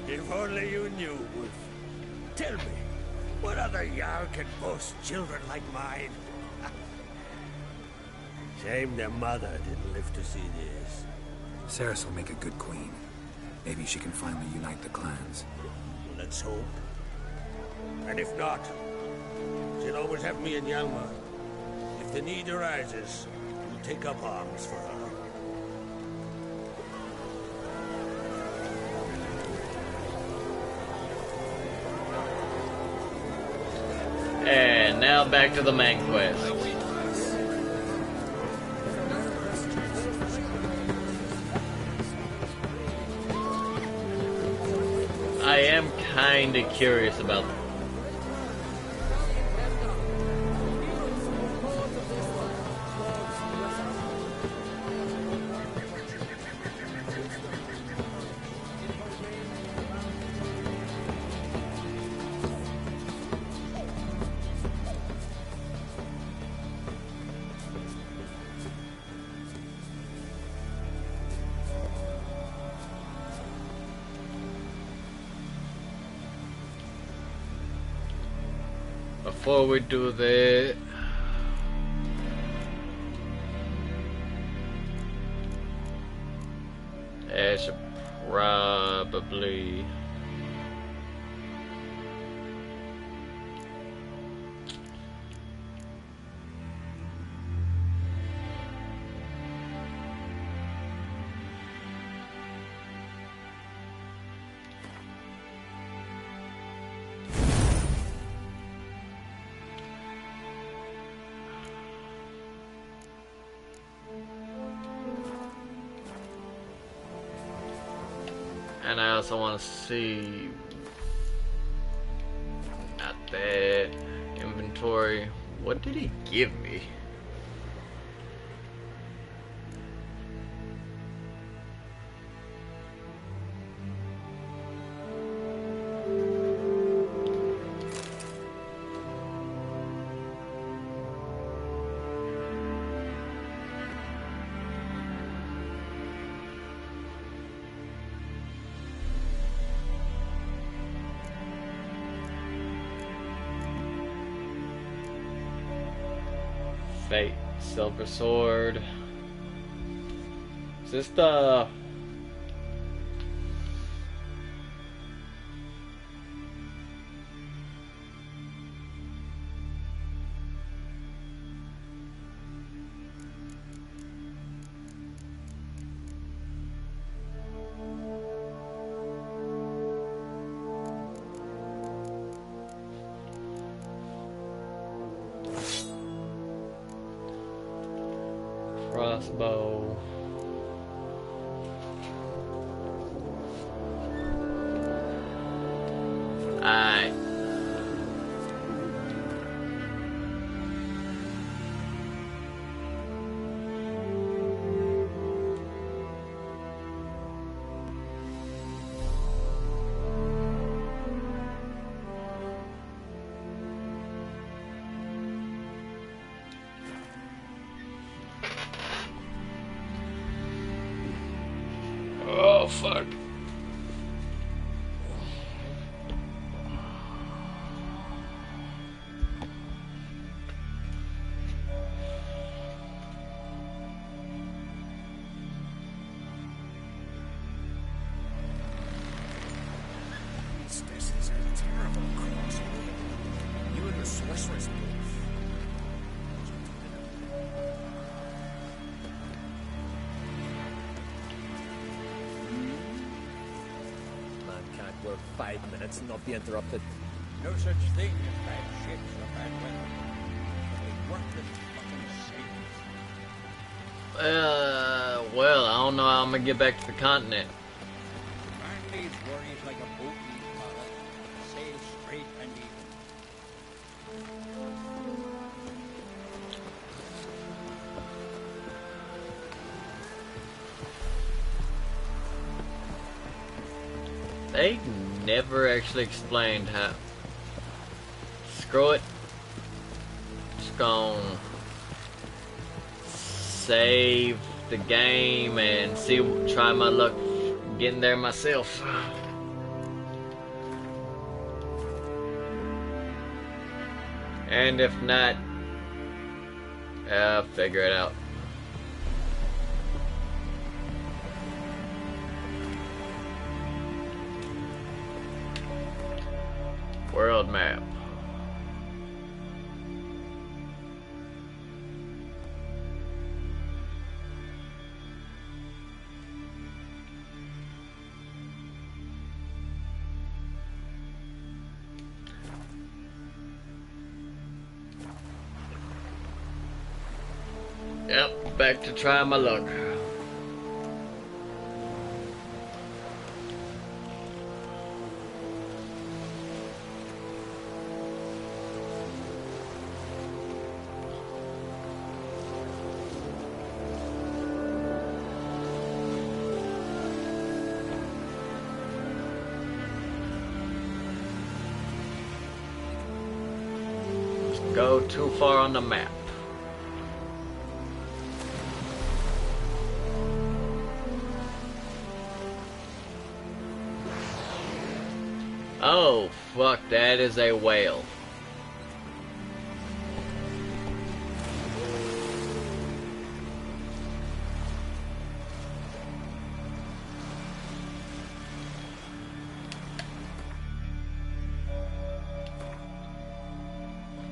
If only you knew, Wolf. Tell me, what other Jarl can boast children like mine? Shame their mother didn't live to see this. Cerys will make a good queen. Maybe she can finally unite the clans. Let's hope. And if not, she'll always have me and Hjalmar. If the need arises, we'll take up arms for her. And now back to the main quest. I am kinda curious about before we do that. I should probably and I also want to see not that inventory. What did he give me? Fate, silver sword. Is this the... crossbow? Alright. Oh, fuck. This is a terrible cross. You and the sorceress both. Man can't work 5 minutes and not be interrupted. No such thing as bad ships or bad weather. Only worthless fucking sailors. Well, I don't know how I'm gonna get back to the continent. Man needs worries like a boat needs ballast. Sail straight and even. They never actually explained how. Screw it. Just gonna save the game and try my luck getting there myself. And if not, I'll figure it out. World map. Yep, back to trying my luck. Go too far on the map. Oh, fuck, that is a whale.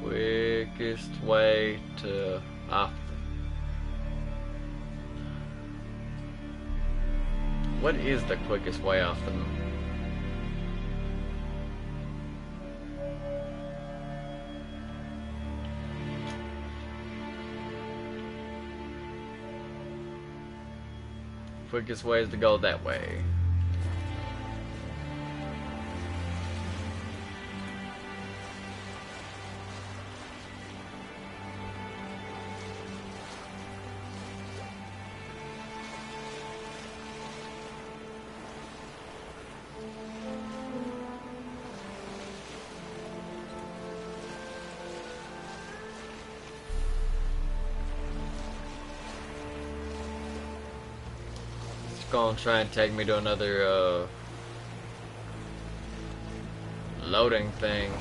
Quickest way to off. What is the quickest way off the moon? Quickest way is to go that way. Gonna try and take me to another loading thing.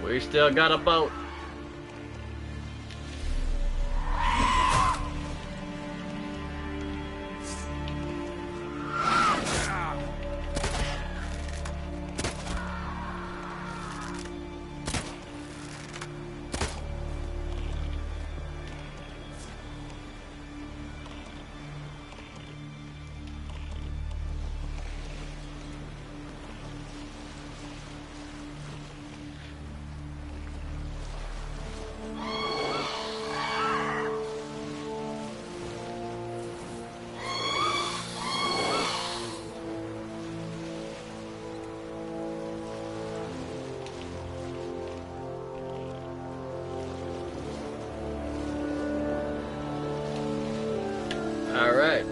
We still got a boat. Alright.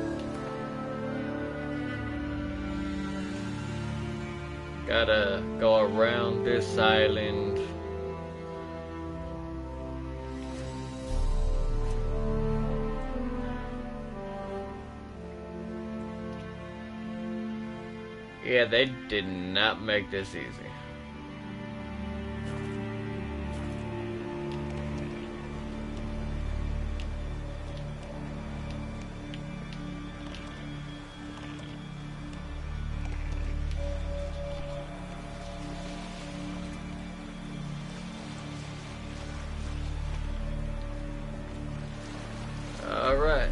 Gotta go around this island. Yeah, they did not make this easy. All right.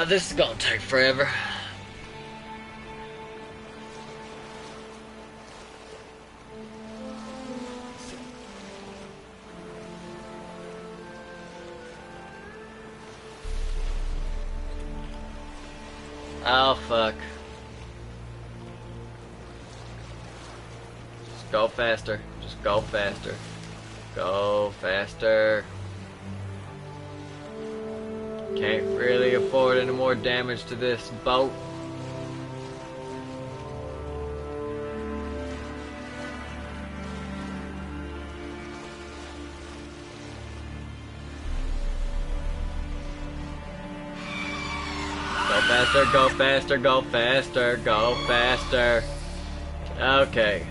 This is gonna take forever. Oh, fuck. Just go faster. Just go faster. Go faster. Can't really afford any more damage to this boat. Go faster, go faster, go faster, go faster. Okay.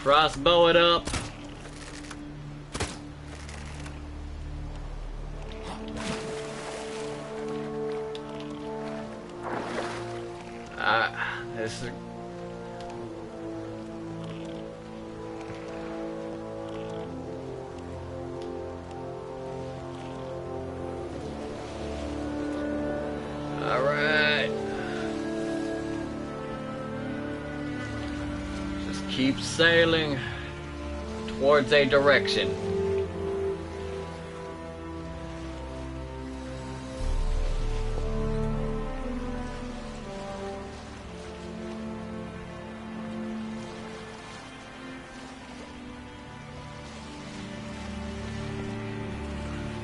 Crossbow it up. This is... Alright. Just keep sailing towards a direction.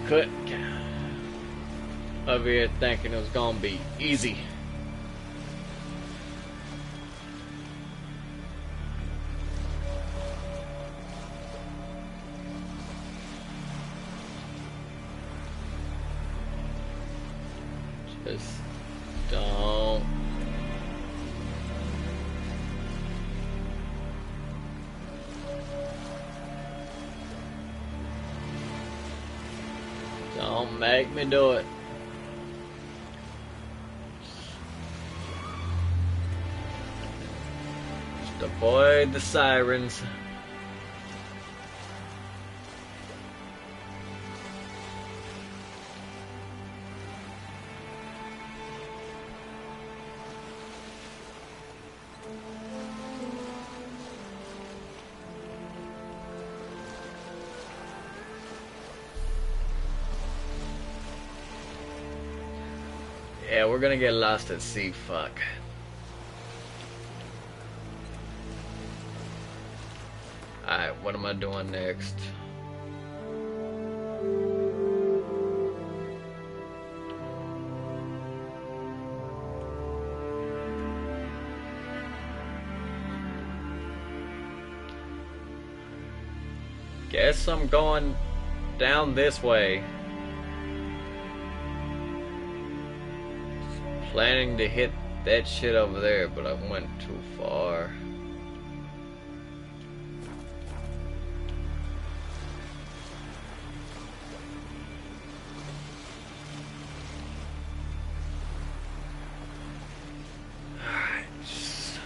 Cut. Over here thinking it was gonna be easy. Just don't. Don't make me do it. Just avoid the sirens. Yeah, we're gonna get lost at sea, fuck. Alright, what am I doing next? Guess I'm going down this way. Planning to hit that shit over there, but I went too far. Alright, just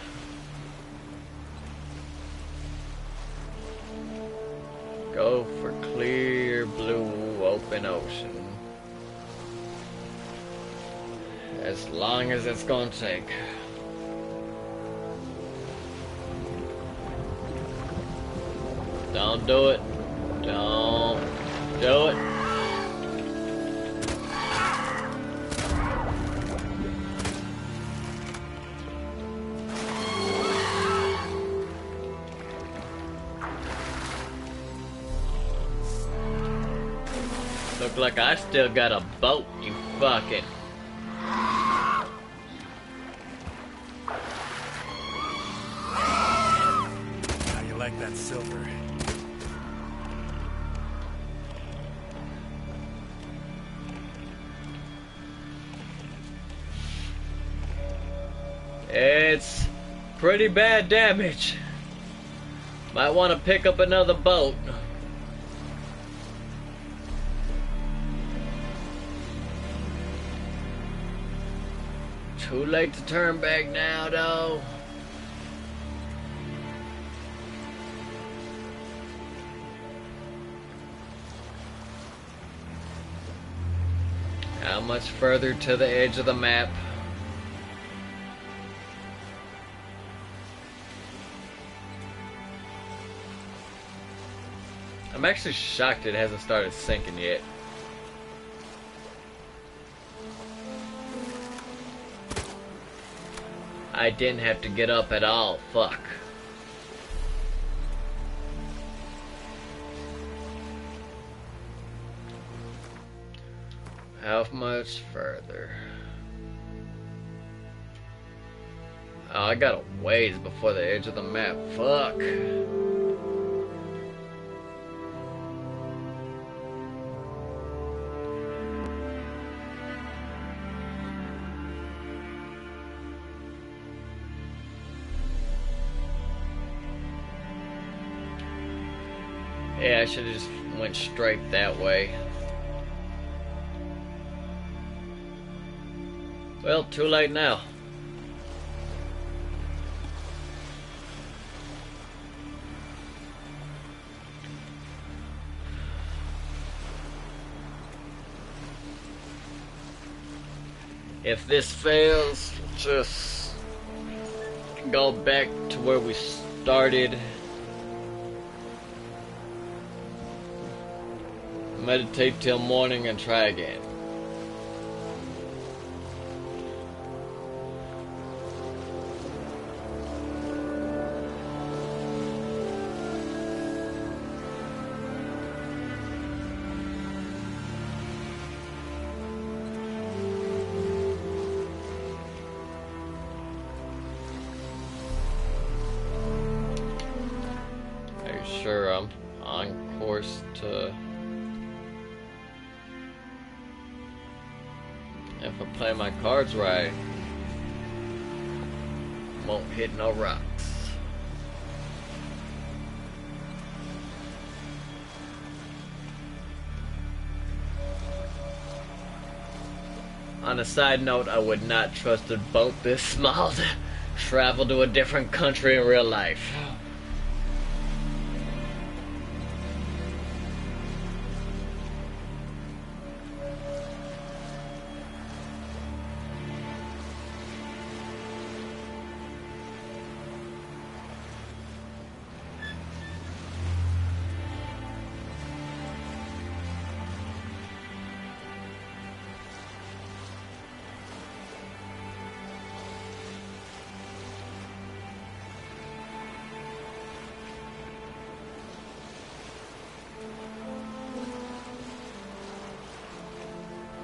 go for clear blue open ocean. As long as it's gonna take. Don't do it. Don't do it. Look like I still got a boat, you fucking. That silver. It's pretty bad damage. Might want to pick up another boat. Too late to turn back now, though. How much further to the edge of the map? I'm actually shocked it hasn't started sinking yet. I didn't have to get up at all. Fuck. How much further? Oh, I got a ways before the edge of the map. Fuck. Yeah, I should have just went straight that way. Well, too late now. If this fails, just go back to where we started. Meditate till morning and try again. Are you sure I'm on course to... If I play my cards right, won't hit no rocks. On a side note, I would not trust a boat this small to travel to a different country in real life.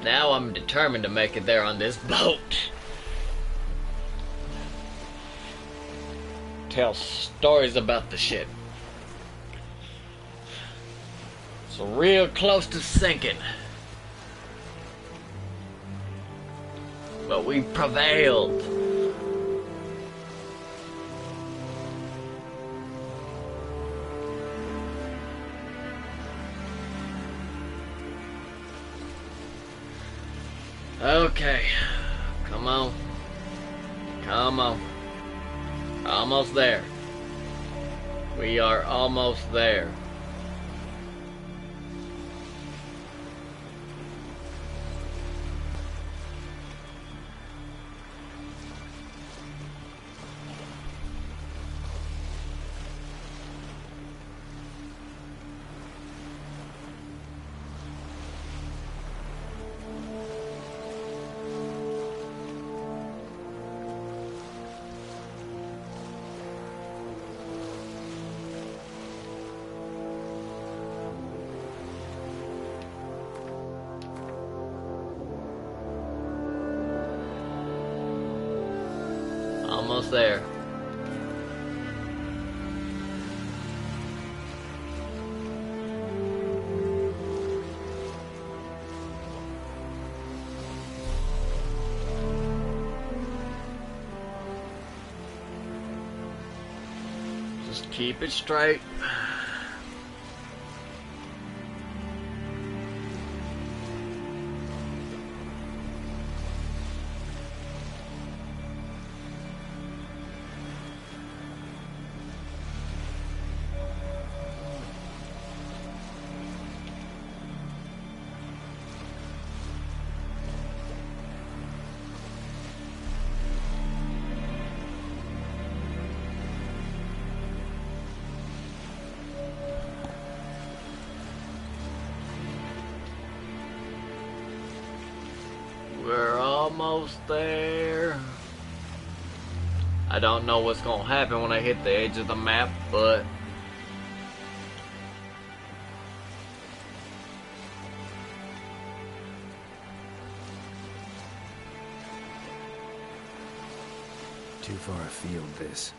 Now I'm determined to make it there on this boat. Tell stories about the shit. It's real close to sinking. But we prevailed. Okay, come on, come on, almost there. We are almost there. Almost there. Just keep it straight. We're almost there. I don't know what's gonna happen when I hit the edge of the map, but too far afield, this.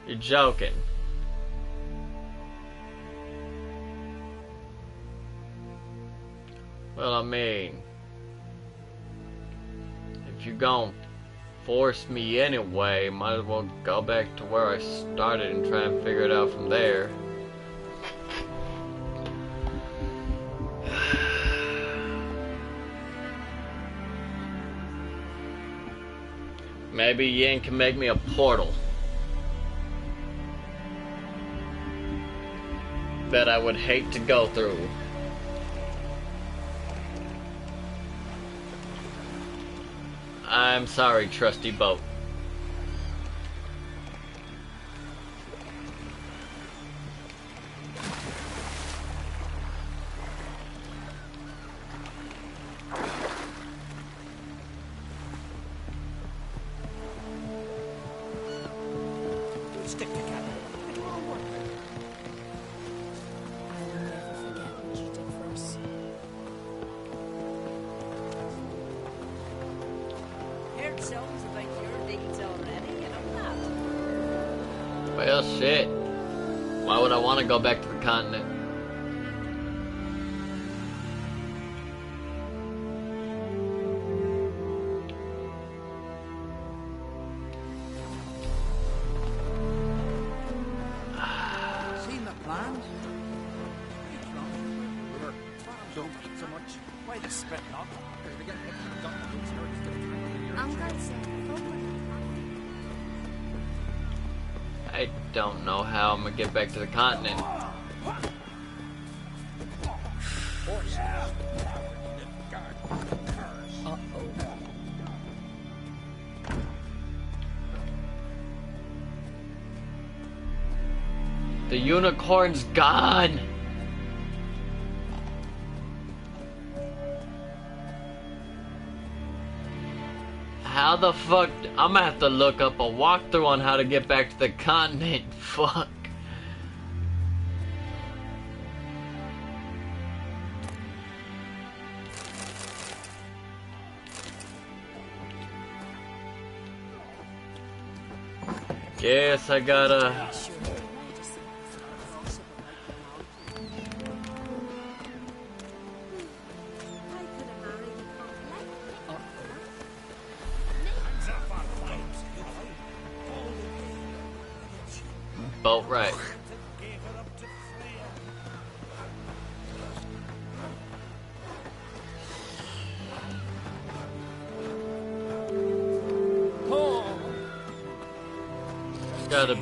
You're joking. Well, I mean, if you're gonna force me anyway, might as well go back to where I started and try and figure it out from there. Maybe Yin can make me a portal that I would hate to go through. I'm sorry, trusty boat. Stick together. It will work. I will never forget what you did for us. Heard songs about your deeds already, and I'm not. Well, shit. Why would I want to go back to the continent? Seen the plan? Don't eat so much. Why the spit up? I'm gonna say, I don't know how I'm gonna get back to the continent. The unicorn's gone. How the fuck? I'm gonna have to look up a walkthrough on how to get back to the continent. Fuck. Guess I gotta. Boat right. Gotta.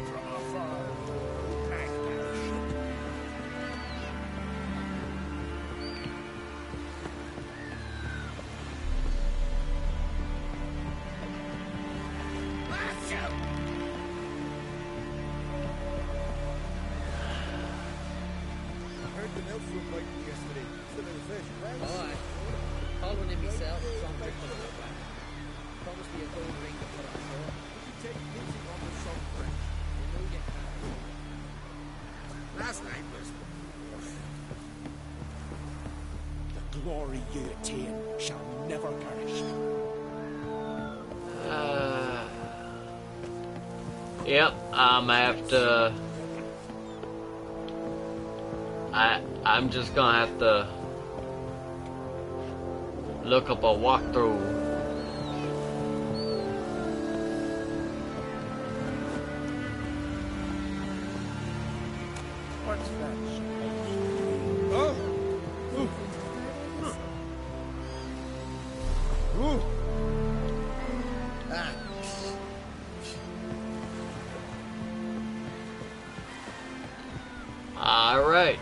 Oh, I called one in myself. It's on Rick when I got back. Promised me a gold ring to put on shore. You take music on the song French. You know you can. Last night was... The glory you attain shall never perish. Yep, I'm gonna have to. I'm just gonna have to look up a walkthrough. What's that? Oh! Ooh! Ah. All right.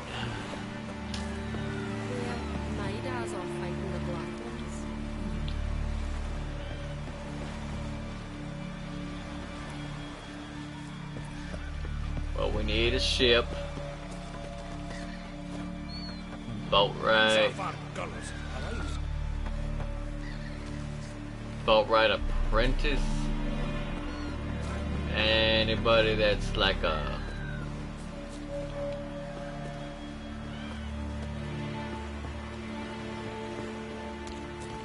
My dad's off fighting the black ones. Well, we need a ship. Boatwright. Boatwright apprentice. Anybody that's like a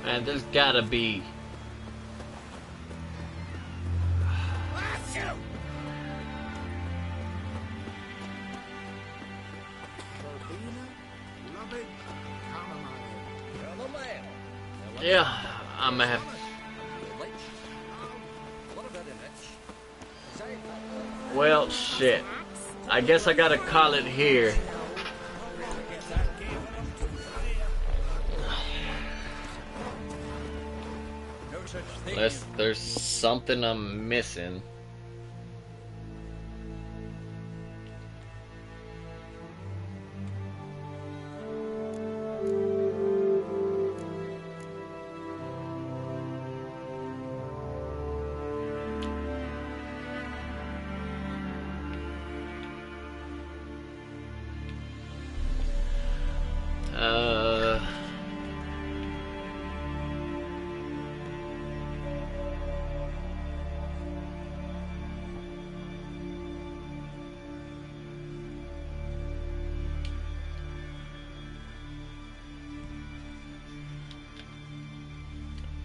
man, there's gotta be yeah, I'm gonna have well, shit. I guess I gotta call it here. Unless there's something I'm missing.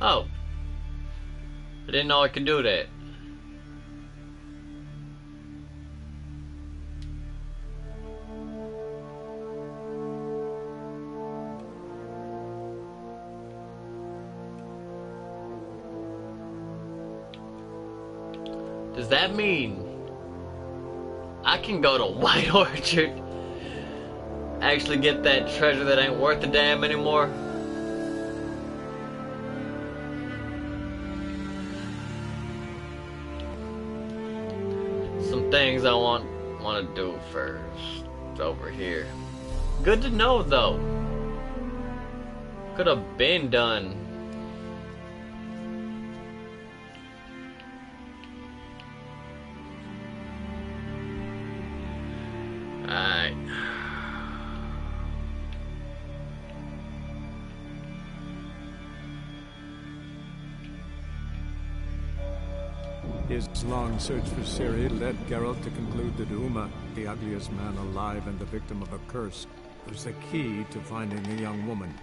Oh. I didn't know I could do that. Does that mean I can go to White Orchard, actually get that treasure that ain't worth a damn anymore? Some things I want to do first over here. Good to know though. Could have been done. Alright. His long search for Ciri led Geralt to conclude that Uma, the ugliest man alive and the victim of a curse, was the key to finding the young woman.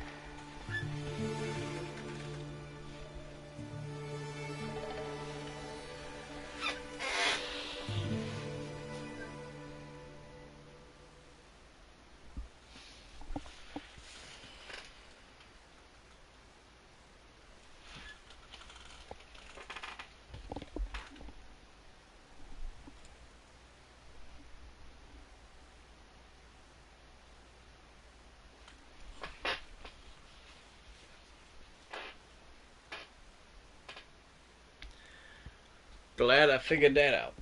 Glad I figured that out.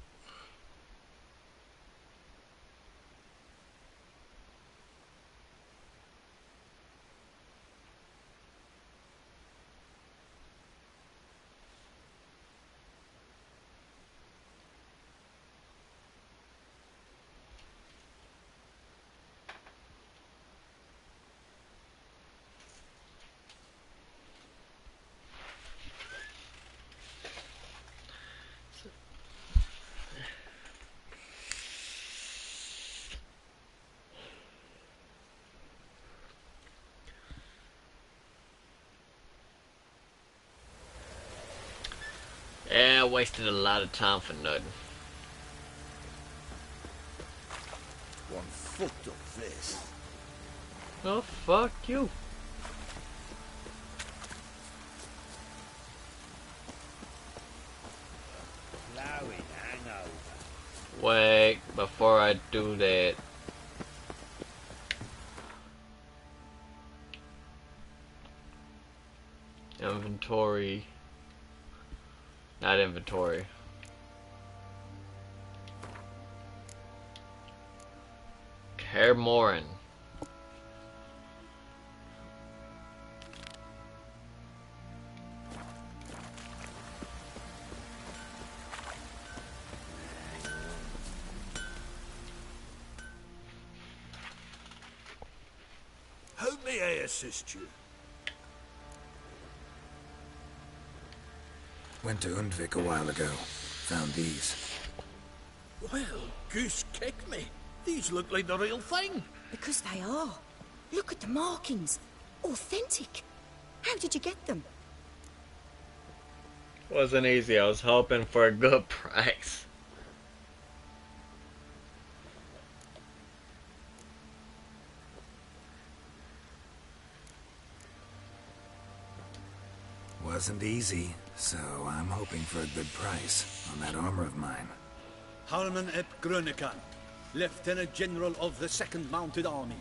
Yeah, I wasted a lot of time for nothing. One fucked up face. Oh, fuck you. Plowing hangover. Wait, before I do that. Inventory. Not inventory. Kaer Morhen. Who may I assist you? Went to Undvik a while ago. Found these. Well, goose kick me. These look like the real thing. Because they are. Look at the markings. Authentic. How did you get them? Wasn't easy. I was hoping for a good price. Wasn't easy, so I'm hoping for a good price on that armor of mine. Harman ep Grönekan, Lieutenant General of the 2nd Mounted Army.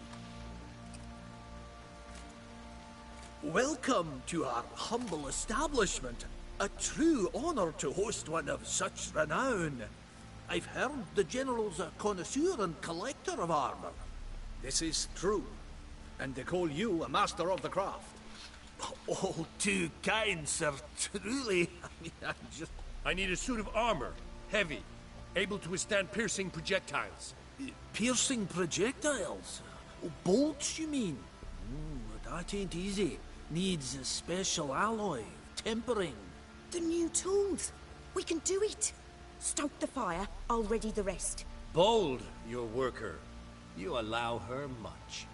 Welcome to our humble establishment. A true honor to host one of such renown. I've heard the General's a connoisseur and collector of armor. This is true, and they call you a master of the craft. All too kind, sir. Truly. I need a suit of armor. Heavy. Able to withstand piercing projectiles. Piercing projectiles? Oh, bolts, you mean? That ain't easy. Needs a special alloy. Tempering. The new tools. We can do it. Stoke the fire, I'll ready the rest. Bold, your worker. You allow her much.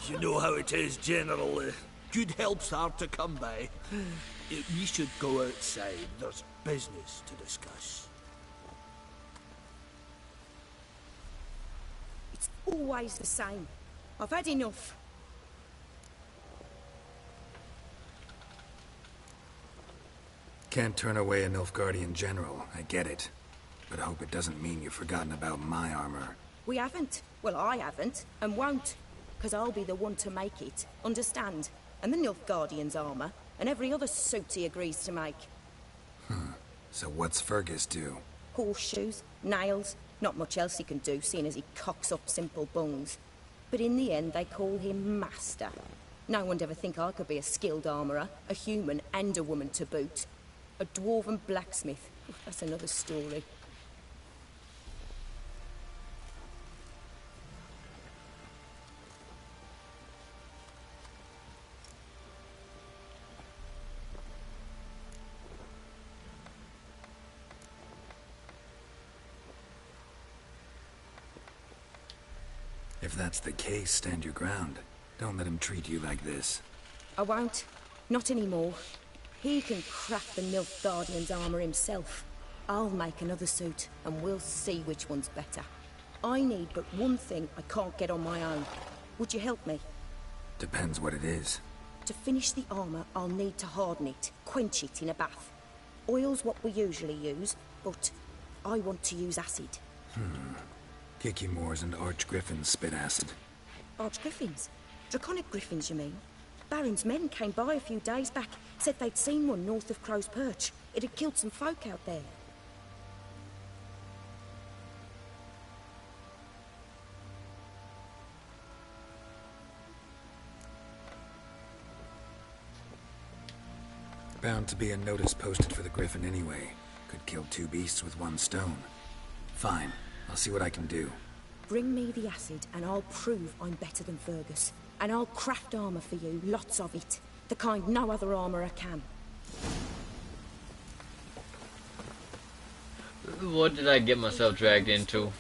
You know how it is, General. Good help's hard to come by. We should go outside. There's business to discuss. It's always the same. I've had enough. Can't turn away a Nilfgaardian general, I get it. But I hope it doesn't mean you've forgotten about my armor. We haven't. Well, I haven't, and won't. Because I'll be the one to make it, understand? And the Nilfgaardian's armor, and every other suit he agrees to make. So what's Fergus do? Horseshoes, nails, not much else he can do, seeing as he cocks up simple bones. But in the end, they call him Master. No one'd ever think I could be a skilled armourer, a human and a woman to boot. A dwarven blacksmith. That's another story. If that's the case, stand your ground. Don't let him treat you like this. I won't. Not anymore. He can craft the Nilfgaardian's armor himself. I'll make another suit, and we'll see which one's better. I need but one thing I can't get on my own. Would you help me? Depends what it is. To finish the armor, I'll need to harden it, quench it in a bath. Oil's what we usually use, but I want to use acid. Kicky Moors and Archgriffins spit acid. Archgriffins? Draconic griffins, you mean? Baron's men came by a few days back, said they'd seen one north of Crow's Perch. It had killed some folk out there. Bound to be a notice posted for the Griffin anyway. Could kill two beasts with one stone. Fine, I'll see what I can do. Bring me the acid and I'll prove I'm better than Fergus. And I'll craft armor for you, lots of it. The kind no other armorer can. What did I get myself dragged into?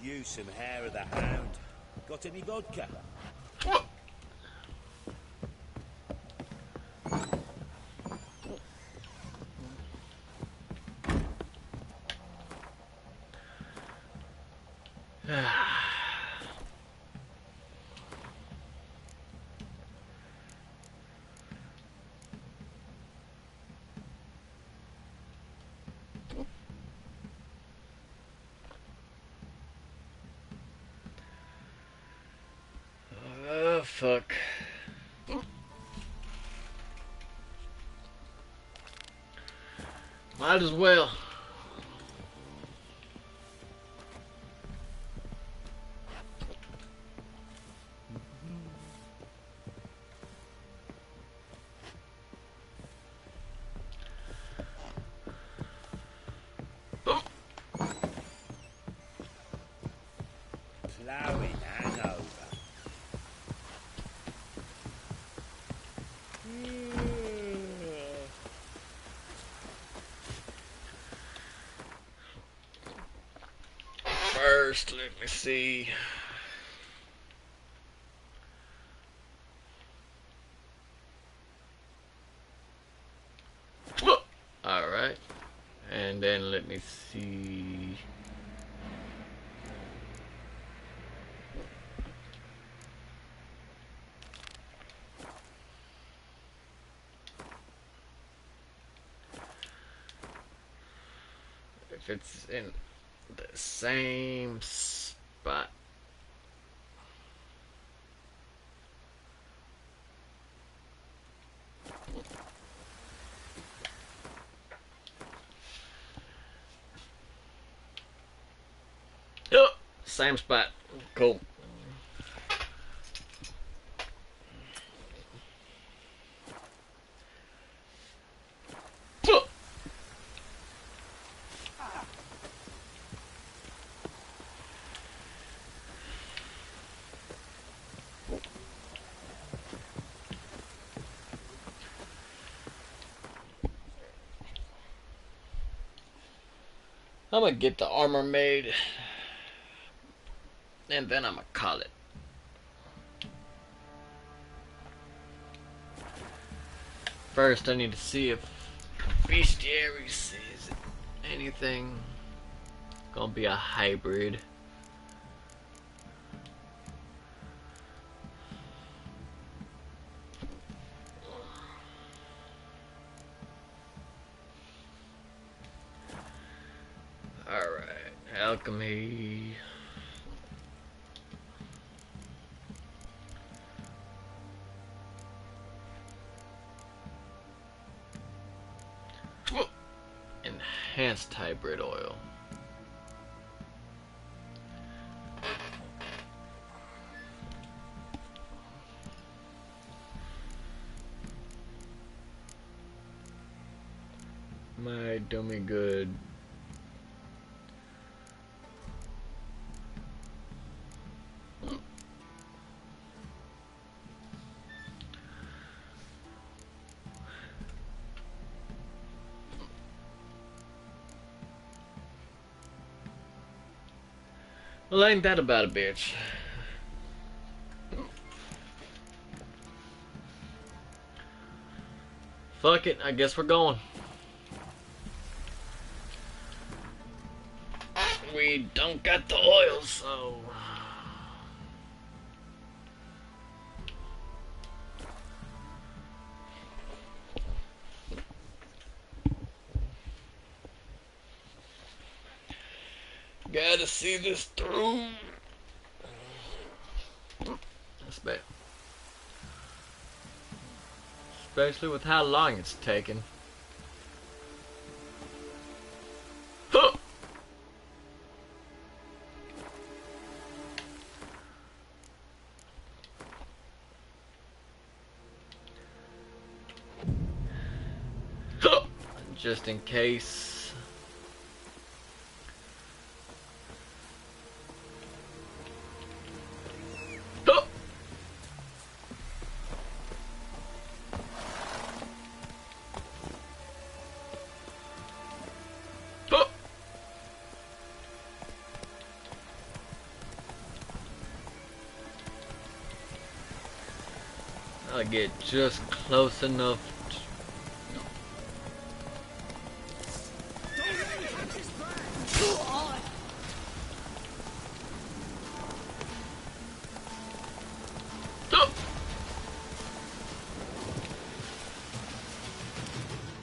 Use some hair of the hound. Got any vodka? fuck. Might as well. Plowing hangover. First, let me see. Alright. And then let me see. If it's in the same spot. Oh, same spot. Cool. I'm gonna get the armor made, and then I'm gonna call it. First, I need to see if bestiary says anything. Gonna be a hybrid. Alright, alchemy. Enhanced hybrid oil. Might do me good. Well, ain't that about a bitch? Fuck it, I guess we're going. We don't got the oil, so... Gotta see this through. That's bad. Especially with how long it's taken. Huh. Huh. Just in case. I'll get just close enough to...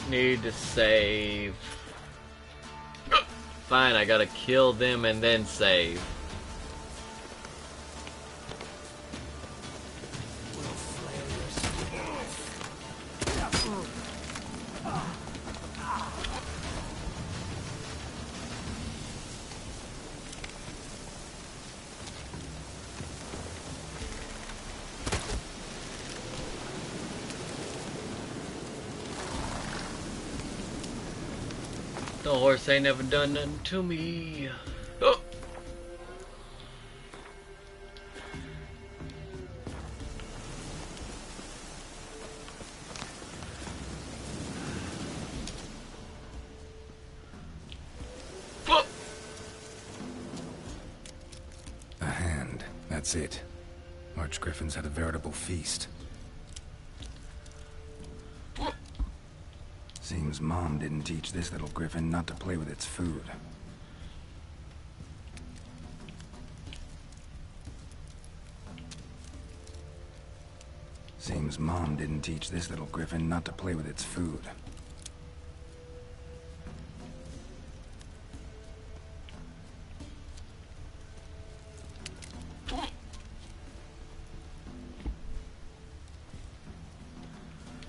Need to save. Fine, I gotta kill them and then save. The horse ain't never done nothing to me. Oh. A hand. That's it. Archgriffins had a veritable feast. Seems Mom didn't teach this little griffin not to play with its food. Seems Mom didn't teach this little griffin not to play with its food.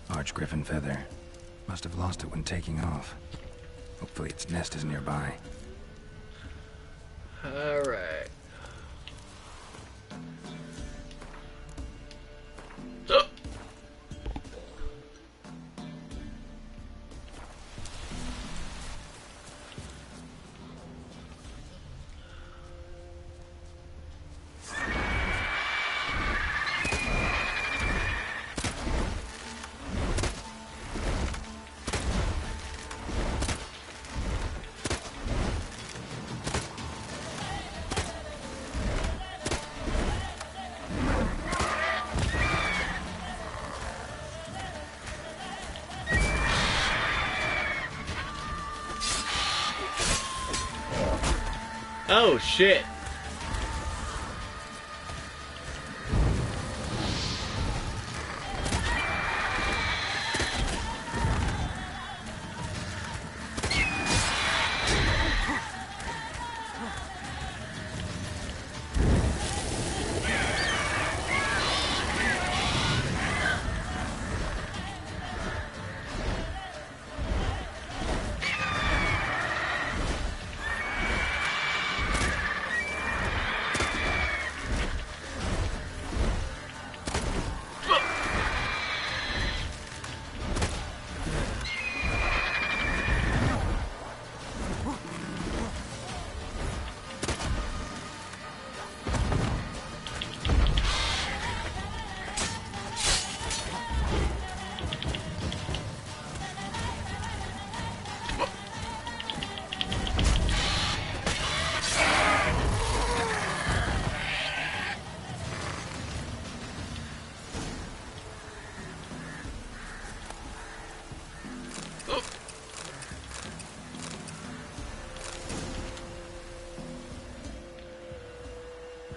Archgriffin feather. Must have lost it when taking off. Hopefully its nest is nearby. Alright. Oh shit.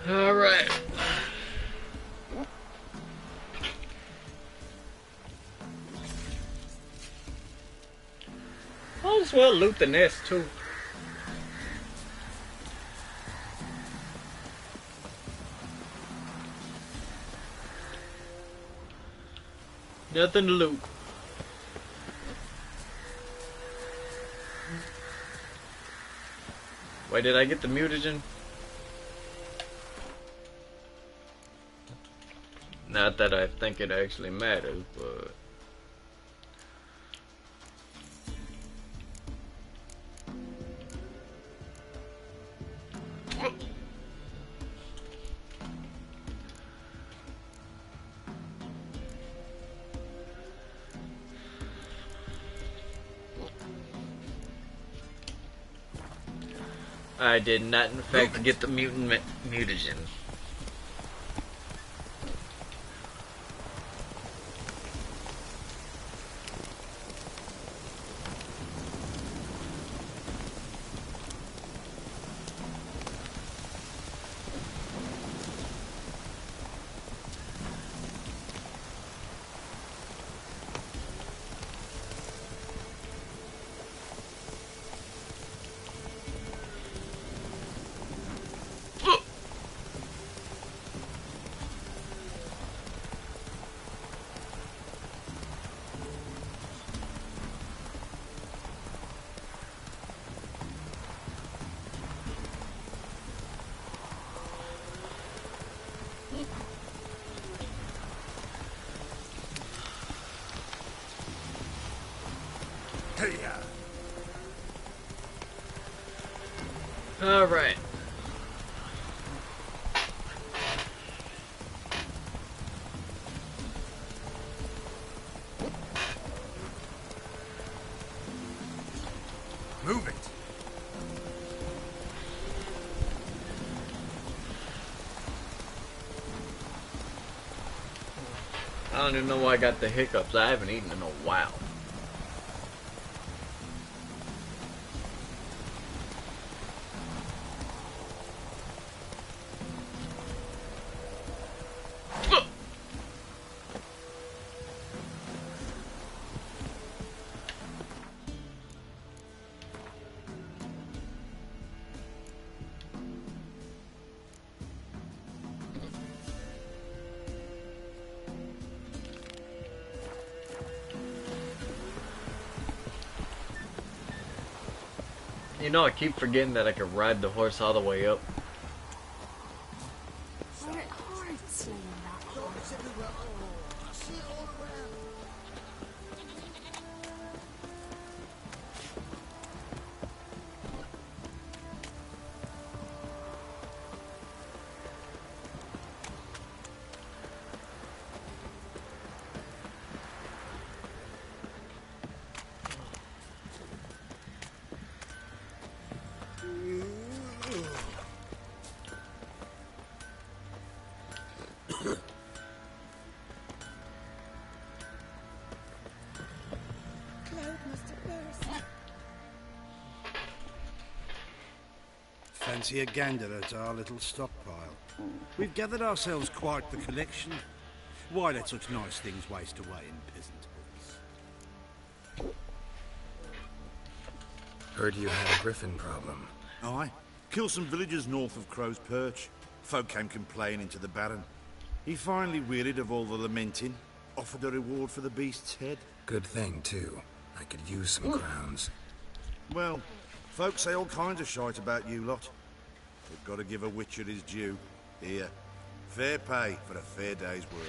Alright. Might as well loot the nest too. Nothing to loot. Wait, did I get the mutagen? Not that I think it actually matters, but... I did not, in fact, get the mutagen. Alright. Move it. I don't even know why I got the hiccups. I haven't eaten in a while. You know, I keep forgetting that I could ride the horse all the way up. Hard slaying that horse. Fancy a gander at our little stockpile. We've gathered ourselves quite the collection. Why let such nice things waste away in peasant halls? Heard you had a griffin problem. Aye. Killed some villagers north of Crow's Perch. Folk came complaining to the Baron. He finally wearied of all the lamenting, offered a reward for the beast's head. Good thing, too. I could use some crowns. Well, folk say all kinds of shite about you lot. We've got to give a Witcher his due. Here, fair pay for a fair day's work.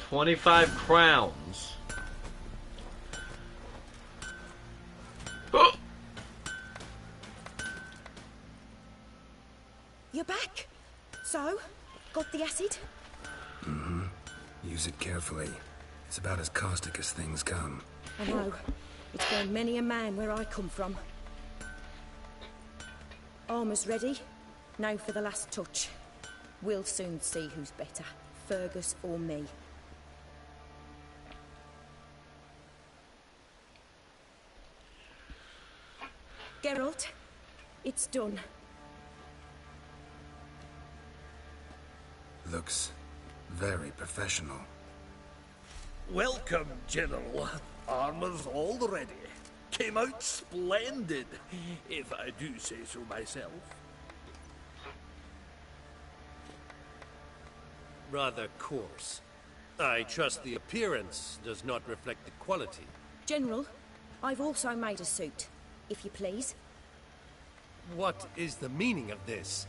$25 crowns. You're back. So, got the acid? Mm-hmm. Use it carefully. It's about as caustic as things come. I know. It's burned many a man where I come from. Armor's ready. Now for the last touch. We'll soon see who's better, Fergus or me. Geralt, it's done. Looks very professional. Welcome, General. Armor's all ready. Came out splendid, if I do say so myself. Rather coarse. I trust the appearance does not reflect the quality. General, I've also made a suit, if you please. What is the meaning of this?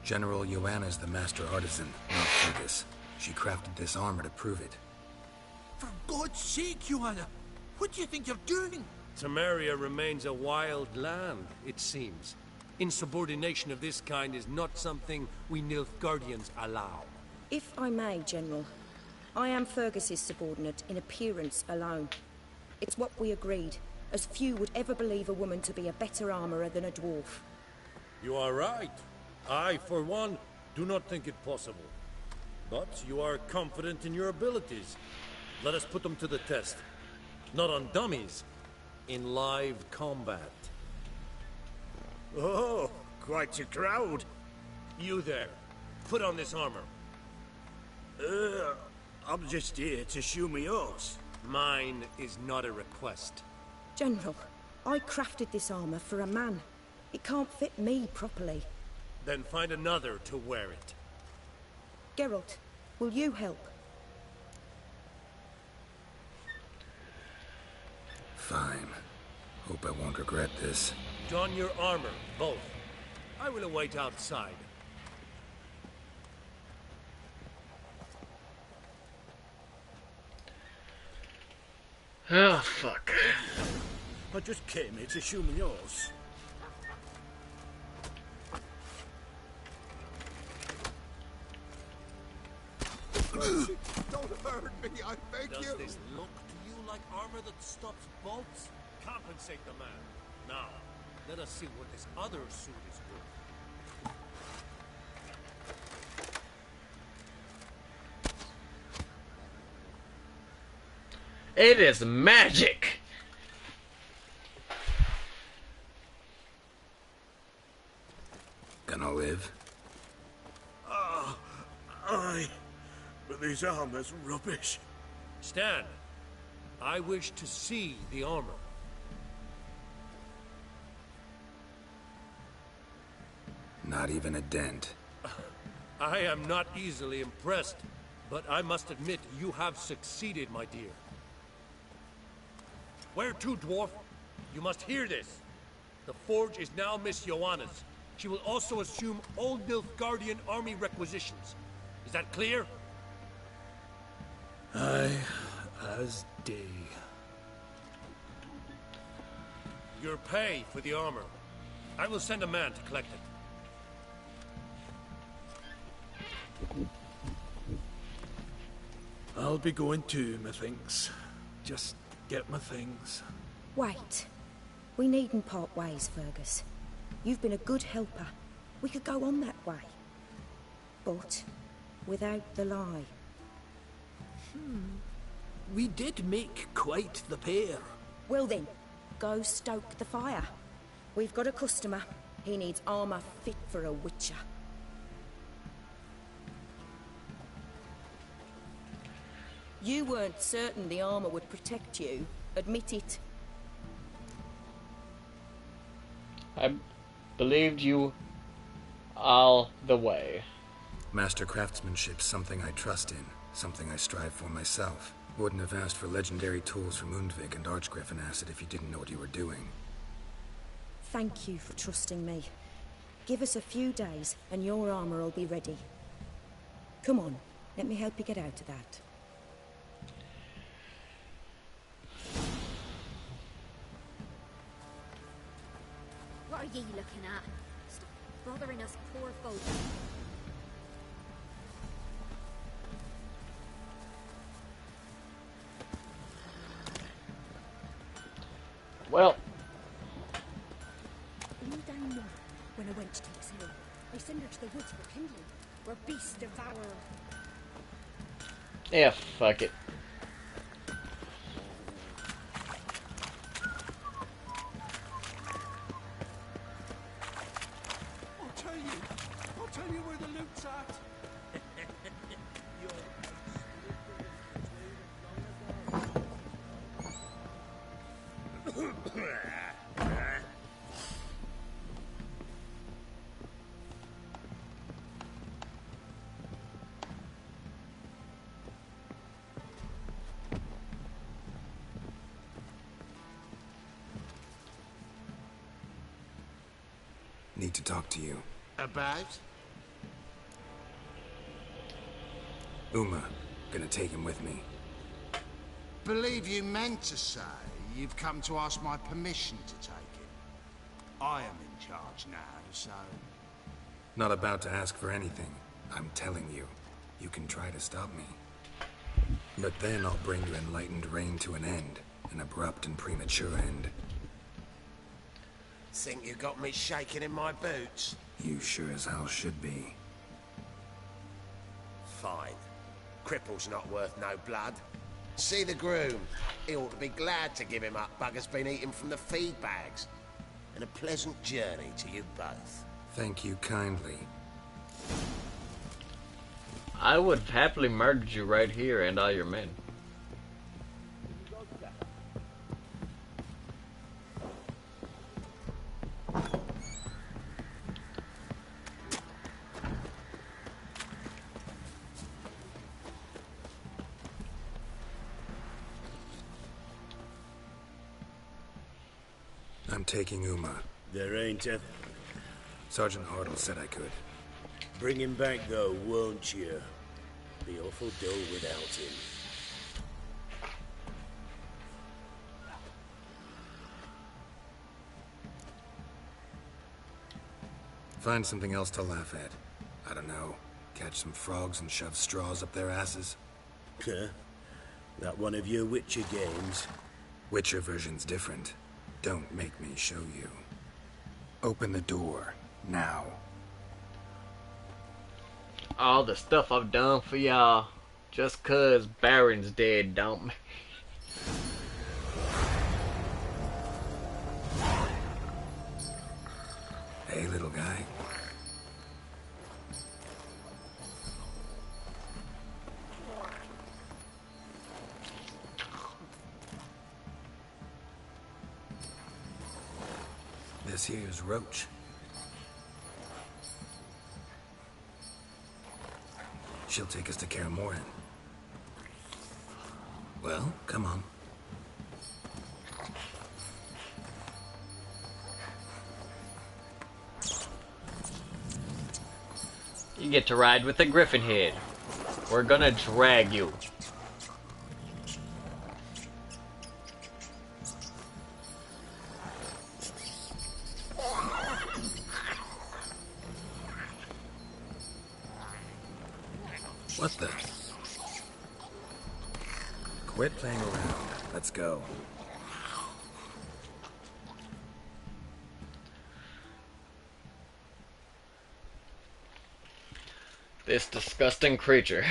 General Joanna's the master artisan, not Fergus. She crafted this armor to prove it. For God's sake, Joanna! What do you think you're doing? Temeria remains a wild land, it seems. Insubordination of this kind is not something we Nilfgaardians allow. If I may, General, I am Fergus's subordinate in appearance alone. It's what we agreed, as few would ever believe a woman to be a better armorer than a dwarf. You are right. I, for one, do not think it possible. But you are confident in your abilities. Let us put them to the test. Not on dummies, in live combat. Oh, quite a crowd. You there, put on this armor. I'm just here to show me yours. Mine is not a request. General, I crafted this armor for a man. It can't fit me properly. Then find another to wear it. Geralt, will you help? Fine. Hope I won't regret this. Don your armor, both. I will await outside. Oh, fuck. I just came here to shoe me yours. Don't hurt me, I beg you. Does this look to you like armor that stops bolts? Compensate the man. Now, let us see what this other suit is worth. It is magic! Gonna live? Aye. But these armor's rubbish. Stand. I wish to see the armor. Not even a dent. I am not easily impressed, but I must admit you have succeeded, my dear. Where to, dwarf? You must hear this. The forge is now Miss Joanna's. She will also assume Old Nilfgaardian army requisitions. Is that clear? Aye, as day. Your pay for the armor. I will send a man to collect it. I'll be going too, methinks. Just get my things. Wait. We needn't part ways, Fergus. You've been a good helper. We could go on that way. But without the lie. We did make quite the pair. Well then, go stoke the fire. We've got a customer. He needs armor fit for a witcher. You weren't certain the armor would protect you. Admit it. I believed you all the way. Master craftsmanship's something I trust in, something I strive for myself. Wouldn't have asked for legendary tools from Undvik and Archgriffin Acid if you didn't know what you were doing. Thank you for trusting me. Give us a few days and your armor will be ready. Come on, let me help you get out of that. What are ye looking at? Stop bothering us poor folk. Well. All down north, when a wench takes ill, they send her to the woods for kindling, where beasts devour her. Yeah, fuck it. I'll tell you where the loot's at. Need to talk to you. About? Uma. Gonna take him with me. Believe you meant to say you've come to ask my permission to take him. I am in charge now, so... Not about to ask for anything. I'm telling you. You can try to stop me. But then I'll bring your enlightened reign to an end. An abrupt and premature end. Think you got me shaking in my boots? You sure as hell should be. Fine. Cripple's not worth no blood. See the groom. He ought to be glad to give him up. Bugger's been eating from the feed bags. And a pleasant journey to you both. Thank you kindly. I would have happily murdered you right here and all your men. taking Uma. There ain't a... Sergeant Hartle said I could. Bring him back, though, won't you? Be awful dull without him. Find something else to laugh at. I don't know. Catch some frogs and shove straws up their asses. Huh? That one of your Witcher games? Witcher version's different. Don't make me show you. Open the door. Now. All the stuff I've done for y'all. Just 'cause Baron's dead, don't me. Hey, little guy. This here's Roach. She'll take us to Kaer Morhen. Well, come on. You get to ride with the Griffin Head. We're gonna drag you. What the? Quit playing around. Let's go. This disgusting creature.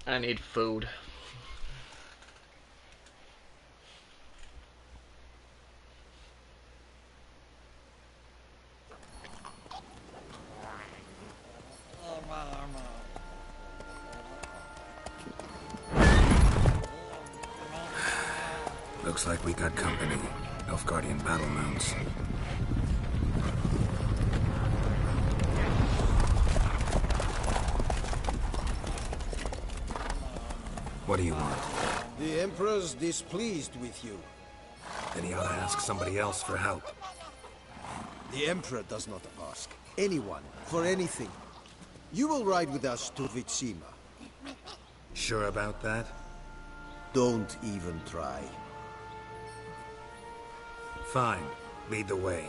I need food. Looks like we got company. Nilfgaardian battle mounts. What do you want? The Emperor's displeased with you. Then he ought to ask somebody else for help. The Emperor does not ask anyone for anything. You will ride with us to Vitsima. Sure about that? Don't even try. Fine. Lead the way.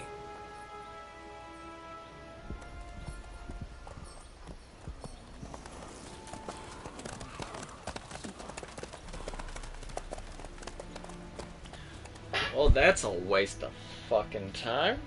Well, that's a waste of fucking time.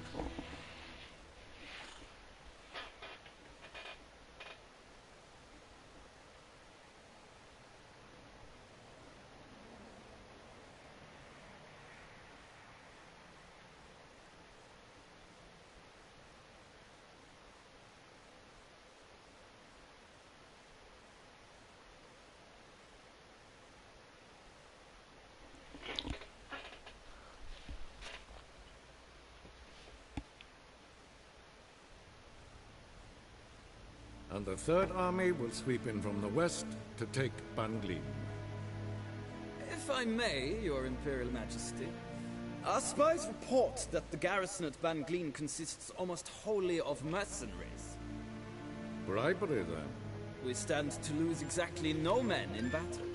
And the Third Army will sweep in from the west to take Banglin. If I may, Your Imperial Majesty, our spies report that the garrison at Banglin consists almost wholly of mercenaries. Bribery, then. We stand to lose exactly no men in battle.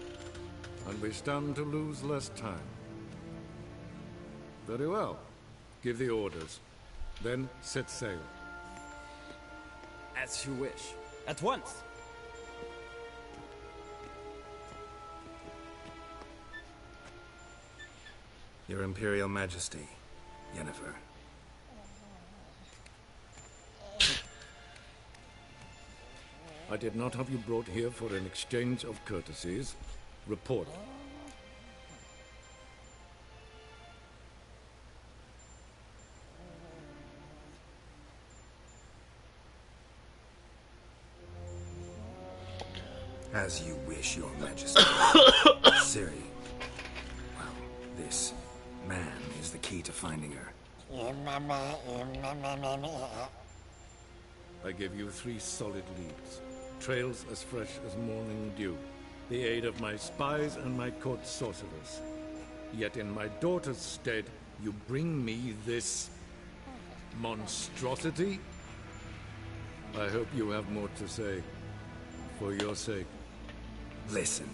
And we stand to lose less time. Very well. Give the orders. Then set sail. As you wish. At once. Your Imperial Majesty, Yennefer. I did not have you brought here for an exchange of courtesies. Report. As you wish, Your Majesty. Ciri. Well, this man is the key to finding her. I give you 3 solid leads. Trails as fresh as morning dew. The aid of my spies and my court sorcerers. Yet in my daughter's stead, you bring me this monstrosity? I hope you have more to say. For your sake. Listen,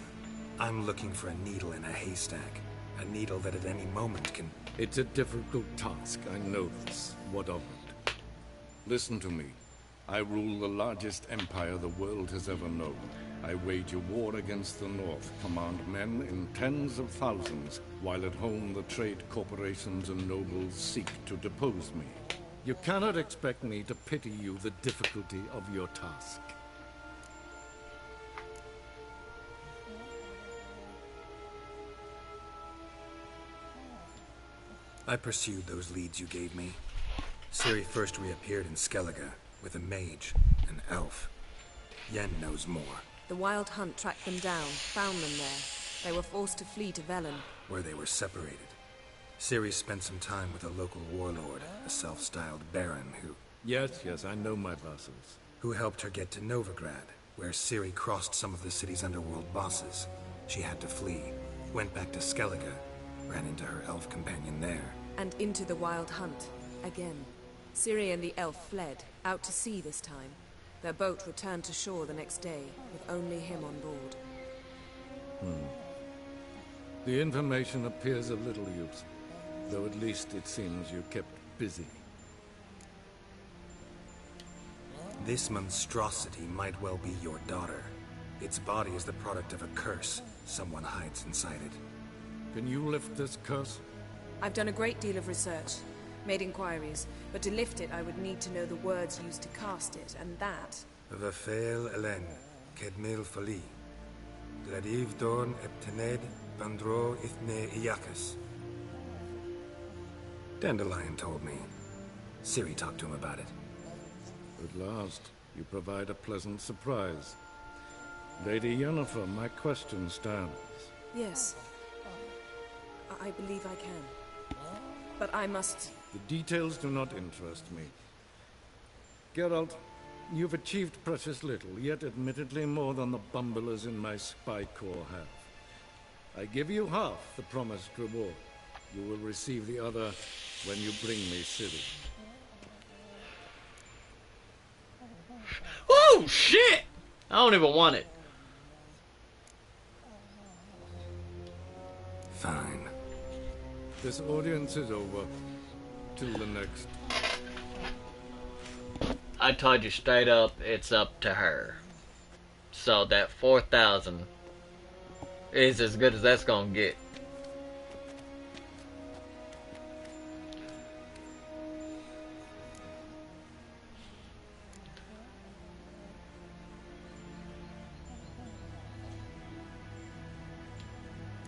I'm looking for a needle in a haystack. A needle that at any moment can... It's a difficult task, I know this. What of it? Listen to me. I rule the largest empire the world has ever known. I wage a war against the North, command men in tens of thousands, while at home the trade corporations and nobles seek to depose me. You cannot expect me to pity you the difficulty of your task. I pursued those leads you gave me. Ciri first reappeared in Skellige, with a mage, an elf. Yen knows more. The Wild Hunt tracked them down, found them there. They were forced to flee to Velen. Where they were separated. Ciri spent some time with a local warlord, a self-styled baron who... Yes, I know my vassals. Who helped her get to Novigrad, where Ciri crossed some of the city's underworld bosses. She had to flee, went back to Skellige, ran into her elf companion there. And into the Wild Hunt, again. Ciri and the elf fled, out to sea this time. Their boat returned to shore the next day, with only him on board. The information appears of little use, though at least it seems you kept busy. This monstrosity might well be your daughter. Its body is the product of a curse. Someone hides inside it. Can you lift this curse? I've done a great deal of research, made inquiries, but to lift it I would need to know the words used to cast it, and that... Vafael Elen, Kedmil Fali. Gladiv Dorn Eptened Bandro Ithne Iyakas. Dandelion told me. Ciri talked to him about it. At last, you provide a pleasant surprise. Lady Yennefer, my question stands. Yes. I believe I can. But I must... The details do not interest me. Geralt, you've achieved precious little, yet admittedly more than the bumblers in my spy corps have. I give you half the promised reward. You will receive the other when you bring me Ciri. Oh shit! I don't even want it. Fine. This audience is over. Till the next. I told you straight up, it's up to her. So that 4,000 is as good as that's gonna get.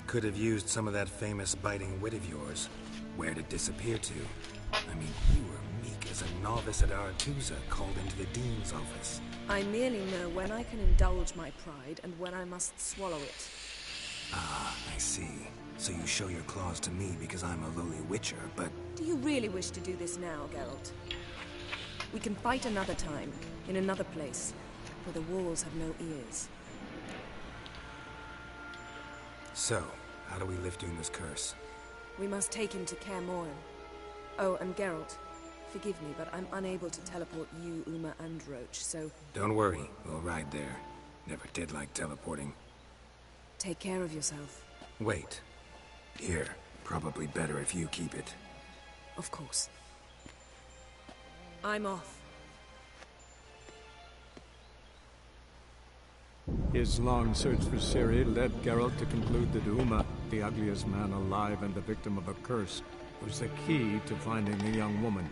Could have used some of that famous biting wit of yours. Where'd it disappear to? I mean, you were meek as a novice at Aretusa called into the Dean's office. I merely know when I can indulge my pride and when I must swallow it. Ah, I see. So you show your claws to me because I'm a lowly witcher, but... Do you really wish to do this now, Geralt? We can fight another time, in another place, where the walls have no ears. So, how do we lift Uma's curse? We must take him to Kaer Morhen. Oh, and Geralt, forgive me, but I'm unable to teleport you, Uma, and Roach, so... Don't worry, we'll ride there. Never did like teleporting. Take care of yourself. Wait. Here, probably better if you keep it. Of course. I'm off. His long search for Ciri led Geralt to conclude that Uma, the ugliest man alive and the victim of a curse, was the key to finding the young woman.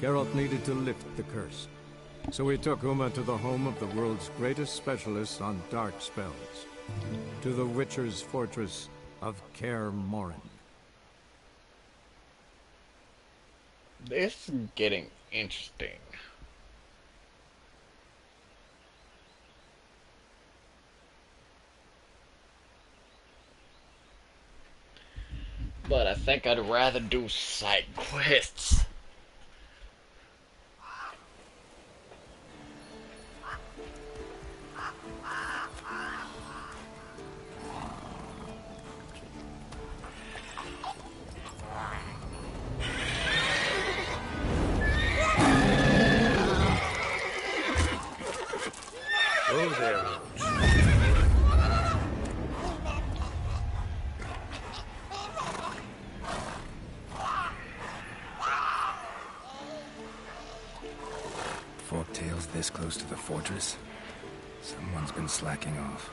Geralt needed to lift the curse, so he took Uma to the home of the world's greatest specialist on dark spells, to the Witcher's fortress of Kaer Morhen. This is getting interesting. But I think I'd rather do side quests. Oh, there. Forktail's this close to the fortress? Someone's been slacking off.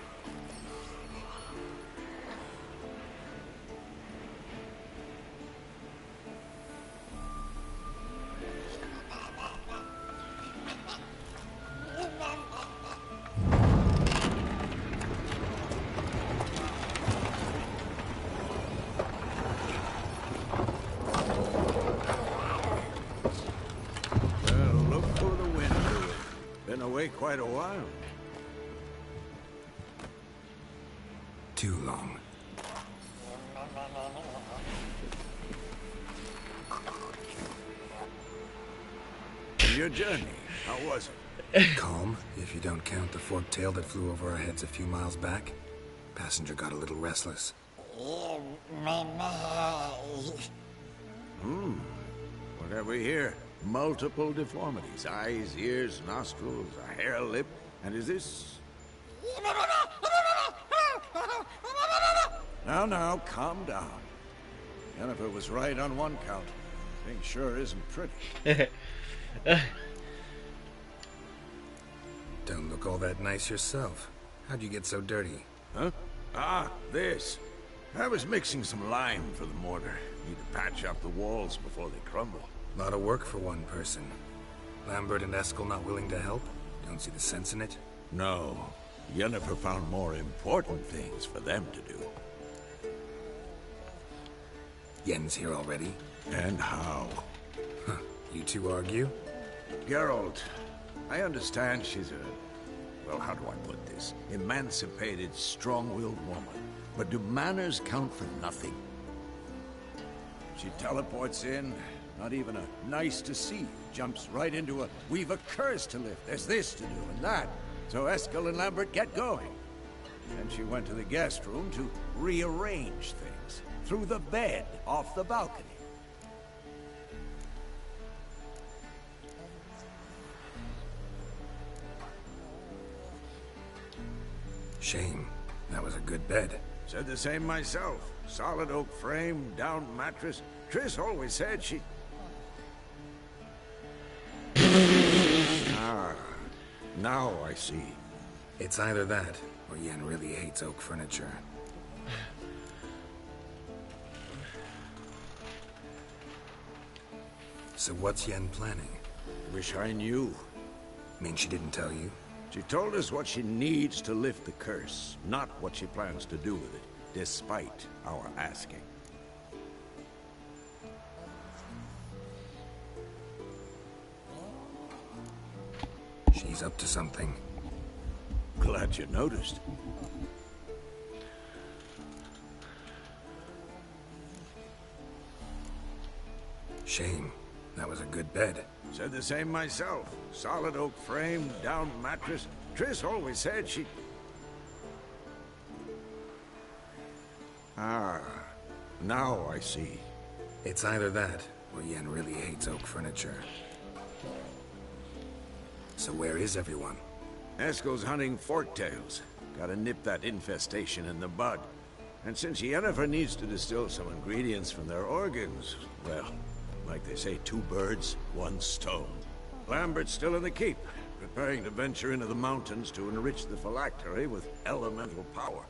Quite a while. Too long. Your journey, how was it? Calm, if you don't count the forktail that flew over our heads a few miles back. Passenger got a little restless. What have we here? Multiple deformities. Eyes, ears, nostrils, a hair lip. And is this... Now, calm down. Jennifer was right on one count. Thing sure isn't pretty. Don't look all that nice yourself. How'd you get so dirty? Huh? Ah, this. I was mixing some lime for the mortar. Need to patch up the walls before they crumble. Lot of work for one person. Lambert and Eskel not willing to help? Don't see the sense in it? No. Yennefer found more important things for them to do. Yen's here already? And how? Huh. You two argue? Geralt, I understand she's a... Well, how do I put this? Emancipated, strong-willed woman. But do manners count for nothing? She teleports in, not even a nice to see. Jumps right into a, we've a curse to lift. There's this to do and that. So Eskel and Lambert get going. Then she went to the guest room to rearrange things. Through the bed, off the balcony. Shame. That was a good bed. Said the same myself. Solid oak frame, down mattress. Triss always said she... Ah, now I see. It's either that, or Yen really hates oak furniture. So what's Yen planning? Wish I knew. Mean she didn't tell you? She told us what she needs to lift the curse, not what she plans to do with it, despite our asking. She's up to something. Glad you noticed. Shame. That was a good bed. Said the same myself. Solid oak frame, down mattress. Triss always said she... Ah, now I see. It's either that, or Yen really hates oak furniture. So where is everyone? Eskel's hunting forktails. Gotta nip that infestation in the bud. And since Yennefer needs to distill some ingredients from their organs, well, like they say, 2 birds, 1 stone. Lambert's still in the keep, preparing to venture into the mountains to enrich the phylactery with elemental power.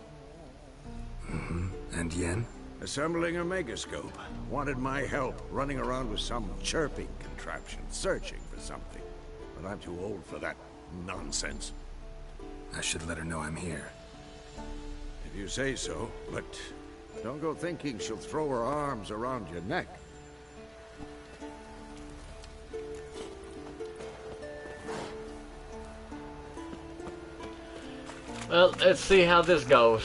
Mm-hmm. And Yen? Assembling a megascope. Wanted my help running around with some chirping contraption, searching for something. But I'm too old for that nonsense. I should let her know I'm here. If you say so, but don't go thinking she'll throw her arms around your neck. Well, let's see how this goes.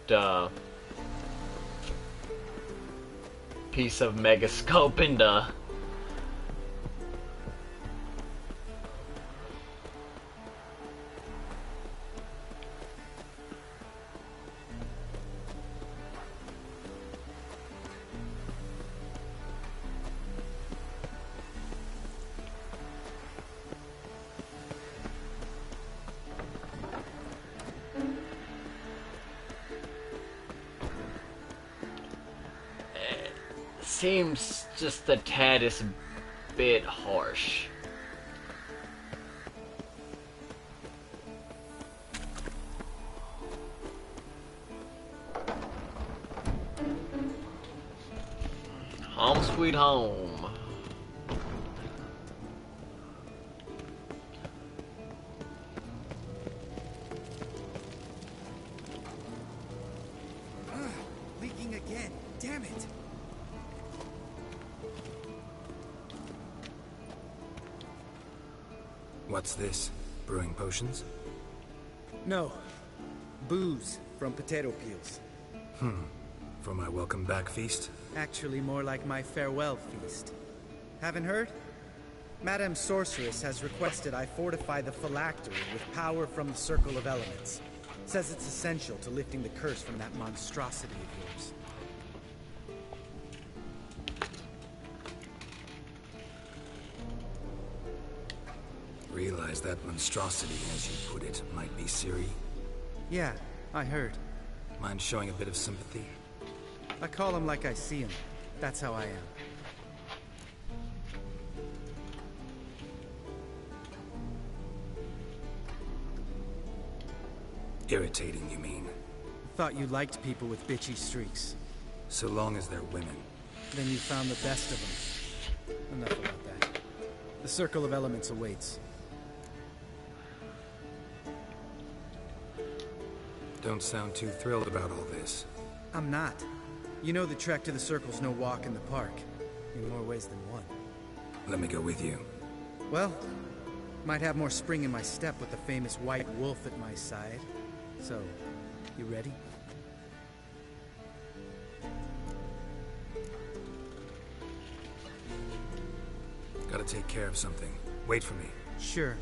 defunct piece of megascope into seems just the taddest bit harsh. Home sweet home. Leaking again. Damn it. What's this? Brewing potions? No. Booze from potato peels. For my welcome back feast? Actually, more like my farewell feast. Haven't heard? Madame Sorceress has requested I fortify the phylactery with power from the Circle of Elements. Says it's essential to lifting the curse from that monstrosity of yours. Realize that monstrosity, as you put it, might be Ciri? Yeah, I heard. Mind showing a bit of sympathy? I call him like I see him. That's how I am. Irritating, you mean? Thought you liked people with bitchy streaks. So long as they're women. Then you found the best of them. Enough about that. The Circle of Elements awaits. Don't sound too thrilled about all this. I'm not. You know the trek to the Circle's no walk in the park. In more ways than one. Let me go with you. Well, might have more spring in my step with the famous white wolf at my side. So, you ready? Gotta take care of something. Wait for me. Sure.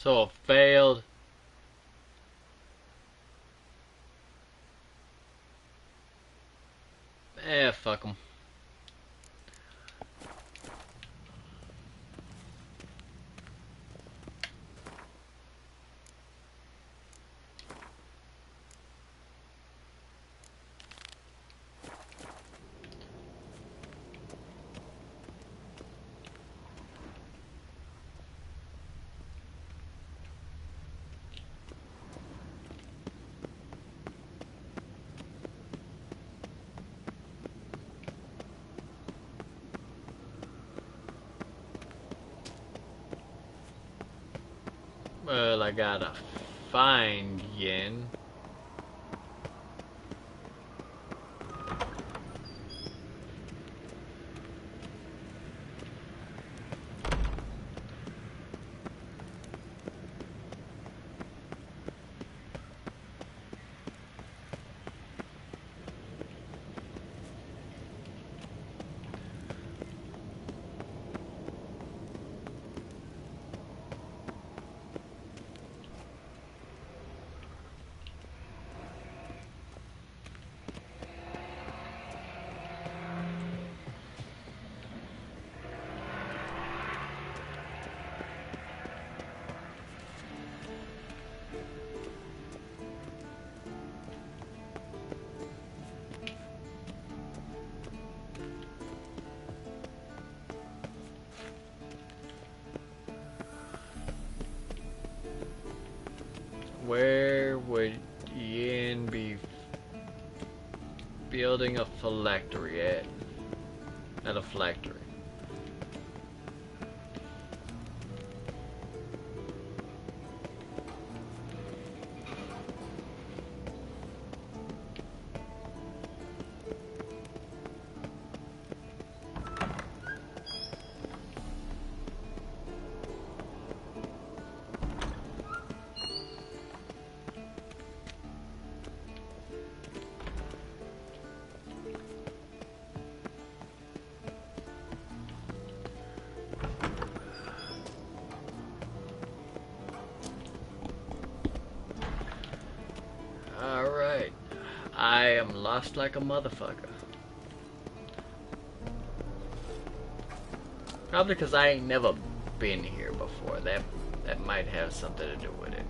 So it failed. Fuck 'em. Well, I gotta find Yin. Where would Yin be building a phylactery at? At a phylactery. Alright. I am lost like a motherfucker. Probably because I ain't never been here before. That might have something to do with it.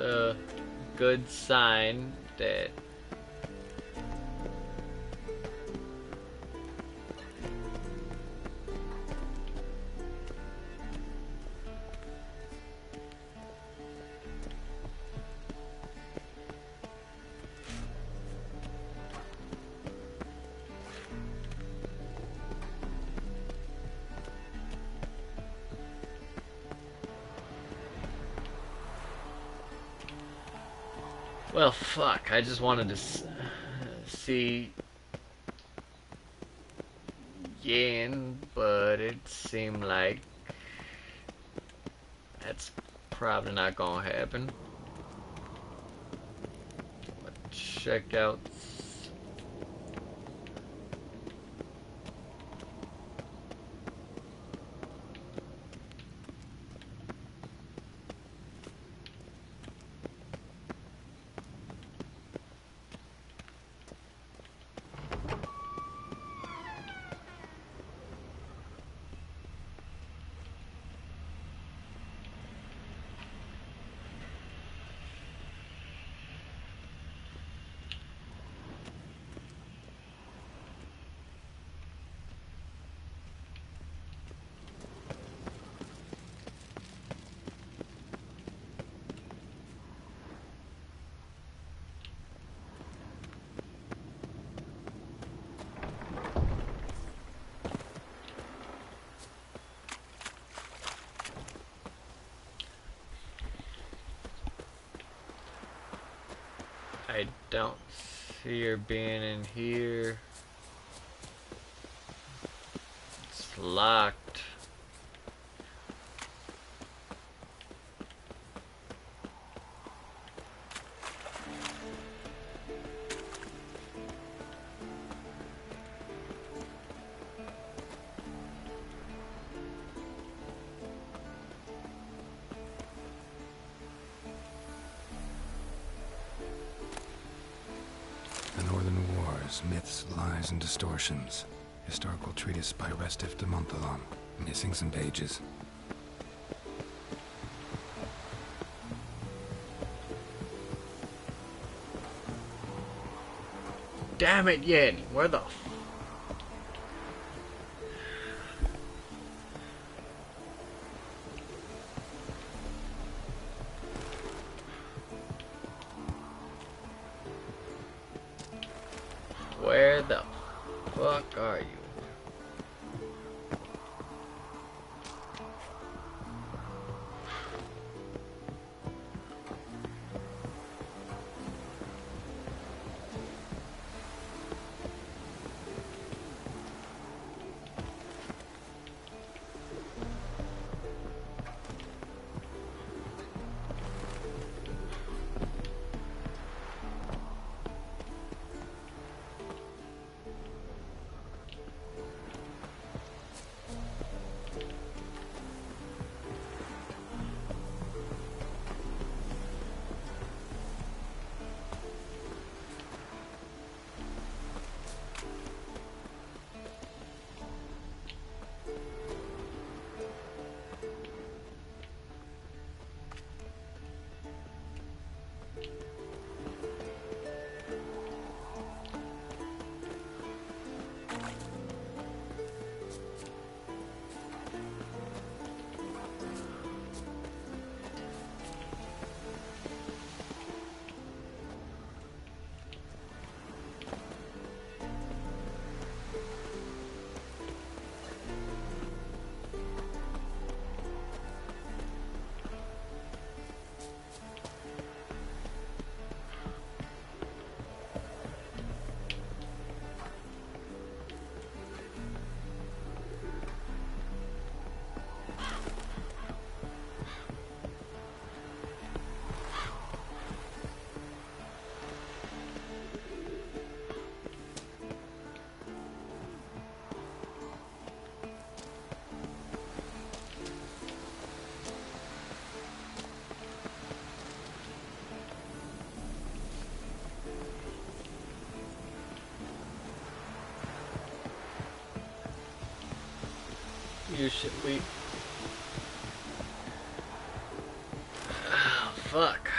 A good sign that well, fuck, I just wanted to see Yin, but it seemed like that's probably not gonna happen. Check out I don't see her being in here. It's locked. Myths, lies, and distortions. Historical treatise by Restif de Montholon. Missing some pages. Damn it, Yin! Where the Where the fuck are you? You should be. Oh, fuck.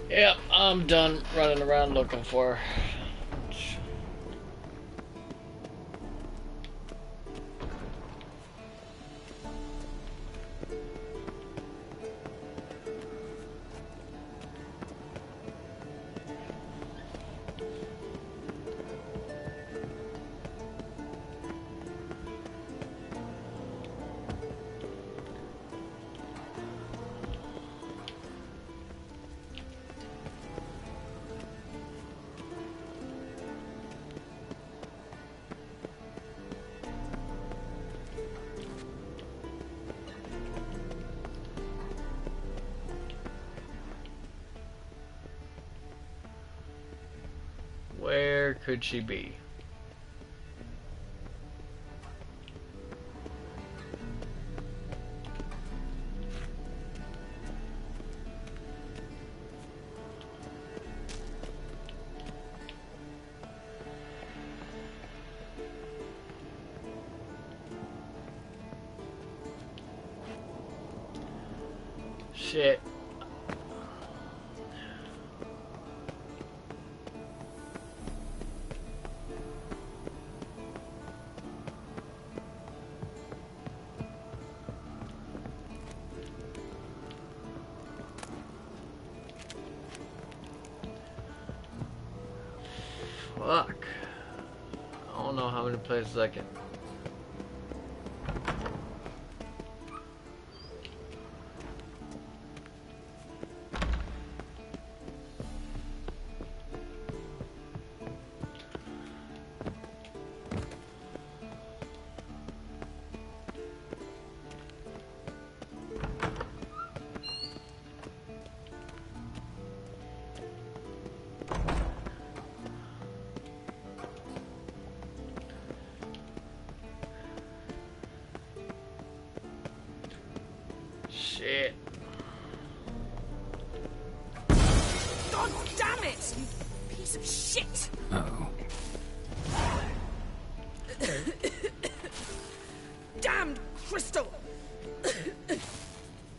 Yep, I'm done running around looking for her. Where could she be? Shit. Fuck. I don't know how many places I can. Shit. God damn it, you piece of shit! Uh-oh. Damned crystal!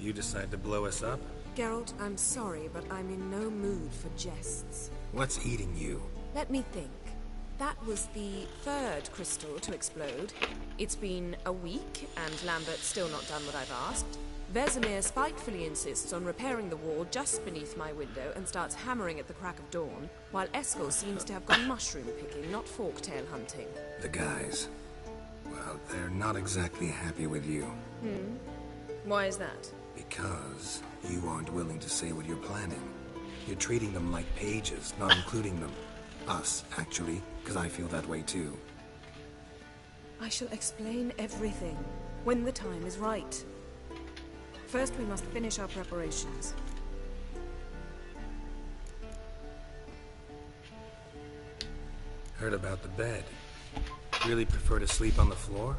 You decide to blow us up? Geralt, I'm sorry, but I'm in no mood for jests. What's eating you? Let me think. That was the third crystal to explode. It's been a week, and Lambert's still not done what I've asked. Vesemir spitefully insists on repairing the wall just beneath my window and starts hammering at the crack of dawn, while Eskel seems to have gone mushroom picking, not forktail hunting. The guys. Well, they're not exactly happy with you. Why is that? Because you aren't willing to say what you're planning. You're treating them like pages, not including them. Us, actually, because I feel that way too. I shall explain everything when the time is right. First, we must finish our preparations. Heard about the bed. Really prefer to sleep on the floor?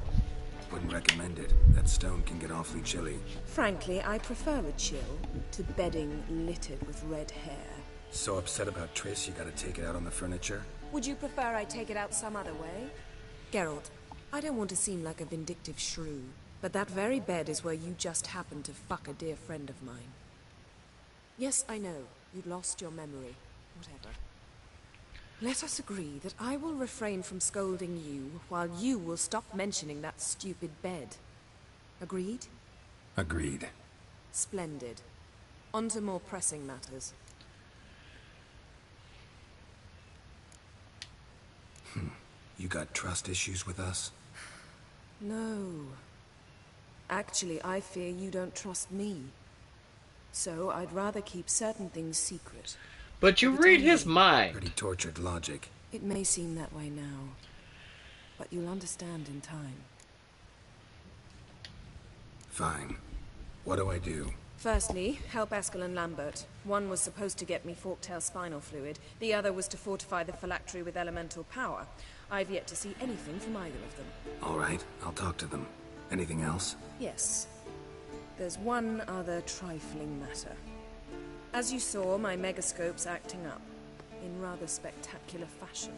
Wouldn't recommend it. That stone can get awfully chilly. Frankly, I prefer a chill to bedding littered with red hair. So upset about Triss, you gotta take it out on the furniture? Would you prefer I take it out some other way? Geralt, I don't want to seem like a vindictive shrew, but that very bed is where you just happened to fuck a dear friend of mine. Yes, I know, you'd lost your memory. Whatever. Let us agree that I will refrain from scolding you, while you will stop mentioning that stupid bed. Agreed? Agreed. Splendid. On to more pressing matters. You got trust issues with us? No. Actually, I fear you don't trust me. So I'd rather keep certain things secret. But you read his mind. Pretty tortured logic. It may seem that way now, but you'll understand in time. Fine. What do I do? Firstly, help Eskel and Lambert. One was supposed to get me forktail spinal fluid. The other was to fortify the phylactery with elemental power. I've yet to see anything from either of them. All right, I'll talk to them. Anything else? Yes. There's one other trifling matter. As you saw, my megascope's acting up, in rather spectacular fashion.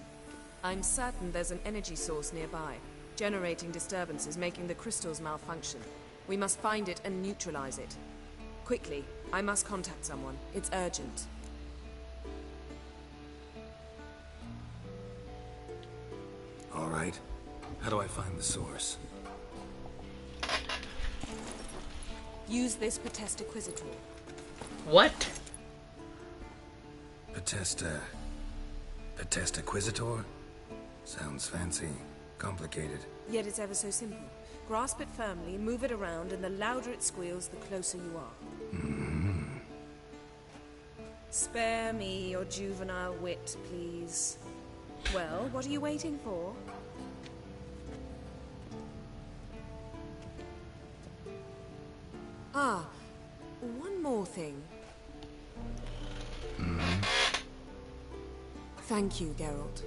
I'm certain there's an energy source nearby, generating disturbances, making the crystals malfunction. We must find it and neutralize it. Quickly, I must contact someone. It's urgent. All right. How do I find the source? Use this Potestaquisitor. What? Potestaquisitor? Sounds fancy. Complicated. Yet it's ever so simple. Grasp it firmly, move it around, and the louder it squeals, the closer you are. Spare me your juvenile wit, please. Well, what are you waiting for? Ah, one more thing. Thank you, Geralt.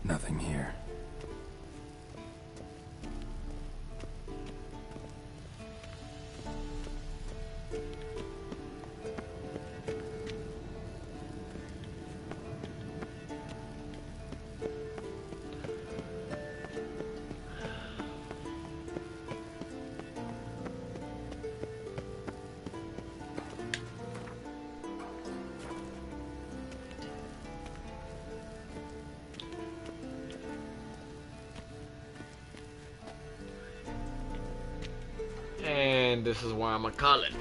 Nothing here. And this is where I'm gonna call it.